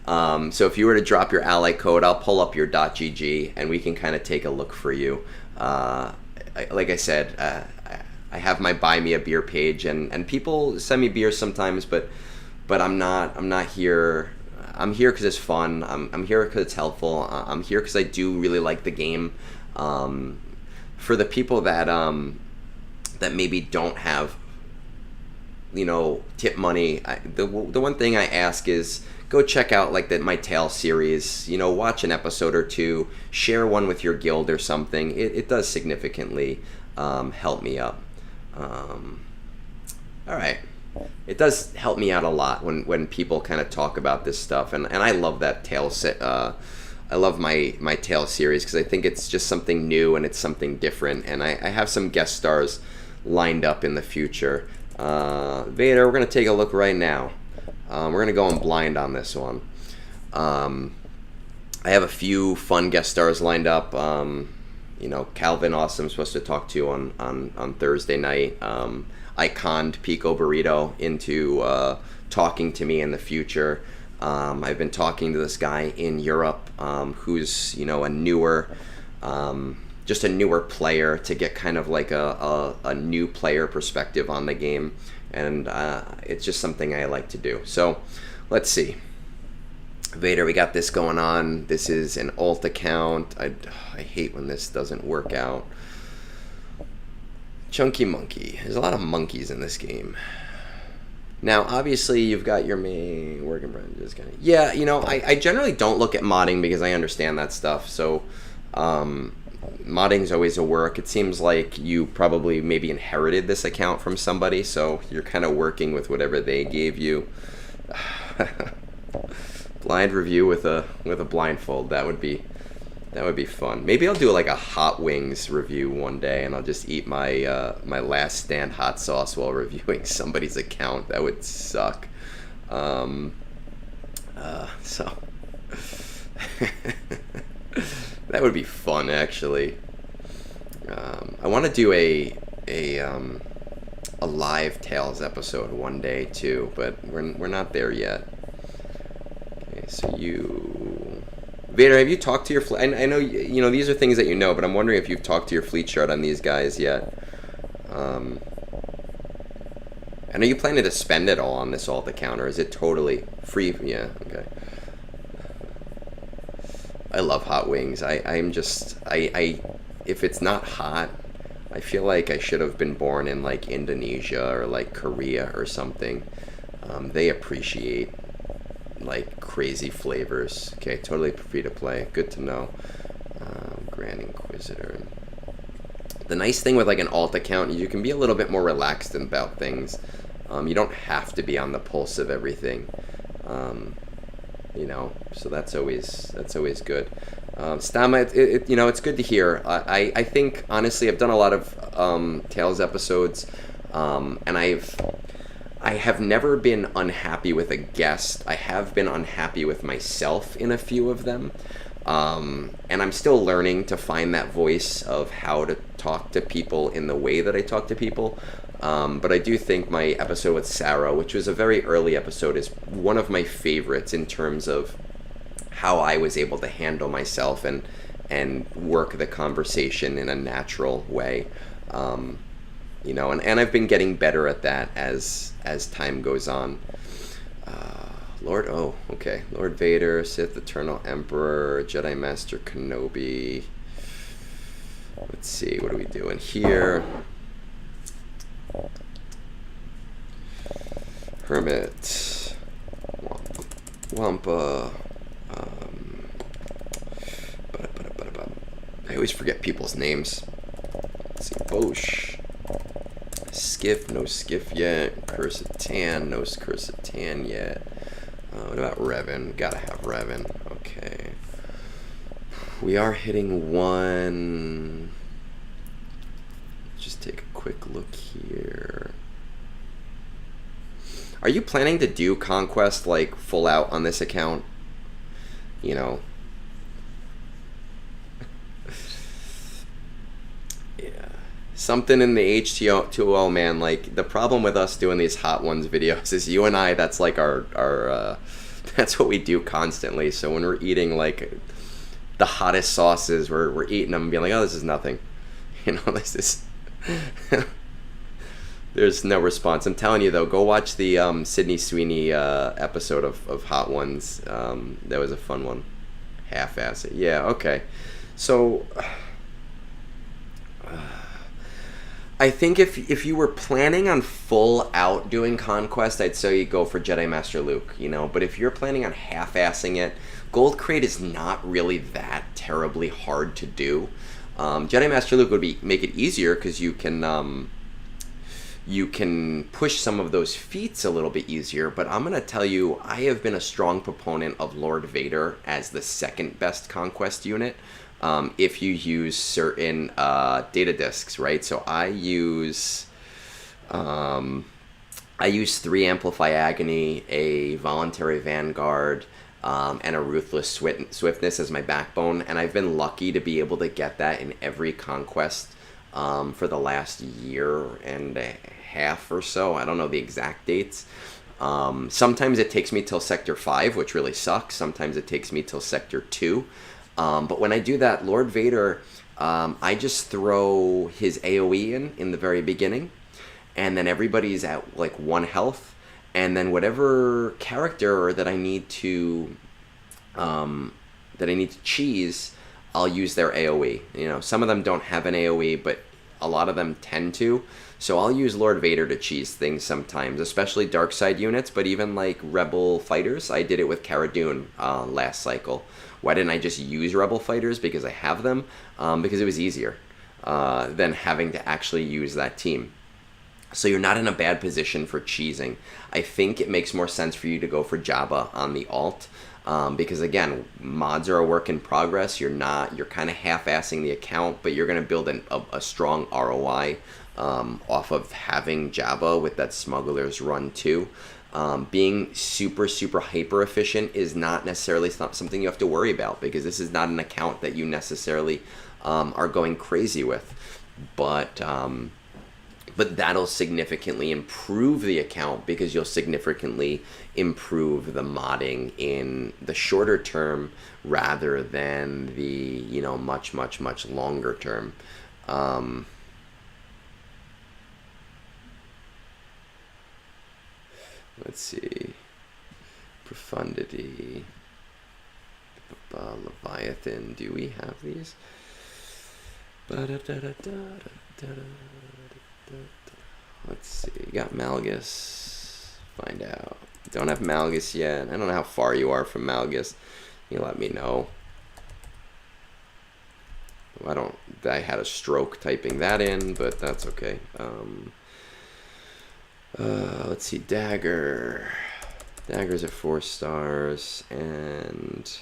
So if you were to drop your ally code, I'll pull up your .gg and we can kind of take a look for you. Like I said, I have my Buy Me a Beer page, and people send me beers sometimes, but I'm not here. I'm here because it's fun. I'm here because it's helpful. I'm here because I do really like the game. For the people that maybe don't have, tip money, the one thing I ask is go check out like my Tale series, watch an episode or two, share one with your guild or something. It does significantly help me up. All right. It does help me out a lot when people kind of talk about this stuff, and I love that Tale set. I love my Tale series because I think it's just something new and it's something different, and I have some guest stars lined up in the future. Vader, we're going to take a look right now. We're going to go in blind on this one. I have a few fun guest stars lined up. Calvin Awesome supposed to talk to on Thursday night. I conned Pico Burrito into talking to me in the future. I've been talking to this guy in Europe who's a newer player, to get kind of like a new player perspective on the game, and it's just something I like to do. So let's see. Vader, we got this going on. This is an alt account. I hate when this doesn't work out. Chunky Monkey. There's a lot of monkeys in this game. Now, obviously, you've got your main working friend. Just kind of, yeah, I generally don't look at modding because I understand that stuff. So, modding's always a work. It seems like you probably maybe inherited this account from somebody, so you're kind of working with whatever they gave you. Blind review with a blindfold. That would be fun. Maybe I'll do like a hot wings review one day, and I'll just eat my my last stand hot sauce while reviewing somebody's account. That would suck. So that would be fun, actually. I want to do a live Tales episode one day too, but we're not there yet. Okay, so Vader, have you talked to your fleet? I know these are things that you know, but I'm wondering if you've talked to your fleet chart on these guys yet. And are you planning to spend it all on this alt account, or is it totally free? Yeah, okay. I love hot wings. I'm just if it's not hot, I feel like I should have been born in like Indonesia or like Korea or something. They appreciate like crazy flavors. Okay, totally free to play. Good to know. Grand Inquisitor. The nice thing with like an alt account is you can be a little bit more relaxed about things. You don't have to be on the pulse of everything. So that's always good. Stama, it's good to hear. I think honestly I've done a lot of Tales episodes, and I have never been unhappy with a guest. I have been unhappy with myself in a few of them. And I'm still learning to find that voice of how to talk to people in the way that I talk to people. But I do think my episode with Sarah, which was a very early episode, is one of my favorites in terms of how I was able to handle myself and work the conversation in a natural way. You know, and I've been getting better at that as time goes on. Lord Vader, Sith Eternal Emperor, Jedi Master Kenobi. Let's see, what are we doing here? Hermit, Wampa. I always forget people's names. Let's see, Bosch. Skiff, no Skiff yet. Curse of Tan, no Curse of Tan yet. What about Revan? Gotta have Revan. Okay. We are hitting one. Just take a quick look here. Are you planning to do Conquest like full out on this account? You know. Yeah. Something in the H2O, man. Like, the problem with us doing these Hot Ones videos is you and I, that's like our that's what we do constantly. So when we're eating like the hottest sauces, we're eating them and being like, oh, this is nothing. You know, this is there's no response. I'm telling you though, go watch the Sydney Sweeney episode of Hot Ones. That was a fun one. Half-ass it. Yeah, okay. So I think if you were planning on full out doing Conquest, I'd say you go for Jedi Master Luke, you know. But if you're planning on half-assing it, Gold Crate is not really that terribly hard to do. Jedi Master Luke would make it easier because you can push some of those feats a little bit easier. But I'm gonna tell you, I have been a strong proponent of Lord Vader as the second best Conquest unit. If you use certain data discs, right? So I use 3 Amplify Agony, a Voluntary Vanguard, and a Ruthless Swiftness as my backbone, and I've been lucky to be able to get that in every Conquest for the last year and a half or so. I don't know the exact dates. Sometimes it takes me till Sector 5, which really sucks. Sometimes it takes me till Sector 2. But when I do that, Lord Vader, I just throw his AoE in the very beginning, and then everybody's at like 1 health, and then whatever character that I need to cheese, I'll use their AoE. You know, some of them don't have an AoE, but a lot of them tend to. So I'll use Lord Vader to cheese things sometimes, especially dark side units, but even like Rebel fighters. I did it with Cara Dune last cycle. Why didn't I just use Rebel fighters? Because I have them. Because it was easier than having to actually use that team. So you're not in a bad position for cheesing. I think it makes more sense for you to go for Jabba on the alt. Because again, mods are a work in progress. You're kind of half-assing the account, but you're going to build a strong ROI off of having Jabba with that Smuggler's Run too. Being super hyper efficient is not necessarily something you have to worry about, because this is not an account that you necessarily are going crazy with. But that'll significantly improve the account, because you'll significantly improve the modding in the shorter term rather than the, you know, much longer term. Let's see. Profundity. Leviathan. Do we have these? Let's see. Got Malgus. Find out. Don't have Malgus yet. I don't know how far you are from Malgus. You let me know. I had a stroke typing that in, but that's okay. Let's see, Dagger. Dagger's at 4 stars, and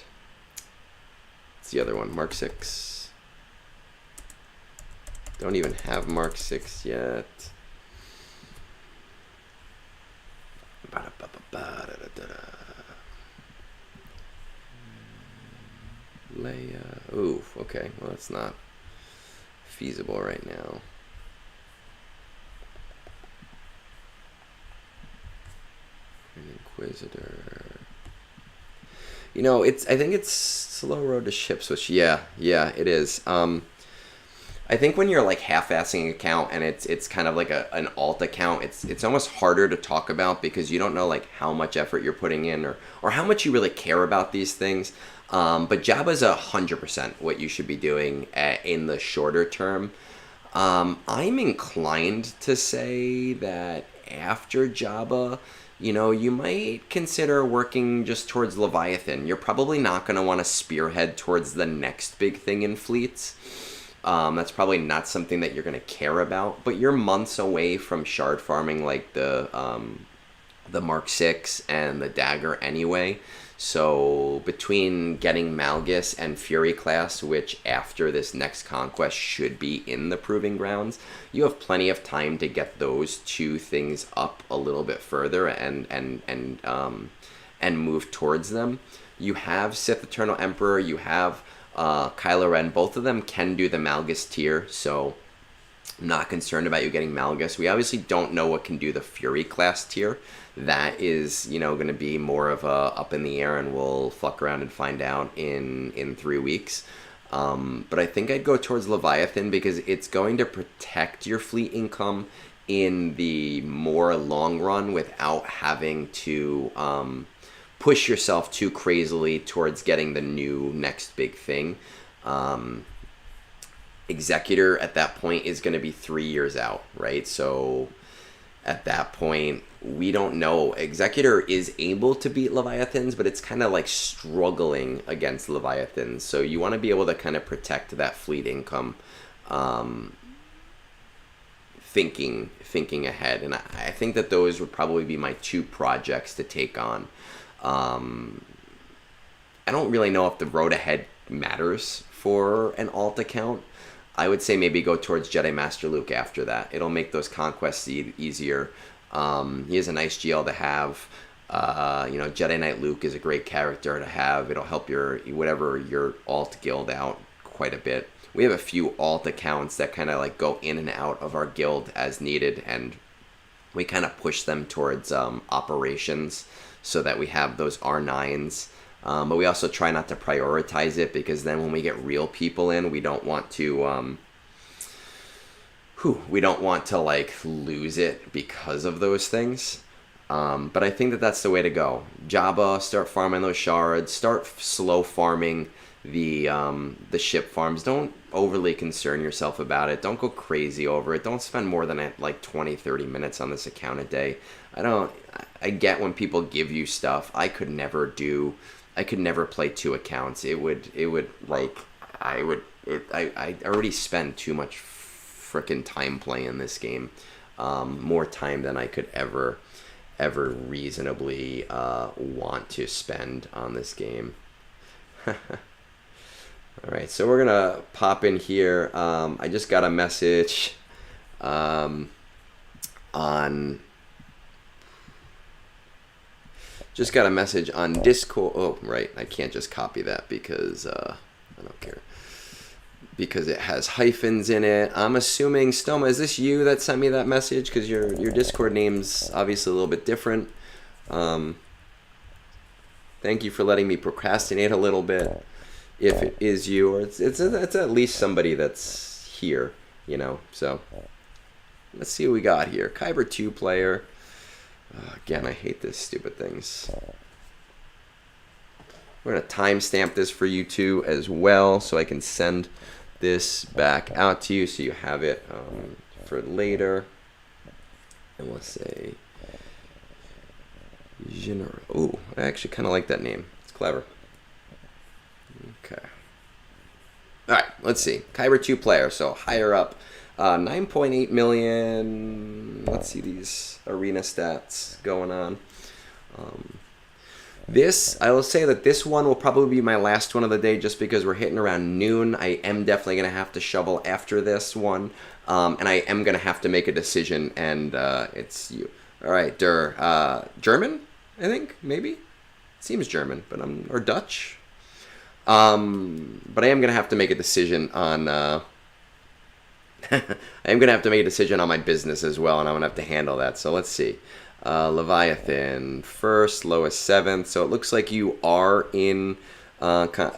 what's the other one? Mark 6. Don't even have Mark 6 yet. Ooh, okay. Well, that's not feasible right now. An Inquisitor. You know, I think it's Slow Road to Ship Switch. Yeah, it is. I think when you're like half-assing an account and it's kind of like an alt account, it's almost harder to talk about because you don't know like how much effort you're putting in or how much you really care about these things. But Jabba's 100% what you should be doing in the shorter term. I'm inclined to say that after Jabba, you know, you might consider working just towards Leviathan. You're probably not going to want to spearhead towards the next big thing in fleets. That's probably not something that you're going to care about, but you're months away from shard farming like the Mark 6 and the Dagger anyway. So between getting Malgus and Fury class, which after this next conquest should be in the Proving Grounds, you have plenty of time to get those two things up a little bit further and move towards them. You have Sith Eternal Emperor, you have Kylo Ren. Both of them can do the Malgus tier, so I'm not concerned about you getting Malgus. We obviously don't know what can do the Fury class tier. That is, you know, going to be more of a up in the air, and we'll fuck around and find out in 3 weeks. But I think I'd go towards Leviathan because it's going to protect your fleet income in the more long run without having to push yourself too crazily towards getting the new next big thing. Executor at that point is going to be 3 years out, right? So at that point, we don't know. Executor is able to beat Leviathans, but it's kind of like struggling against Leviathans. So you want to be able to kind of protect that fleet income, thinking ahead. And I think that those would probably be my two projects to take on. I don't really know if the road ahead matters for an alt account. I would say maybe go towards Jedi Master Luke after that. It'll make those conquests easier. He is a nice GL to have. You know, Jedi Knight Luke is a great character to have. It'll help your alt guild out quite a bit. We have a few alt accounts that kind of like go in and out of our guild as needed, and we kind of push them towards operations so that we have those R9s. But we also try not to prioritize it because then when we get real people in, we don't want to like lose it because of those things. But I think that that's the way to go. Jabba, start farming those shards, start slow farming the ship farms. Don't overly concern yourself about it. Don't go crazy over it. Don't spend more than like 20-30 minutes on this account a day. I get when people give you stuff. I could never play 2 accounts. I already spend too much frickin' time playing this game. More time than I could ever reasonably want to spend on this game. Alright, so we're gonna pop in here. I just got a message on Discord. Oh, right. I can't just copy that because I don't care. Because it has hyphens in it. I'm assuming, Stoma, is this you that sent me that message? Because your Discord name's obviously a little bit different. Thank you for letting me procrastinate a little bit. If it is you, or it's at least somebody that's here, you know. So let's see what we got here. Kyber 2 player. Again, I hate this stupid things. We're going to timestamp this for you two as well so I can send this back out to you so you have it for later. And we'll say Jhineral. Oh, I actually kind of like that name. It's clever. Okay. Alright, let's see. Kyber 2 player, so higher up. 9.8 million. Let's see these arena stats going on. I will say that this one will probably be my last one of the day just because we're hitting around noon. I am definitely going to have to shovel after this one. And I am going to have to make a decision, and it's you. Alright, German, I think, maybe? Seems German, but or Dutch. But I am gonna have to make a decision on. I am gonna have to make a decision on my business as well, and I'm gonna have to handle that. So let's see. Leviathan first, lowest seventh. So it looks like you are in.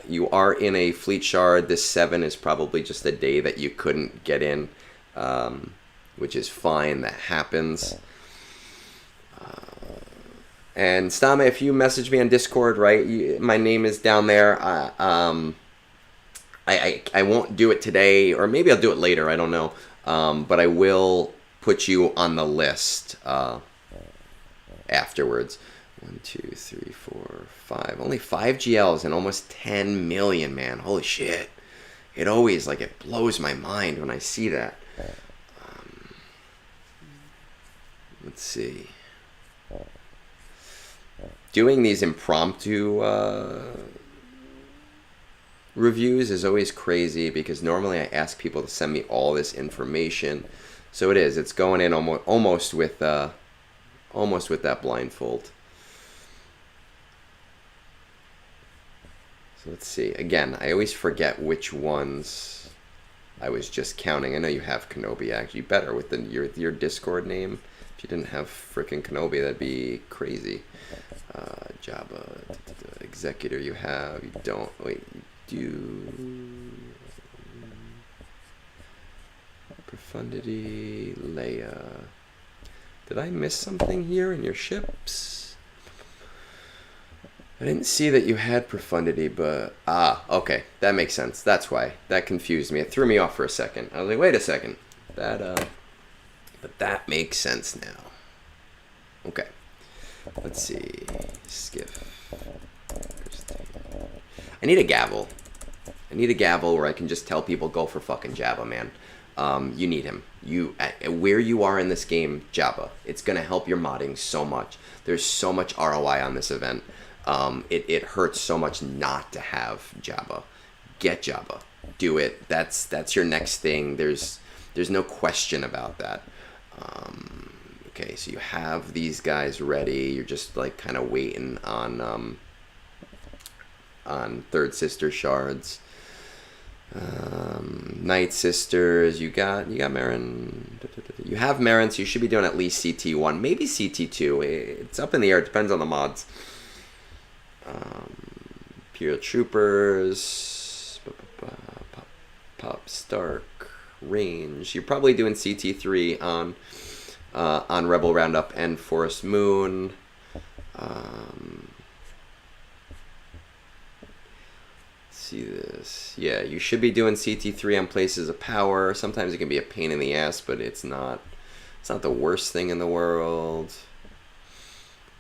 You are in a fleet shard. This 7 is probably just a day that you couldn't get in, which is fine. That happens. And Stame, if you message me on Discord, right, my name is down there. I won't do it today, or maybe I'll do it later. I don't know. But I will put you on the list afterwards. 1, 2, 3, 4, 5. Only 5 GLs and almost 10 million, man. Holy shit. It always, like, it blows my mind when I see that. Let's see. Doing these impromptu reviews is always crazy because normally I ask people to send me all this information. So it is. It's going in almost with that blindfold. So let's see. Again, I always forget which ones I was just counting. I know you have Kenobi actually. Better with your Discord name. If you didn't have frickin' Kenobi, that'd be crazy. Jabba, Executor you have. You don't. Wait, you do. Profundity, Leia. Did I miss something here in your ships? I didn't see that you had Profundity, but... okay. That makes sense. That's why. That confused me. It threw me off for a second. I was like, wait a second. But that makes sense now. Okay. Let's see. Skiff. I need a gavel. I need a gavel where I can just tell people, go for fucking Jabba, man. You need him. Where you are in this game, Jabba. It's going to help your modding so much. There's so much ROI on this event. It hurts so much not to have Jabba. Get Jabba. Do it. That's your next thing. There's no question about that. Okay, so you have these guys ready. You're just like kind of waiting on Third Sister shards. Night Sisters, you got Marin. You have Marin, so you should be doing at least CT1, maybe CT2. It's up in the air. It depends on the mods. Imperial Troopers, Pop Stark, Range. You're probably doing CT3 on Rebel Roundup and Forest Moon. See this. Yeah, you should be doing CT3 on Places of Power. Sometimes it can be a pain in the ass, but it's not the worst thing in the world.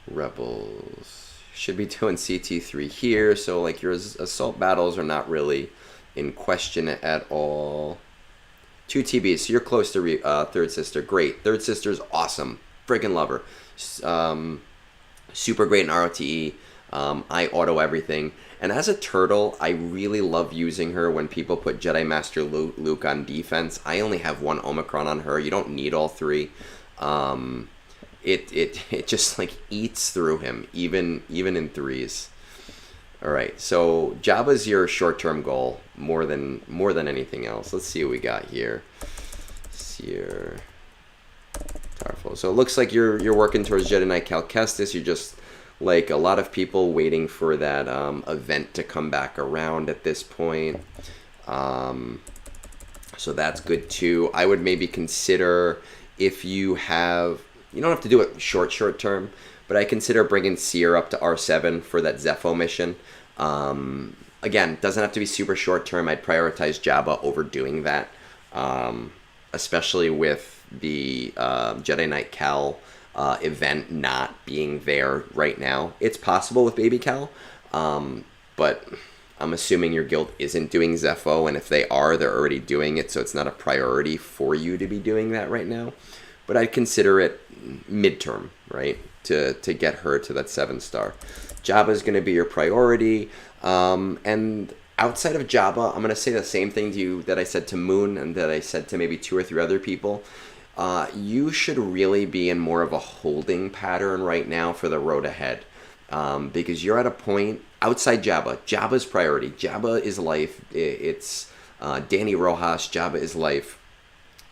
Rebels. Should be doing CT3 here, so like your assault battles are not really in question at all. 2 TBs, so you're close to Third Sister. Great. Third Sister's awesome. Friggin' love her. Super great in ROTE. I auto everything. And as a turtle, I really love using her when people put Jedi Master Luke on defense. I only have 1 Omicron on her. You don't need all 3. It just like eats through him, even in 3s. All right, so Jabba's your short-term goal more than anything else. Let's see what we got here. Seer, powerful. So it looks like you're working towards Jedi Knight Cal Kestis. You're just like a lot of people waiting for that event to come back around at this point. So that's good too. I would maybe consider if you have. You don't have to do it short term, but I consider bringing Seer up to R7 for that Zepho mission. Again, doesn't have to be super short term. I'd prioritize Jabba over doing that, especially with the Jedi Knight Cal event not being there right now. It's possible with Baby Cal, but I'm assuming your guild isn't doing Zepho, and if they are, they're already doing it, so it's not a priority for you to be doing that right now. But I'd consider it midterm, right, to get her to that 7-star. Jabba's going to be your priority. And outside of Jabba, I'm going to say the same thing to you that I said to Moon and that I said to maybe 2 or 3 other people. You should really be in more of a holding pattern right now for the road ahead. because you're at a point outside Jabba. Jabba's priority. Jabba is life. It's Danny Rojas. Jabba is life.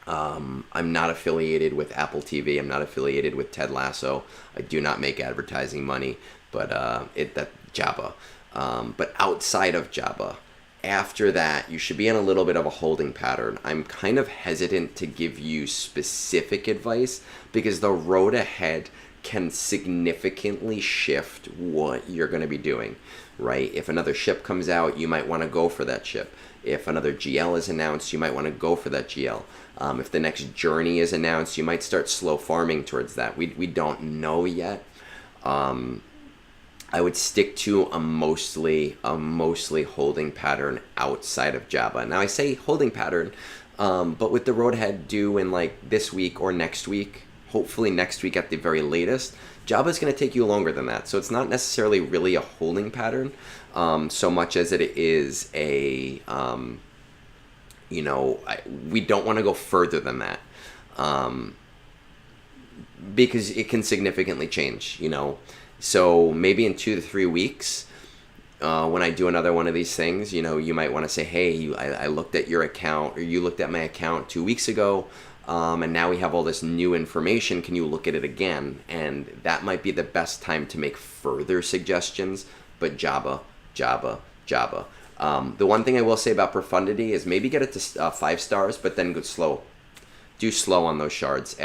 I'm not affiliated with Apple TV. I'm not affiliated with Ted Lasso. I do not make advertising money, but that Jabba. But outside of Jabba, after that, you should be in a little bit of a holding pattern. I'm kind of hesitant to give you specific advice because the road ahead can significantly shift what you're going to be doing, right? If another ship comes out, you might want to go for that ship. If another GL is announced, you might want to go for that GL. If the next journey is announced, you might start slow farming towards that. We don't know yet. I would stick to a mostly holding pattern outside of Jabba. Now I say holding pattern, but with the road ahead due in like this week or next week, hopefully next week at the very latest, Jabba's going to take you longer than that. So it's not necessarily really a holding pattern, so much as it is a, we don't want to go further than that, because it can significantly change, So maybe in 2 to 3 weeks, when I do another one of these things, you might want to say, hey, I looked at your account, or you looked at my account 2 weeks ago, and now we have all this new information. Can you look at it again? And that might be the best time to make further suggestions. But Jabba. The one thing I will say about profundity is maybe get it to 5 stars, but then go slow. Do slow on those shards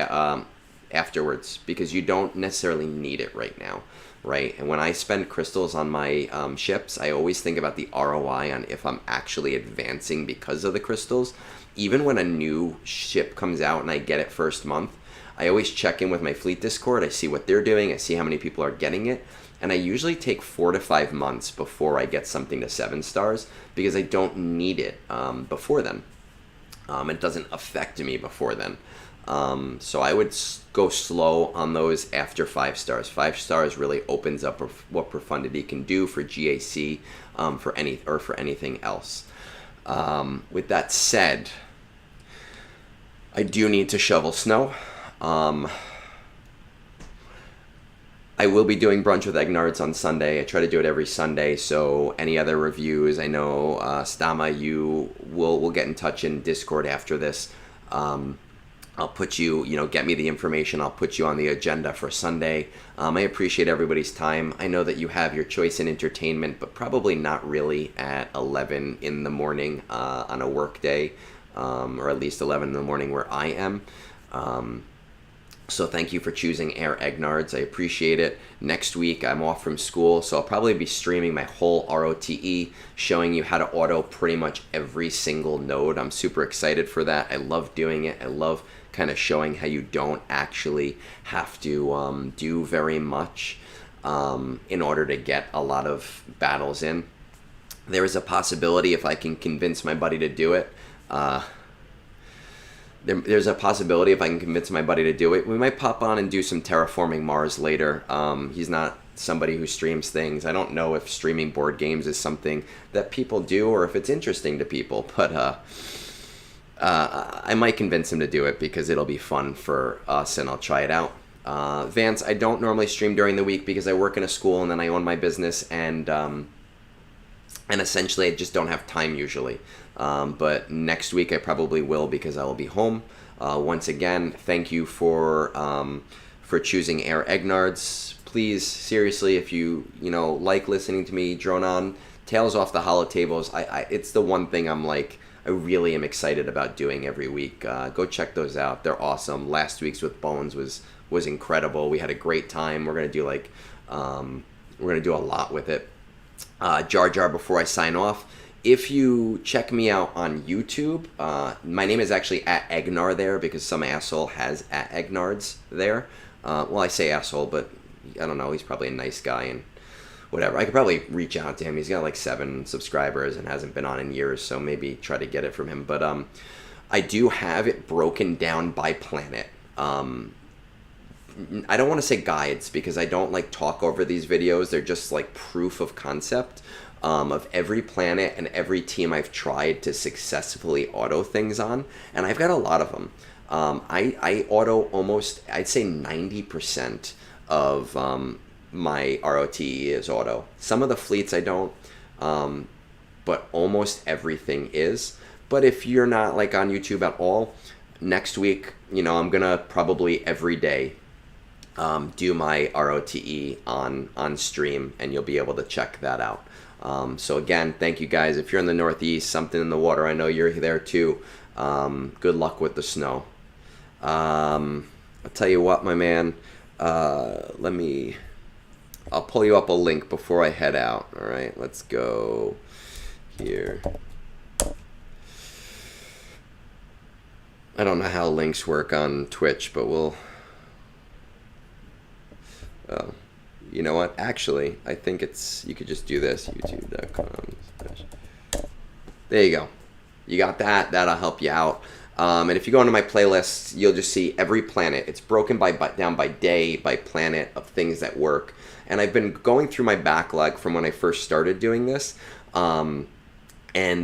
afterwards, because you don't necessarily need it right now, right? And when I spend crystals on my ships, I always think about the ROI on if I'm actually advancing because of the crystals. Even when a new ship comes out and I get it first month, I always check in with my fleet Discord. I see what they're doing. I see how many people are getting it. And I usually take 4 to 5 months before I get something to 7 stars, because I don't need it before then. It doesn't affect me before then. So I would go slow on those after 5 stars. 5 stars really opens up what profundity can do for GAC, for anything else. With that said, I do need to shovel snow. I will be doing brunch with Egnards on Sunday. I try to do it every Sunday. So any other reviews, I know Stama, you will get in touch in Discord after this. I'll put you, get me the information. I'll put you on the agenda for Sunday. I appreciate everybody's time. I know that you have your choice in entertainment, but probably not really at 11 in the morning on a work day, or at least 11 in the morning where I am. So thank you for choosing Air Egnards. I appreciate it. Next week, I'm off from school, so I'll probably be streaming my whole ROTE, showing you how to auto pretty much every single node. I'm super excited for that. I love doing it. I love kind of showing how you don't actually have to do very much in order to get a lot of battles in. There is a possibility, if I can convince my buddy to do it, there's a possibility if I can convince my buddy to do it, we might pop on and do some Terraforming Mars later. He's not somebody who streams things. I don't know if streaming board games is something that people do or if it's interesting to people, but I might convince him to do it because it'll be fun for us and I'll try it out. Vance, I don't normally stream during the week because I work in a school and then I own my business, and essentially I just don't have time usually. But next week I probably will because I will be home. Once again, thank you for choosing Air Egnards. Please, seriously, if you like listening to me drone on Tales Off the Holotables, it's the one thing I really am excited about doing every week. Go check those out. They're awesome. Last week's with Bones was incredible. We had a great time. We're gonna do a lot with it. Jar Jar, before I sign off, if you check me out on YouTube, my name is actually at Egnar there because some asshole has at Egnards there. Well, I say asshole, but I don't know. He's probably a nice guy and whatever. I could probably reach out to him. He's got like 7 subscribers and hasn't been on in years, so maybe try to get it from him. But I do have it broken down by planet. I don't want to say guides because I don't talk over these videos. They're just proof of concept of every planet and every team I've tried to successfully auto things on, and I've got a lot of them. I auto almost, I'd say 90% of my ROTE is auto. Some of the fleets I don't, but almost everything is. But if you're not like on YouTube at all, next week, I'm gonna probably every day do my ROTE on stream, and you'll be able to check that out. So again, thank you guys. If you're in the Northeast, something in the water, I know you're there too. Good luck with the snow. I'll tell you what, my man. I'll pull you up a link before I head out. All right, let's go here. I don't know how links work on Twitch, but we'll... Oh, you know what? Actually, I think you could just do this. YouTube.com. There you go. You got that. That'll help you out. And if you go into my playlists, you'll just see every planet. It's broken down by day, by planet of things that work. And I've been going through my backlog from when I first started doing this, and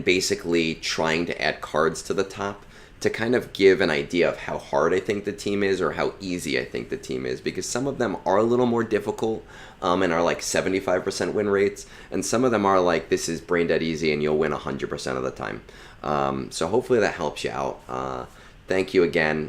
basically trying to add cards to the top to kind of give an idea of how hard I think the team is or how easy I think the team is, because some of them are a little more difficult and are like 75% win rates, and some of them are like, this is brain dead easy and you'll win 100% of the time. So hopefully that helps you out. Thank you again.